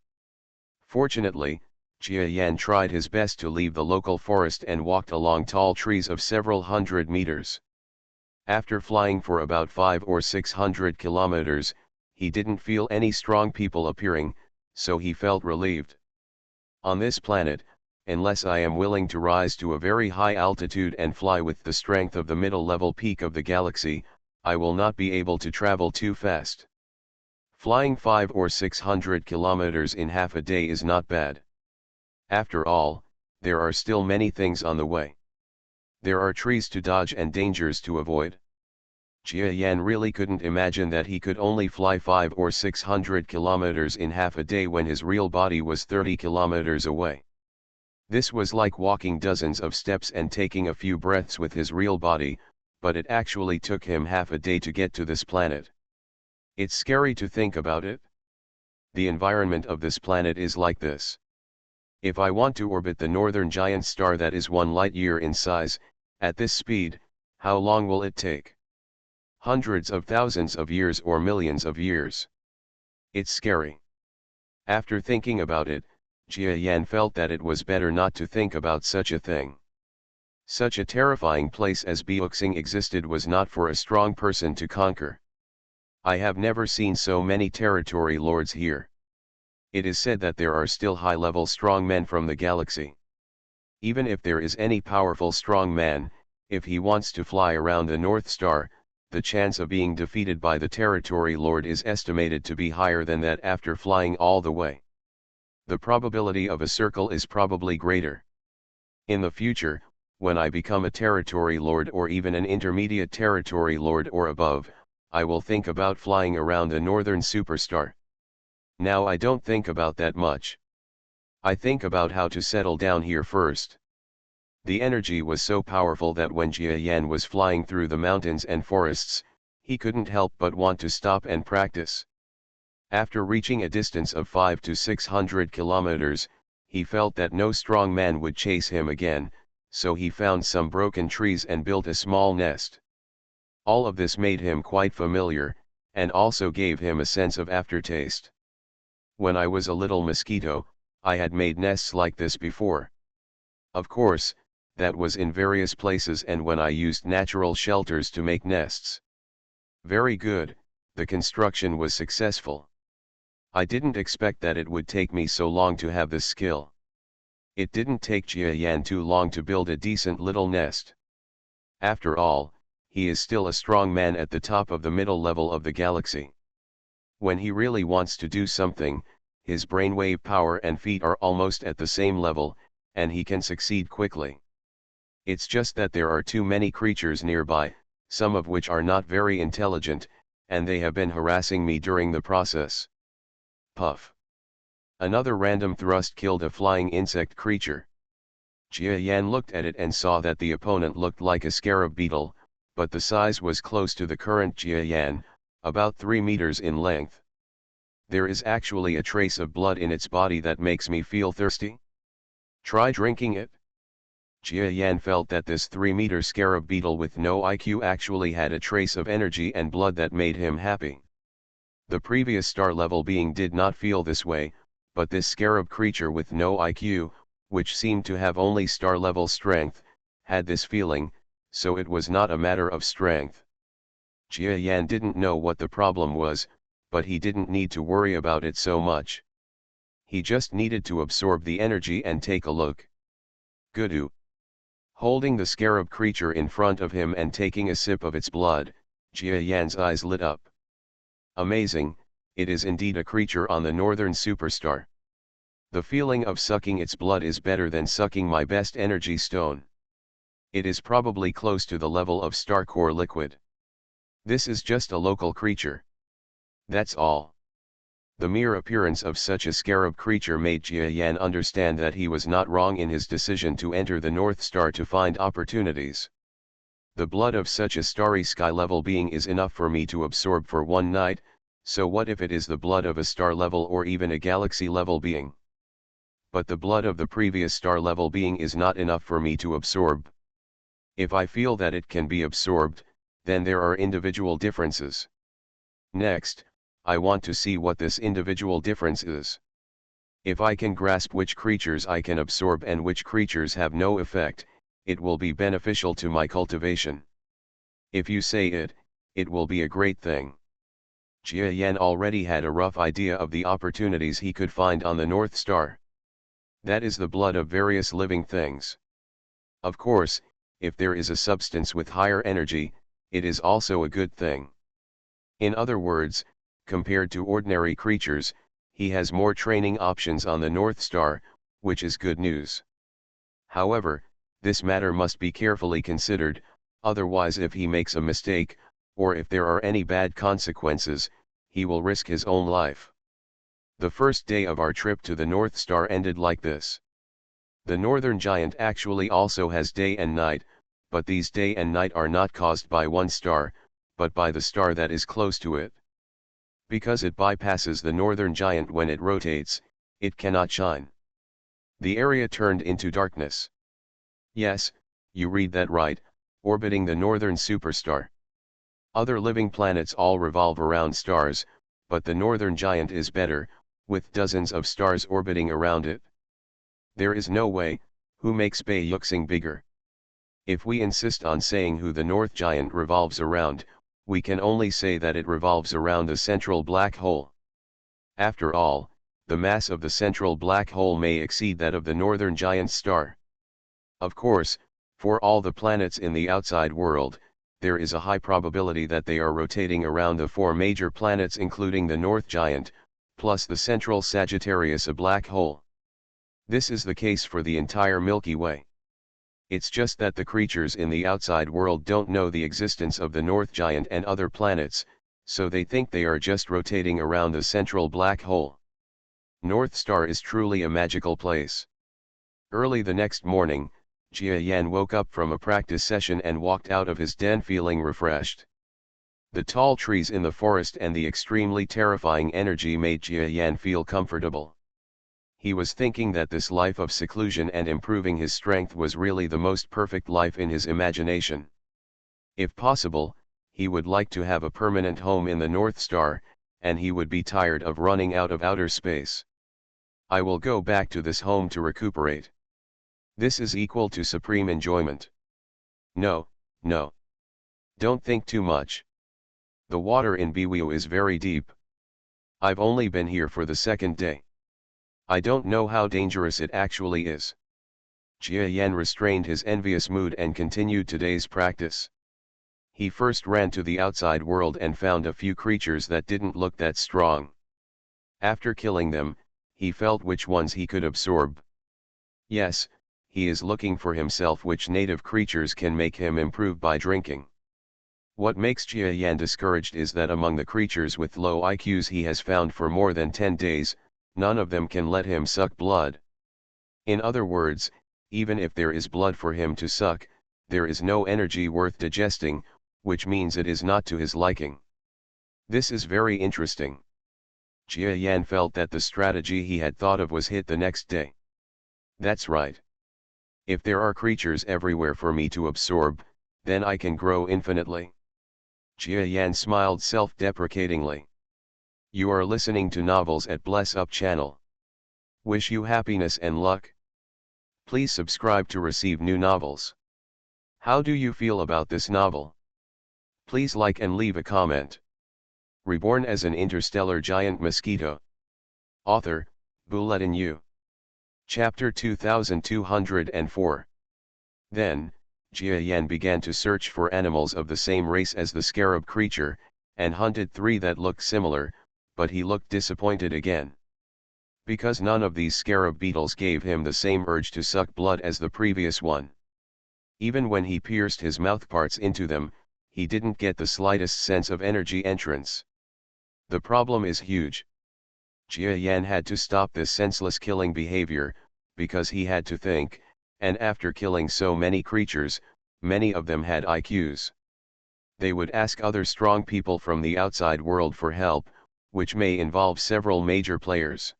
Fortunately, Jia Yan tried his best to leave the local forest and walked along tall trees of several hundred meters. After flying for about 500 or 600 kilometers, he didn't feel any strong people appearing, so he felt relieved. On this planet, unless I am willing to rise to a very high altitude and fly with the strength of the middle-level peak of the galaxy, I will not be able to travel too fast. Flying 500 or 600 kilometers in half a day is not bad. After all, there are still many things on the way. There are trees to dodge and dangers to avoid. Jia Yan really couldn't imagine that he could only fly 500 or 600 kilometers in half a day when his real body was 30 kilometers away. This was like walking dozens of steps and taking a few breaths with his real body, but it actually took him half a day to get to this planet. It's scary to think about it. The environment of this planet is like this. If I want to orbit the northern giant star that is 1 light-year in size, at this speed, how long will it take? Hundreds of thousands of years or millions of years. It's scary. After thinking about it, Jia Yan felt that it was better not to think about such a thing. Such a terrifying place as Beuxing existed was not for a strong person to conquer. I have never seen so many territory lords here. It is said that there are still high-level strong men from the galaxy. Even if there is any powerful strong man, if he wants to fly around the North Star, the chance of being defeated by the territory lord is estimated to be higher than that after flying all the way. The probability of a circle is probably greater. In the future, when I become a territory lord or even an intermediate territory lord or above, I will think about flying around the northern superstar. Now I don't think about that much. I think about how to settle down here first. The energy was so powerful that when Jia Yan was flying through the mountains and forests, he couldn't help but want to stop and practice. After reaching a distance of 500 to 600 kilometers, he felt that no strong man would chase him again, so he found some broken trees and built a small nest. All of this made him quite familiar, and also gave him a sense of aftertaste. When I was a little mosquito, I had made nests like this before. Of course, that was in various places and when I used natural shelters to make nests. Very good, the construction was successful. I didn't expect that it would take me so long to have this skill. It didn't take Jia Yan too long to build a decent little nest. After all, he is still a strong man at the top of the middle level of the galaxy. When he really wants to do something, his brainwave power and feet are almost at the same level, and he can succeed quickly. It's just that there are too many creatures nearby, some of which are not very intelligent, and they have been harassing me during the process. Puff. Another random thrust killed a flying insect creature. Jia Yan looked at it and saw that the opponent looked like a scarab beetle, but the size was close to the current Jia Yan, about 3 meters in length. There is actually a trace of blood in its body that makes me feel thirsty. Try drinking it. Jia Yan felt that this 3-meter scarab beetle with no IQ actually had a trace of energy and blood that made him happy. The previous star-level being did not feel this way, but this scarab creature with no IQ, which seemed to have only star-level strength, had this feeling, so it was not a matter of strength. Jia Yan didn't know what the problem was, but he didn't need to worry about it so much. He just needed to absorb the energy and take a look. Goodoo. Holding the scarab creature in front of him and taking a sip of its blood, Jia Yan's eyes lit up. Amazing, it is indeed a creature on the northern superstar. The feeling of sucking its blood is better than sucking my best energy stone. It is probably close to the level of star core liquid. This is just a local creature. That's all. The mere appearance of such a scarab creature made Jia Yan understand that he was not wrong in his decision to enter the North Star to find opportunities. The blood of such a starry sky-level being is enough for me to absorb for one night, so what if it is the blood of a star-level or even a galaxy-level being? But the blood of the previous star-level being is not enough for me to absorb. If I feel that it can be absorbed, then there are individual differences. Next, I want to see what this individual difference is. If I can grasp which creatures I can absorb and which creatures have no effect, it will be beneficial to my cultivation. If you say it, it will be a great thing. Jia Yan already had a rough idea of the opportunities he could find on the North Star. That is the blood of various living things. Of course, if there is a substance with higher energy, it is also a good thing. In other words, compared to ordinary creatures, he has more training options on the North Star, which is good news. However, this matter must be carefully considered, otherwise if he makes a mistake, or if there are any bad consequences, he will risk his own life. The first day of our trip to the North Star ended like this. The Northern Giant actually also has day and night, but these day and night are not caused by one star, but by the star that is close to it. Because it bypasses the Northern Giant when it rotates, it cannot shine. The area turned into darkness. Yes, you read that right, orbiting the northern superstar. Other living planets all revolve around stars, but the Northern Giant is better, with dozens of stars orbiting around it. There is no way, who makes Bayuxing bigger. If we insist on saying who the North Giant revolves around, we can only say that it revolves around a central black hole. After all, the mass of the central black hole may exceed that of the Northern Giant star. Of course, for all the planets in the outside world, there is a high probability that they are rotating around the 4 major planets including the North Giant, plus the central Sagittarius a black hole. This is the case for the entire Milky Way. It's just that the creatures in the outside world don't know the existence of the North Giant and other planets, so they think they are just rotating around the central black hole. North Star is truly a magical place. Early the next morning, Jia Yan woke up from a practice session and walked out of his den feeling refreshed. The tall trees in the forest and the extremely terrifying energy made Jia Yan feel comfortable. He was thinking that this life of seclusion and improving his strength was really the most perfect life in his imagination. If possible, he would like to have a permanent home in the North Star, and he would be tired of running out of outer space. I will go back to this home to recuperate. This is equal to supreme enjoyment. No, no. Don't think too much. The water in Biwiu is very deep. I've only been here for the second day. I don't know how dangerous it actually is. Jia Yan restrained his envious mood and continued today's practice. He first ran to the outside world and found a few creatures that didn't look that strong. After killing them, he felt which ones he could absorb. Yes, he is looking for himself which native creatures can make him improve by drinking. What makes Jia Yan discouraged is that among the creatures with low IQs he has found for more than 10 days, none of them can let him suck blood. In other words, even if there is blood for him to suck, there is no energy worth digesting, which means it is not to his liking. This is very interesting. Jia Yan felt that the strategy he had thought of was hit the next day. That's right. If there are creatures everywhere for me to absorb, then I can grow infinitely. Jia Yan smiled self-deprecatingly. You are listening to Novels at Bless Up channel. Wish you happiness and luck. Please subscribe to receive new novels. How do you feel about this novel? Please like and leave a comment. Reborn as an interstellar giant mosquito. Author, Bulletin U. Chapter 2204. Then, Jia Yan began to search for animals of the same race as the scarab creature, and hunted 3 that looked similar, but he looked disappointed again. Because none of these scarab beetles gave him the same urge to suck blood as the previous one. Even when he pierced his mouthparts into them, he didn't get the slightest sense of energy entrance. The problem is huge. Jia Yan had to stop this senseless killing behavior, because he had to think, and after killing so many creatures, many of them had IQs. They would ask other strong people from the outside world for help, which may involve several major players.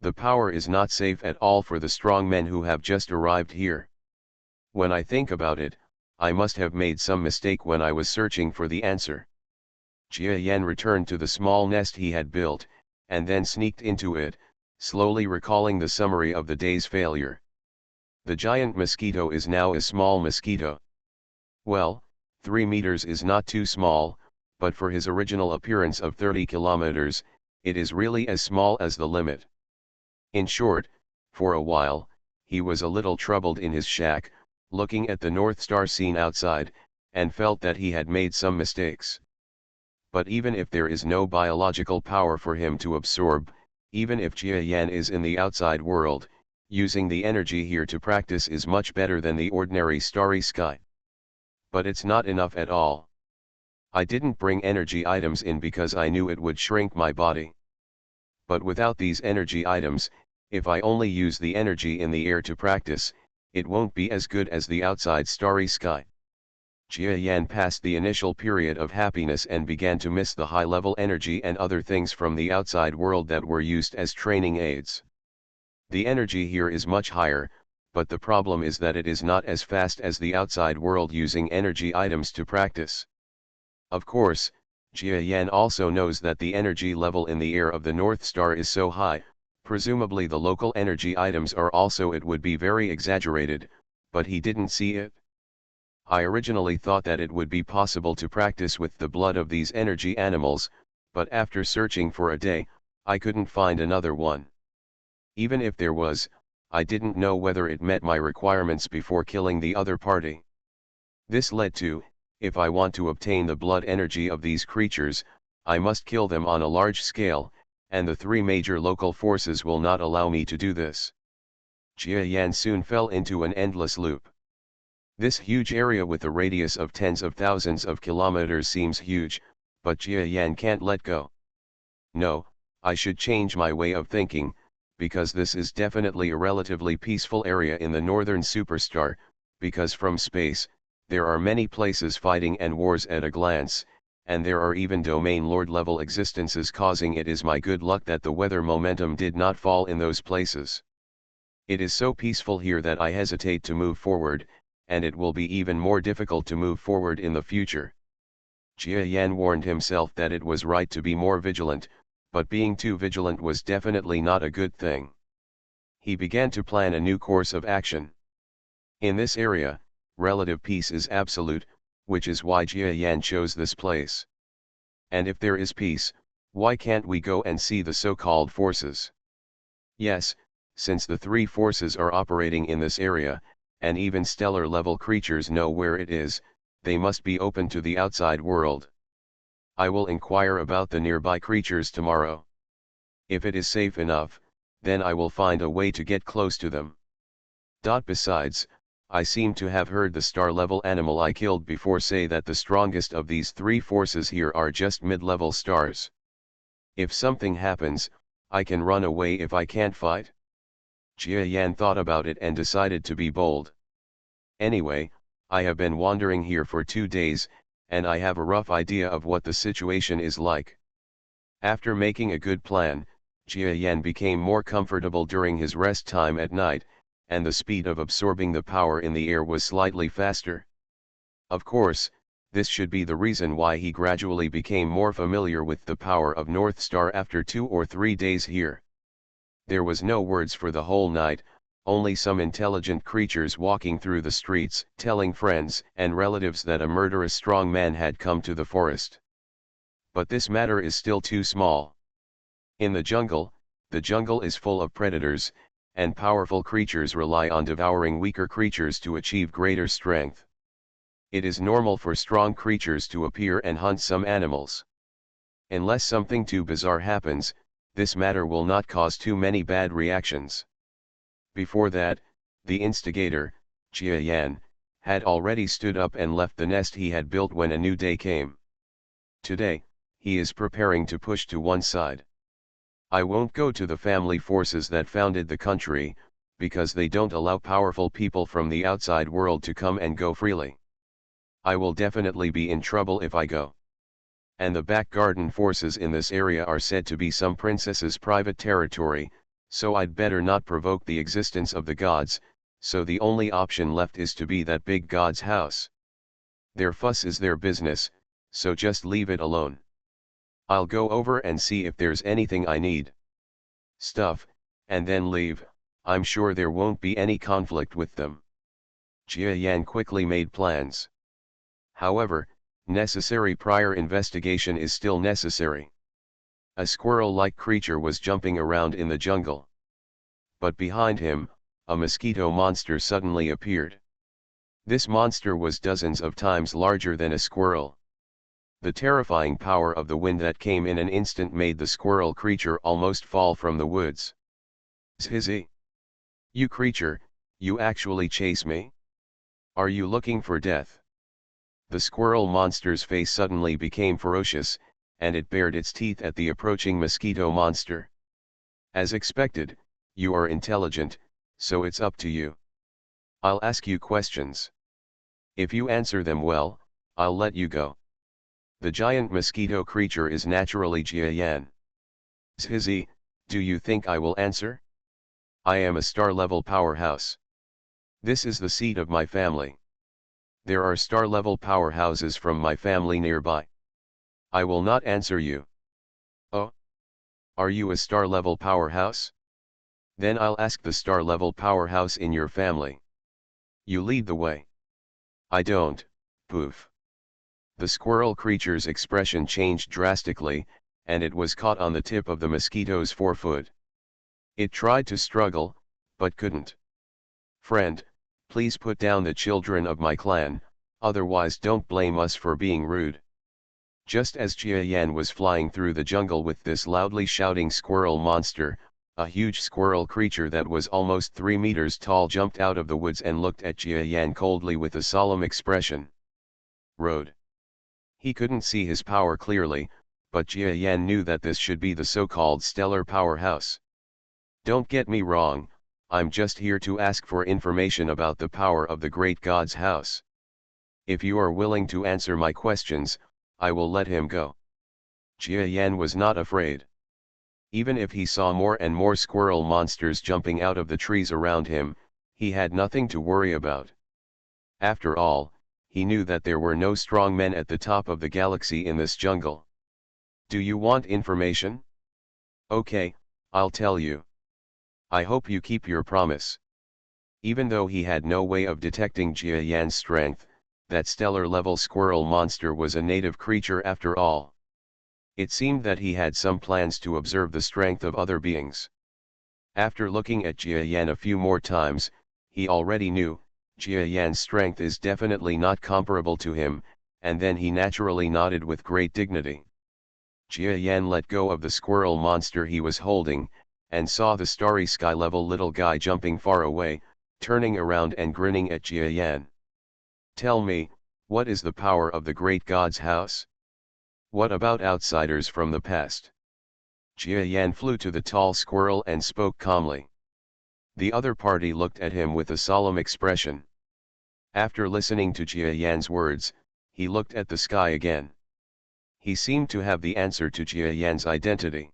The power is not safe at all for the strong men who have just arrived here. When I think about it, I must have made some mistake when I was searching for the answer. Jia Yan returned to the small nest he had built, and then sneaked into it, slowly recalling the summary of the day's failure. The giant mosquito is now a small mosquito. Well, 3 meters is not too small, but for his original appearance of 30 kilometers, it is really as small as the limit. In short, for a while, he was a little troubled in his shack, looking at the North Star scene outside, and felt that he had made some mistakes. But even if there is no biological power for him to absorb, even if Jia Yan is in the outside world, using the energy here to practice is much better than the ordinary starry sky. But it's not enough at all. I didn't bring energy items in because I knew it would shrink my body. But without these energy items, if I only use the energy in the air to practice, it won't be as good as the outside starry sky. Jia Yan passed the initial period of happiness and began to miss the high-level energy and other things from the outside world that were used as training aids. The energy here is much higher, but the problem is that it is not as fast as the outside world using energy items to practice. Of course, Jia Yan also knows that the energy level in the air of the North Star is so high, presumably the local energy items are also it would be very exaggerated, but he didn't see it. I originally thought that it would be possible to practice with the blood of these energy animals, but after searching for a day, I couldn't find another one. Even if there was, I didn't know whether it met my requirements before killing the other party. This led to, if I want to obtain the blood energy of these creatures, I must kill them on a large scale, and the 3 major local forces will not allow me to do this. Jia Yan soon fell into an endless loop. This huge area with a radius of tens of thousands of kilometers seems huge, but Jia Yan can't let go. No, I should change my way of thinking, because this is definitely a relatively peaceful area in the northern superstar, because from space, there are many places fighting and wars at a glance, and there are even domain lord level existences causing it is my good luck that the weather momentum did not fall in those places. It is so peaceful here that I hesitate to move forward, and it will be even more difficult to move forward in the future. Jia Yan warned himself that it was right to be more vigilant, but being too vigilant was definitely not a good thing. He began to plan a new course of action. In this area, relative peace is absolute, which is why Jia Yan chose this place. And if there is peace, why can't we go and see the so-called forces? Yes, Since the three forces are operating in this area, and even stellar-level creatures know where it is, they must be open to the outside world. I will inquire about the nearby creatures tomorrow. If it is safe enough, then I will find a way to get close to them. Besides, I seem to have heard the star-level animal I killed before say that the strongest of these three forces here are just mid-level stars. If something happens, I can run away if I can't fight. Jia Yan thought about it and decided to be bold. Anyway, I have been wandering here for 2 days, and I have a rough idea of what the situation is like. After making a good plan, Jia Yan became more comfortable during his rest time at night, and the speed of absorbing the power in the air was slightly faster. Of course, this should be the reason why he gradually became more familiar with the power of North Star after 2 or 3 days here. There was no words for the whole night, only some intelligent creatures walking through the streets, telling friends and relatives that a murderous strong man had come to the forest. But this matter is still too small. In the jungle is full of predators, and powerful creatures rely on devouring weaker creatures to achieve greater strength. It is normal for strong creatures to appear and hunt some animals. Unless something too bizarre happens, this matter will not cause too many bad reactions. Before that, the instigator, Jia Yan, had already stood up and left the nest he had built when a new day came. Today, he is preparing to push to one side. I won't go to the family forces that founded the country, because they don't allow powerful people from the outside world to come and go freely. I will definitely be in trouble if I go. And the back garden forces in this area are said to be some princess's private territory, so I'd better not provoke the existence of the gods, so the only option left is to be that big god's house. Their fuss is their business, so just leave it alone. I'll go over and see if there's anything I need. Stuff, and then leave. I'm sure there won't be any conflict with them. Jia Yan quickly made plans. However, necessary prior investigation is still necessary. A squirrel-like creature was jumping around in the jungle. But behind him, a mosquito monster suddenly appeared. This monster was dozens of times larger than a squirrel. The terrifying power of the wind that came in an instant made the squirrel creature almost fall from the woods. Zhizzy! You creature, you actually chase me? Are you looking for death? The squirrel monster's face suddenly became ferocious, and it bared its teeth at the approaching mosquito monster. As expected, you are intelligent, so it's up to you. I'll ask you questions. If you answer them well, I'll let you go. The giant mosquito creature is naturally Jia Yan. Zhizzy, do you think I will answer? I am a star-level powerhouse. This is the seat of my family. There are star-level powerhouses from my family nearby. I will not answer you. Oh? Are you a star-level powerhouse? Then I'll ask the star-level powerhouse in your family. You lead the way. I don't, poof. The squirrel creature's expression changed drastically, and it was caught on the tip of the mosquito's forefoot. It tried to struggle, but couldn't. Friend, please put down the children of my clan, otherwise don't blame us for being rude. Just as Jia Yan was flying through the jungle with this loudly shouting squirrel monster, a huge squirrel creature that was almost 3 meters tall jumped out of the woods and looked at Jia Yan coldly with a solemn expression. Road. He couldn't see his power clearly, but Jia Yan knew that this should be the so-called stellar powerhouse. Don't get me wrong, I'm just here to ask for information about the power of the great god's house. If you are willing to answer my questions, I will let him go. Jia Yan was not afraid. Even if he saw more and more squirrel monsters jumping out of the trees around him, he had nothing to worry about. After all, he knew that there were no strong men at the top of the galaxy in this jungle. Do you want information? Okay, I'll tell you. I hope you keep your promise. Even though he had no way of detecting Jia Yan's strength, that stellar-level squirrel monster was a native creature after all. It seemed that he had some plans to observe the strength of other beings. After looking at Jia Yan a few more times, he already knew, Jia Yan's strength is definitely not comparable to him, and then he naturally nodded with great dignity. Jia Yan let go of the squirrel monster he was holding, and saw the starry sky-level little guy jumping far away, turning around and grinning at Jia Yan. Tell me, what is the power of the great god's house? What about outsiders from the past? Jia Yan flew to the tall squirrel and spoke calmly. The other party looked at him with a solemn expression. After listening to Jia Yan's words, he looked at the sky again. He seemed to have the answer to Jia Yan's identity.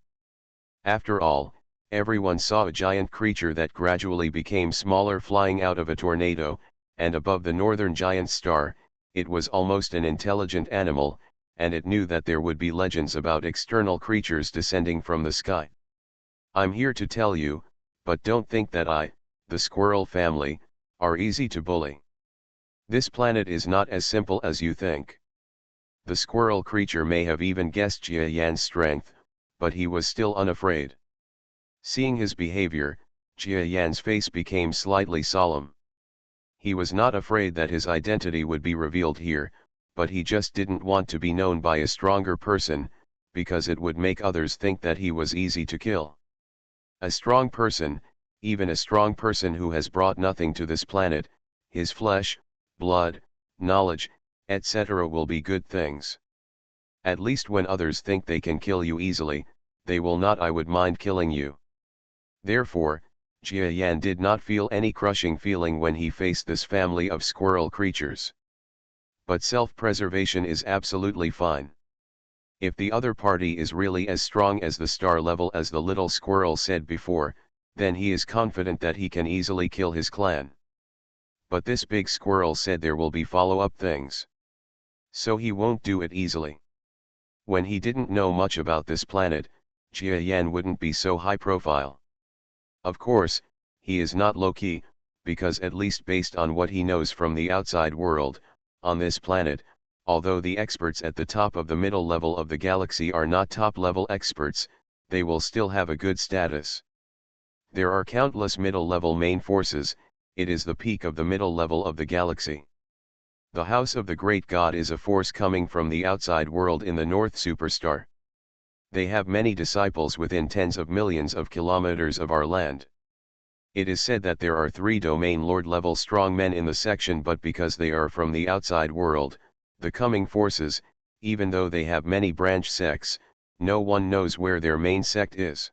After all, everyone saw a giant creature that gradually became smaller flying out of a tornado, and above the northern giant star, it was almost an intelligent animal, and it knew that there would be legends about external creatures descending from the sky. I'm here to tell you, but don't think that the squirrel family, are easy to bully. This planet is not as simple as you think. The squirrel creature may have even guessed Jia Yan's strength, but he was still unafraid. Seeing his behavior, Jia Yan's face became slightly solemn. He was not afraid that his identity would be revealed here, but he just didn't want to be known by a stronger person, because it would make others think that he was easy to kill. A strong person, even a strong person who has brought nothing to this planet, his flesh, blood, knowledge, etc. will be good things. At least when others think they can kill you easily, they will not. I would mind killing you. Therefore, Jia Yan did not feel any crushing feeling when he faced this family of squirrel creatures. But self-preservation is absolutely fine. If the other party is really as strong as the star level as the little squirrel said before, then he is confident that he can easily kill his clan. But this big squirrel said there will be follow-up things. So he won't do it easily. When he didn't know much about this planet, Jia Yan wouldn't be so high profile. Of course, he is not low-key, because at least based on what he knows from the outside world, on this planet, although the experts at the top of the middle level of the galaxy are not top-level experts, they will still have a good status. There are countless middle-level main forces, it is the peak of the middle level of the galaxy. The House of the Great God is a force coming from the outside world in the North Superstar. They have many disciples within tens of millions of kilometers of our land. It is said that there are 3 domain lord level strong men in the section, but because they are from the outside world, the coming forces, even though they have many branch sects, no one knows where their main sect is.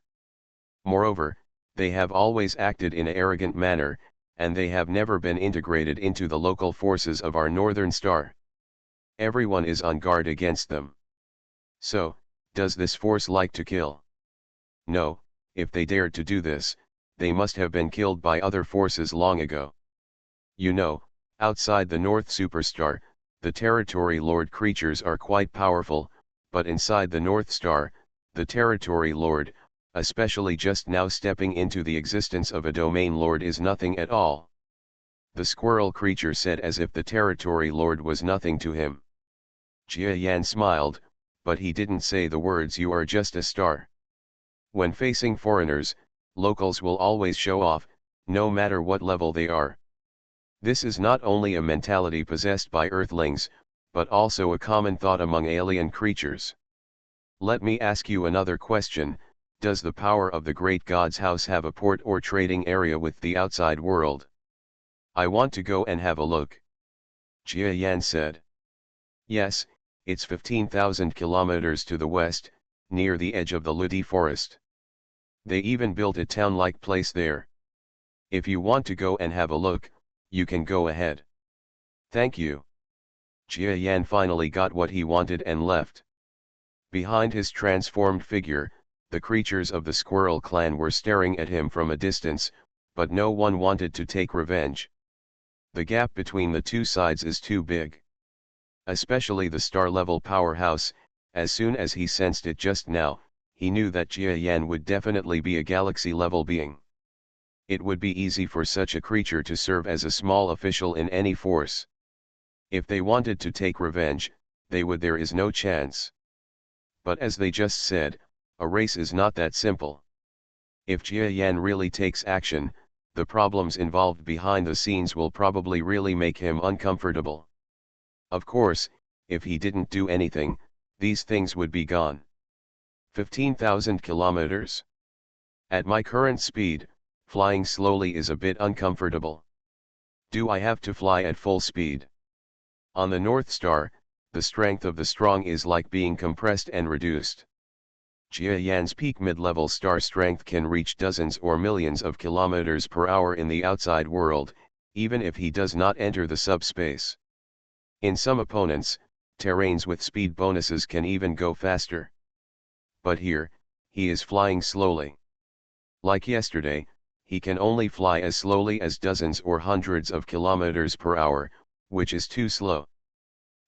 Moreover, they have always acted in an arrogant manner, and they have never been integrated into the local forces of our northern star. Everyone is on guard against them. So, does this force like to kill? No, if they dared to do this, they must have been killed by other forces long ago. You know, outside the North Superstar, the Territory Lord creatures are quite powerful, but inside the North Star, the Territory Lord, especially just now stepping into the existence of a Domain Lord, is nothing at all. The squirrel creature said as if the Territory Lord was nothing to him. Jia Yan smiled, but he didn't say the words "you are just a star." When facing foreigners, locals will always show off, no matter what level they are. This is not only a mentality possessed by Earthlings, but also a common thought among alien creatures. Let me ask you another question, does the power of the Great God's house have a port or trading area with the outside world? I want to go and have a look. Jia Yan said. Yes, it's 15,000 kilometers to the west, near the edge of the Ludi forest. They even built a town-like place there. If you want to go and have a look, you can go ahead. Thank you. Jia Yan finally got what he wanted and left. Behind his transformed figure, the creatures of the squirrel clan were staring at him from a distance, but no one wanted to take revenge. The gap between the two sides is too big. Especially the star-level powerhouse, as soon as he sensed it just now, he knew that Jia Yan would definitely be a galaxy-level being. It would be easy for such a creature to serve as a small official in any force. If they wanted to take revenge, they would. There is no chance. But as they just said, a race is not that simple. If Jia Yan really takes action, the problems involved behind the scenes will probably really make him uncomfortable. Of course, if he didn't do anything, these things would be gone. 15,000 kilometers. At my current speed, flying slowly is a bit uncomfortable. Do I have to fly at full speed? On the North Star, the strength of the strong is like being compressed and reduced. Jia Yan's peak mid-level star strength can reach dozens or millions of kilometers per hour in the outside world, even if he does not enter the subspace. In some opponents, terrains with speed bonuses can even go faster. But here, he is flying slowly. Like yesterday, he can only fly as slowly as dozens or hundreds of kilometers per hour, which is too slow.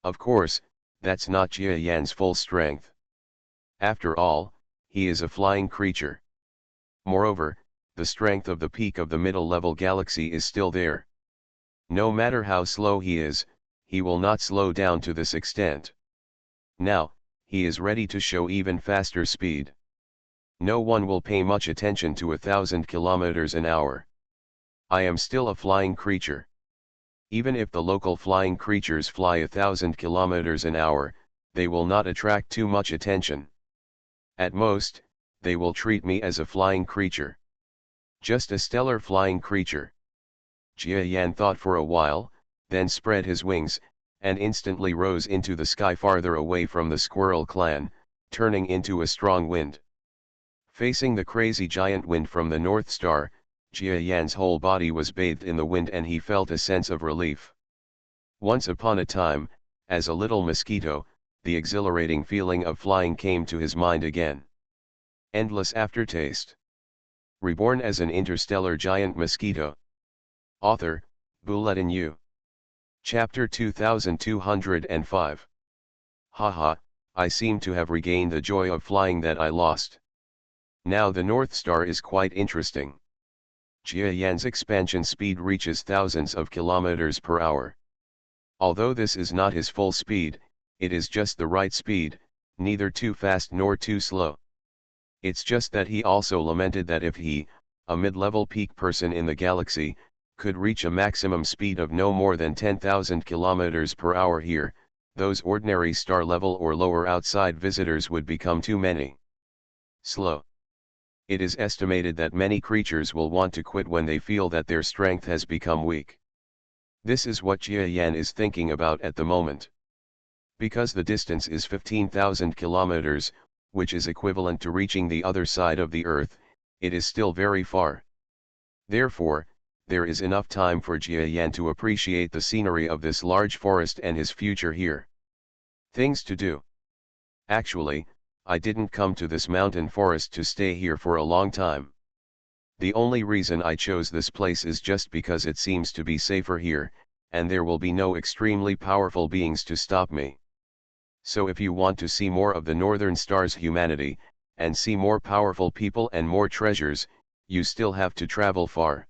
Of course, that's not Jia Yan's full strength. After all, he is a flying creature. Moreover, the strength of the peak of the middle-level galaxy is still there. No matter how slow he is, he will not slow down to this extent. Now, he is ready to show even faster speed. No one will pay much attention to 1,000 kilometers an hour. I am still a flying creature. Even if the local flying creatures fly 1,000 kilometers an hour, they will not attract too much attention. At most, they will treat me as a flying creature. Just a stellar flying creature. Jia Yan thought for a while, then spread his wings, and instantly rose into the sky farther away from the squirrel clan, turning into a strong wind. Facing the crazy giant wind from the North Star, Jia Yan's whole body was bathed in the wind and he felt a sense of relief. Once upon a time, as a little mosquito, the exhilarating feeling of flying came to his mind again. Endless aftertaste. Reborn as an interstellar giant mosquito. Author, Bulletin U. Chapter 2205. Haha, I seem to have regained the joy of flying that I lost. Now the North Star is quite interesting. Jia Yan's expansion speed reaches thousands of kilometers per hour. Although this is not his full speed, it is just the right speed, neither too fast nor too slow. It's just that he also lamented that if he, a mid-level peak person in the galaxy, could reach a maximum speed of no more than 10,000 kilometers per hour here, those ordinary star-level or lower outside visitors would become too many. Slow. It is estimated that many creatures will want to quit when they feel that their strength has become weak. This is what Jia Yan is thinking about at the moment. Because the distance is 15,000 kilometers, which is equivalent to reaching the other side of the Earth, it is still very far. Therefore, there is enough time for Jia Yan to appreciate the scenery of this large forest and his future here. Things to do. Actually, I didn't come to this mountain forest to stay here for a long time. The only reason I chose this place is just because it seems to be safer here, and there will be no extremely powerful beings to stop me. So if you want to see more of the Northern Star's humanity, and see more powerful people and more treasures, you still have to travel far.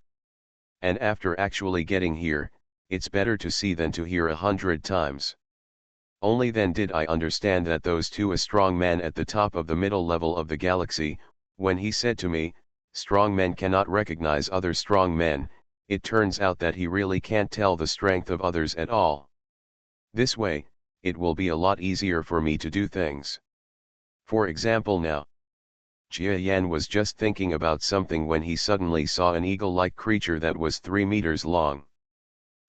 And after actually getting here, it's better to see than to hear 100 times. Only then did I understand that those two a strong man at the top of the middle level of the galaxy, when he said to me, strong men cannot recognize other strong men, it turns out that he really can't tell the strength of others at all. This way, it will be a lot easier for me to do things. For example now. Jia Yan was just thinking about something when he suddenly saw an eagle-like creature that was 3 meters long.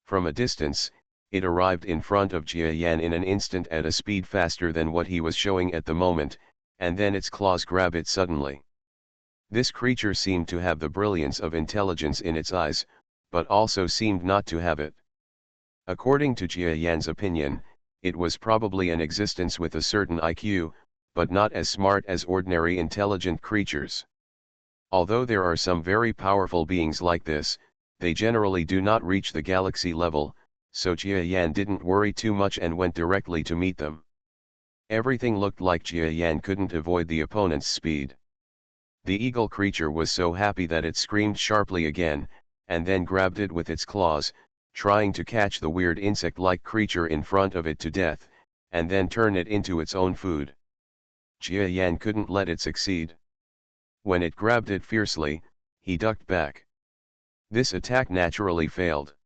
From a distance, it arrived in front of Jia Yan in an instant at a speed faster than what he was showing at the moment, and then its claws grab it suddenly. This creature seemed to have the brilliance of intelligence in its eyes, but also seemed not to have it. According to Jia Yan's opinion, it was probably an existence with a certain IQ, but not as smart as ordinary intelligent creatures. Although there are some very powerful beings like this, they generally do not reach the galaxy level, so Jia Yan didn't worry too much and went directly to meet them. Everything looked like Jia Yan couldn't avoid the opponent's speed. The eagle creature was so happy that it screamed sharply again, and then grabbed it with its claws, trying to catch the weird insect-like creature in front of it to death, and then turn it into its own food. Jia Yan couldn't let it succeed. When it grabbed it fiercely, he ducked back. This attack naturally failed.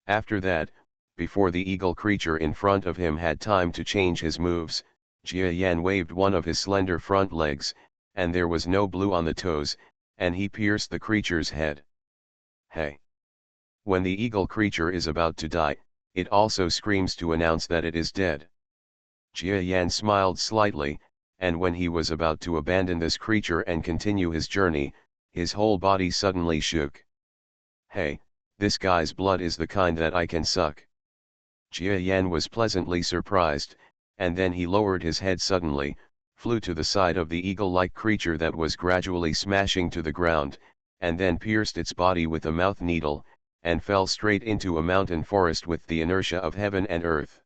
After that, before the eagle creature in front of him had time to change his moves, Jia Yan waved one of his slender front legs, and there was no blue on the toes, and he pierced the creature's head. Hey! When the eagle creature is about to die, it also screams to announce that it is dead. Jia Yan smiled slightly, and when he was about to abandon this creature and continue his journey, his whole body suddenly shook. Hey, this guy's blood is the kind that I can suck. Jia Yan was pleasantly surprised, and then he lowered his head suddenly, flew to the side of the eagle-like creature that was gradually smashing to the ground, and then pierced its body with a mouth needle, and fell straight into a mountain forest with the inertia of heaven and earth.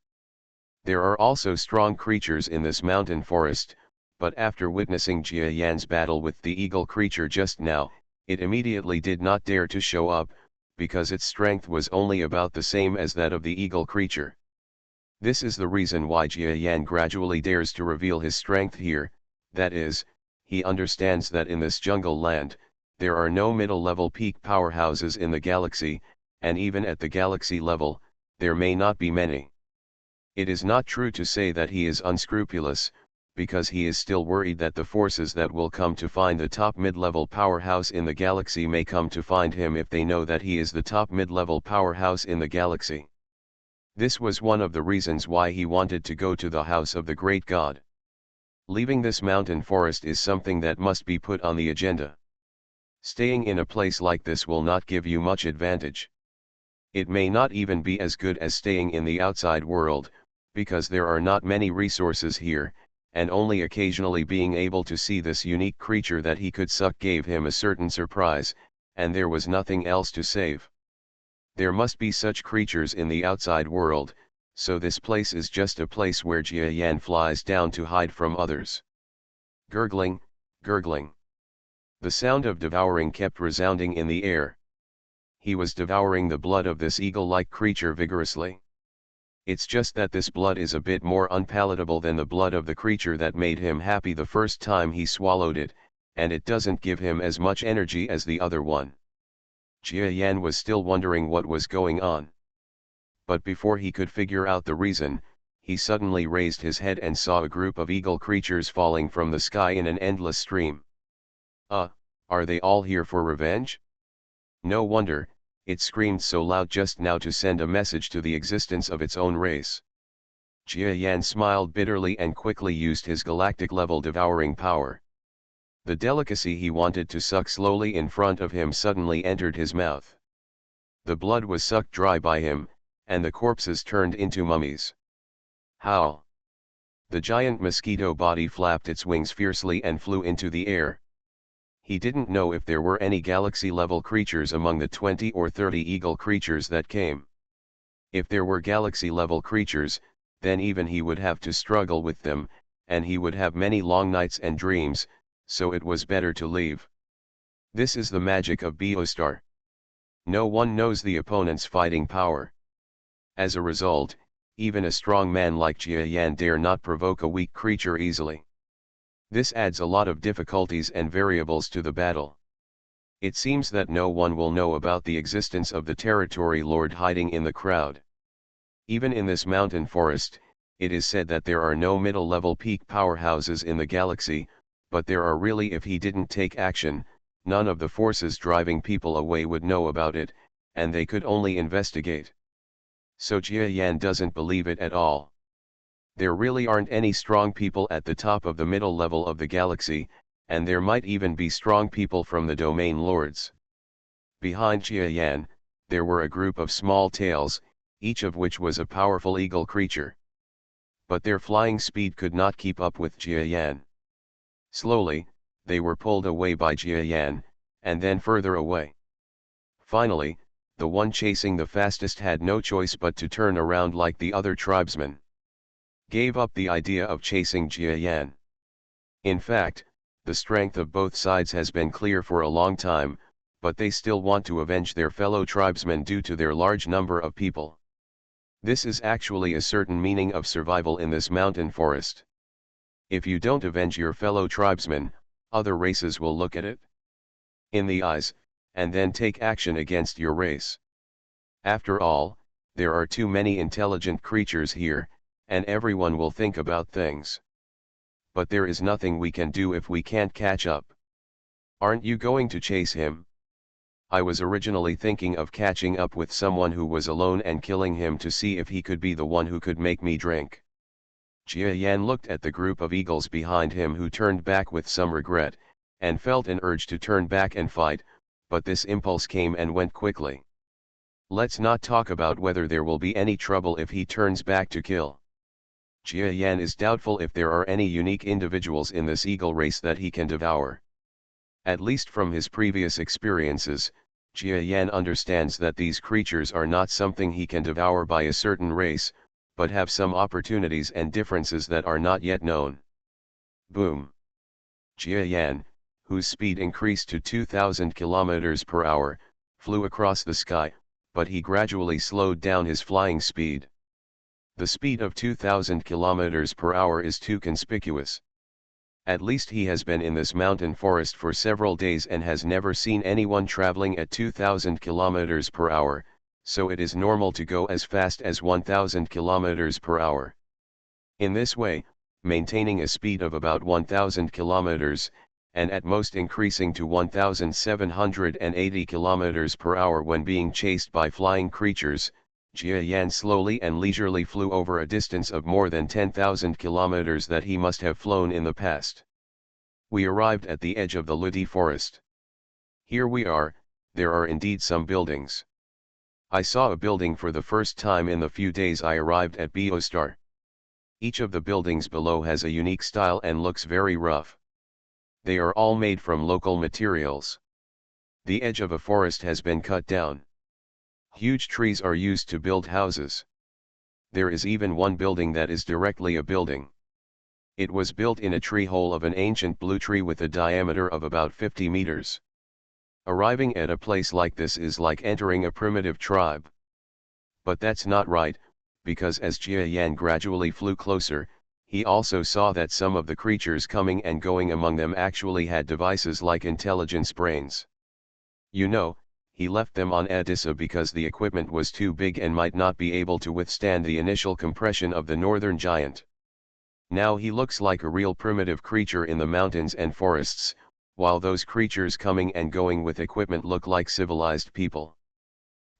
There are also strong creatures in this mountain forest, but after witnessing Jia Yan's battle with the eagle creature just now, it immediately did not dare to show up, because its strength was only about the same as that of the eagle creature. This is the reason why Jia Yan gradually dares to reveal his strength here, that is, he understands that in this jungle land, there are no middle-level peak powerhouses in the galaxy, and even at the galaxy level, there may not be many. It is not true to say that he is unscrupulous, because he is still worried that the forces that will come to find the top mid-level powerhouse in the galaxy may come to find him if they know that he is the top mid-level powerhouse in the galaxy. This was one of the reasons why he wanted to go to the house of the great god. Leaving this mountain forest is something that must be put on the agenda. Staying in a place like this will not give you much advantage. It may not even be as good as staying in the outside world, because there are not many resources here, and only occasionally being able to see this unique creature that he could suck gave him a certain surprise, and there was nothing else to save. There must be such creatures in the outside world, so this place is just a place where Jia Yan flies down to hide from others. Gurgling, gurgling. The sound of devouring kept resounding in the air. He was devouring the blood of this eagle-like creature vigorously. It's just that this blood is a bit more unpalatable than the blood of the creature that made him happy the first time he swallowed it, and it doesn't give him as much energy as the other one. Jia Yan was still wondering what was going on. But before he could figure out the reason, he suddenly raised his head and saw a group of eagle creatures falling from the sky in an endless stream. Are they all here for revenge? No wonder, it screamed so loud just now to send a message to the existence of its own race. Jia Yan smiled bitterly and quickly used his galactic-level devouring power. The delicacy he wanted to suck slowly in front of him suddenly entered his mouth. The blood was sucked dry by him, and the corpses turned into mummies. Howl! The giant mosquito body flapped its wings fiercely and flew into the air. He didn't know if there were any galaxy-level creatures among the 20 or 30 eagle creatures that came. If there were galaxy-level creatures, then even he would have to struggle with them, and he would have many long nights and dreams, so it was better to leave. This is the magic of Beostar. No one knows the opponent's fighting power. As a result, even a strong man like Jia Yan dare not provoke a weak creature easily. This adds a lot of difficulties and variables to the battle. It seems that no one will know about the existence of the territory lord hiding in the crowd. Even in this mountain forest, it is said that there are no middle-level peak powerhouses in the galaxy, but there are really. If he didn't take action, none of the forces driving people away would know about it, and they could only investigate. So Jia Yan doesn't believe it at all. There really aren't any strong people at the top of the middle level of the galaxy, and there might even be strong people from the domain lords. Behind Jia Yan, there were a group of small tails, each of which was a powerful eagle creature. But their flying speed could not keep up with Jia Yan. Slowly, they were pulled away by Jia Yan, and then further away. Finally, the one chasing the fastest had no choice but to turn around like the other tribesmen. Gave up the idea of chasing Jia Yan. In fact, the strength of both sides has been clear for a long time, but they still want to avenge their fellow tribesmen due to their large number of people. This is actually a certain meaning of survival in this mountain forest. If you don't avenge your fellow tribesmen, Other races will look at it in the eyes, and then take action against your race. After all, there are too many intelligent creatures here, and everyone will think about things. But there is nothing we can do if we can't catch up. Aren't you going to chase him? I was originally thinking of catching up with someone who was alone and killing him to see if he could be the one who could make me drink. Jia Yan looked at the group of eagles behind him who turned back with some regret, and felt an urge to turn back and fight, but this impulse came and went quickly. Let's not talk about whether there will be any trouble if he turns back to kill. Jia Yan is doubtful if there are any unique individuals in this eagle race that he can devour. At least from his previous experiences, Jia Yan understands that these creatures are not something he can devour by a certain race, but have some opportunities and differences that are not yet known. Boom! Jia Yan, whose speed increased to 2,000 km per hour, flew across the sky, but he gradually slowed down his flying speed. The speed of 2,000 km per hour is too conspicuous. At least he has been in this mountain forest for several days and has never seen anyone traveling at 2,000 km per hour, so it is normal to go as fast as 1,000 km per hour. In this way, maintaining a speed of about 1,000 km, and at most increasing to 1,780 km per hour when being chased by flying creatures, Jia Yan slowly and leisurely flew over a distance of more than 10,000 kilometers that he must have flown in the past. We arrived at the edge of the Ludi forest. Here we are, there are indeed some buildings. I saw a building for the first time in the few days I arrived at Biostar. Each of the buildings below has a unique style and looks very rough. They are all made from local materials. The edge of a forest has been cut down. Huge trees are used to build houses. There is even one building that is directly a building. It was built in a tree hole of an ancient blue tree with a diameter of about 50 meters. Arriving at a place like this is like entering a primitive tribe. But that's not right, because as Jia Yan gradually flew closer, he also saw that some of the creatures coming and going among them actually had devices like intelligence brains. You know, he left them on Adissa because the equipment was too big and might not be able to withstand the initial compression of the northern giant. Now he looks like a real primitive creature in the mountains and forests, while those creatures coming and going with equipment look like civilized people.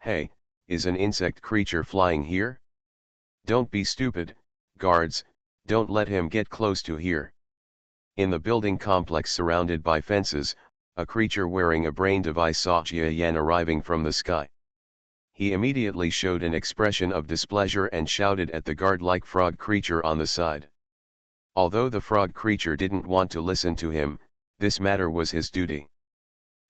Hey, is an insect creature flying here? Don't be stupid, guards, don't let him get close to here. In the building complex surrounded by fences, a creature wearing a brain device saw Jia Yan arriving from the sky. He immediately showed an expression of displeasure and shouted at the guard-like frog creature on the side. Although the frog creature didn't want to listen to him, this matter was his duty.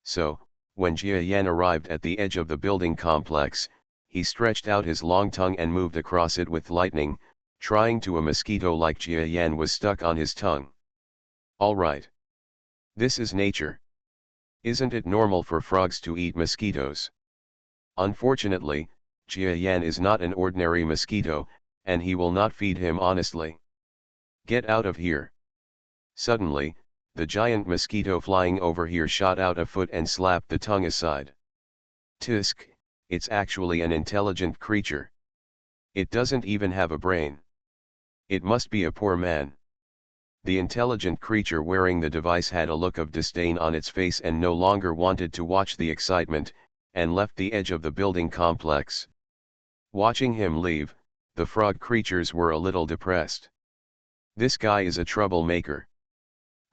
So, when Jia Yan arrived at the edge of the building complex, he stretched out his long tongue and moved across it with lightning, trying to a mosquito like Jia Yan was stuck on his tongue. All right. This is nature. Isn't it normal for frogs to eat mosquitoes? Unfortunately, Jia Yan is not an ordinary mosquito, and he will not feed him honestly. Get out of here. Suddenly, the giant mosquito flying over here shot out a foot and slapped the tongue aside. Tisk, it's actually an intelligent creature. It doesn't even have a brain. It must be a poor man. The intelligent creature wearing the device had a look of disdain on its face and no longer wanted to watch the excitement, and left the edge of the building complex. Watching him leave, the frog creatures were a little depressed. This guy is a troublemaker.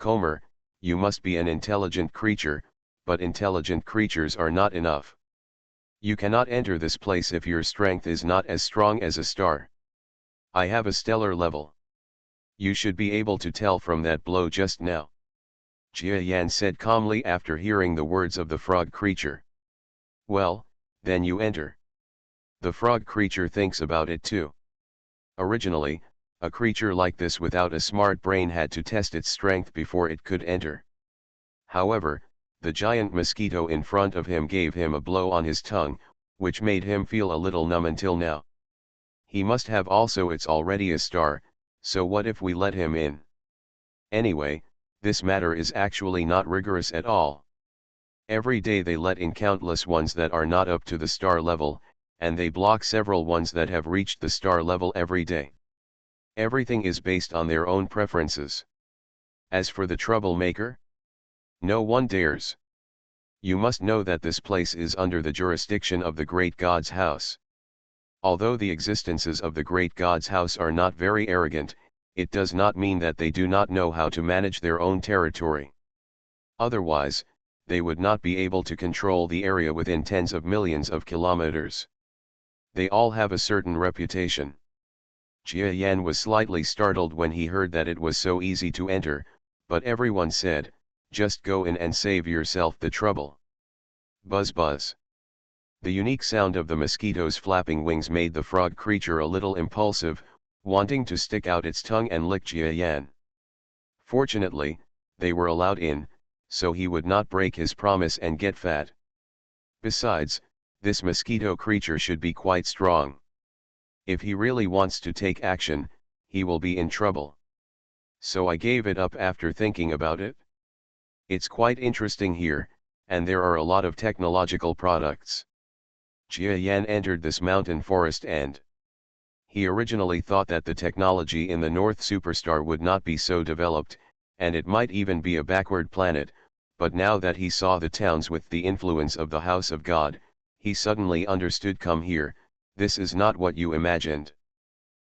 Comer, you must be an intelligent creature, but intelligent creatures are not enough. You cannot enter this place if your strength is not as strong as a star. I have a stellar level. You should be able to tell from that blow just now. Jia Yan said calmly after hearing the words of the frog creature. Well, then you enter. The frog creature thinks about it too. Originally, a creature like this without a smart brain had to test its strength before it could enter. However, the giant mosquito in front of him gave him a blow on his tongue, which made him feel a little numb until now. He must have also it's already a star, so what if we let him in? Anyway, this matter is actually not rigorous at all. Every day they let in countless ones that are not up to the star level, and they block several ones that have reached the star level every day. Everything is based on their own preferences. As for the troublemaker, no one dares. You must know that this place is under the jurisdiction of the great God's house. Although the existences of the great God's house are not very arrogant, it does not mean that they do not know how to manage their own territory. Otherwise, they would not be able to control the area within tens of millions of kilometers. They all have a certain reputation. Jia Yan was slightly startled when he heard that it was so easy to enter, but everyone said, just go in and save yourself the trouble. Buzz buzz. The unique sound of the mosquito's flapping wings made the frog creature a little impulsive, wanting to stick out its tongue and lick Jia Yan. Fortunately, they were allowed in, so he would not break his promise and get fat. Besides, this mosquito creature should be quite strong. If he really wants to take action, he will be in trouble. So I gave it up after thinking about it. It's quite interesting here, and there are a lot of technological products. Jia Yan entered this mountain forest and he originally thought that the technology in the North Superstar would not be so developed, and it might even be a backward planet, but now that he saw the towns with the influence of the House of God, he suddenly understood. Come here, this is not what you imagined.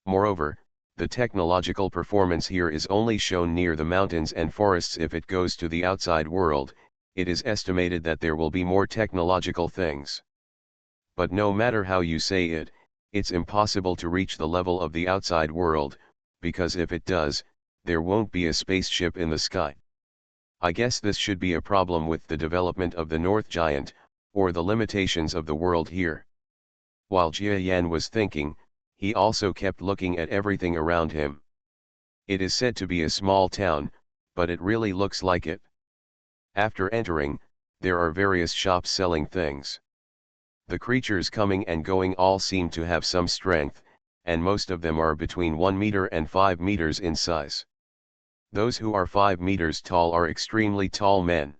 Moreover, the technological performance here is only shown near the mountains and forests. If it goes to the outside world, it is estimated that there will be more technological things. But no matter how you say it, it's impossible to reach the level of the outside world, because if it does, there won't be a spaceship in the sky. I guess this should be a problem with the development of the North Giant, or the limitations of the world here. While Jia Yan was thinking, he also kept looking at everything around him. It is said to be a small town, but it really looks like it. After entering, there are various shops selling things. The creatures coming and going all seem to have some strength, and most of them are between 1 meter and 5 meters in size. Those who are 5 meters tall are extremely tall men.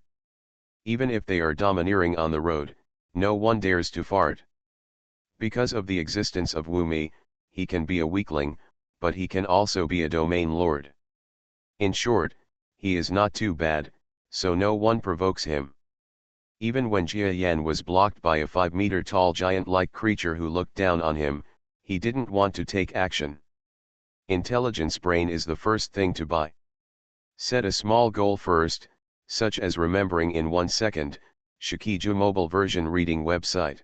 Even if they are domineering on the road, no one dares to fart. Because of the existence of Wumi, he can be a weakling, but he can also be a domain lord. In short, he is not too bad, so no one provokes him. Even when Jia Yan was blocked by a 5-meter tall giant-like creature who looked down on him, he didn't want to take action. Intelligence brain is the first thing to buy. Set a small goal first, such as remembering in 1 second, Shikiju mobile version reading website.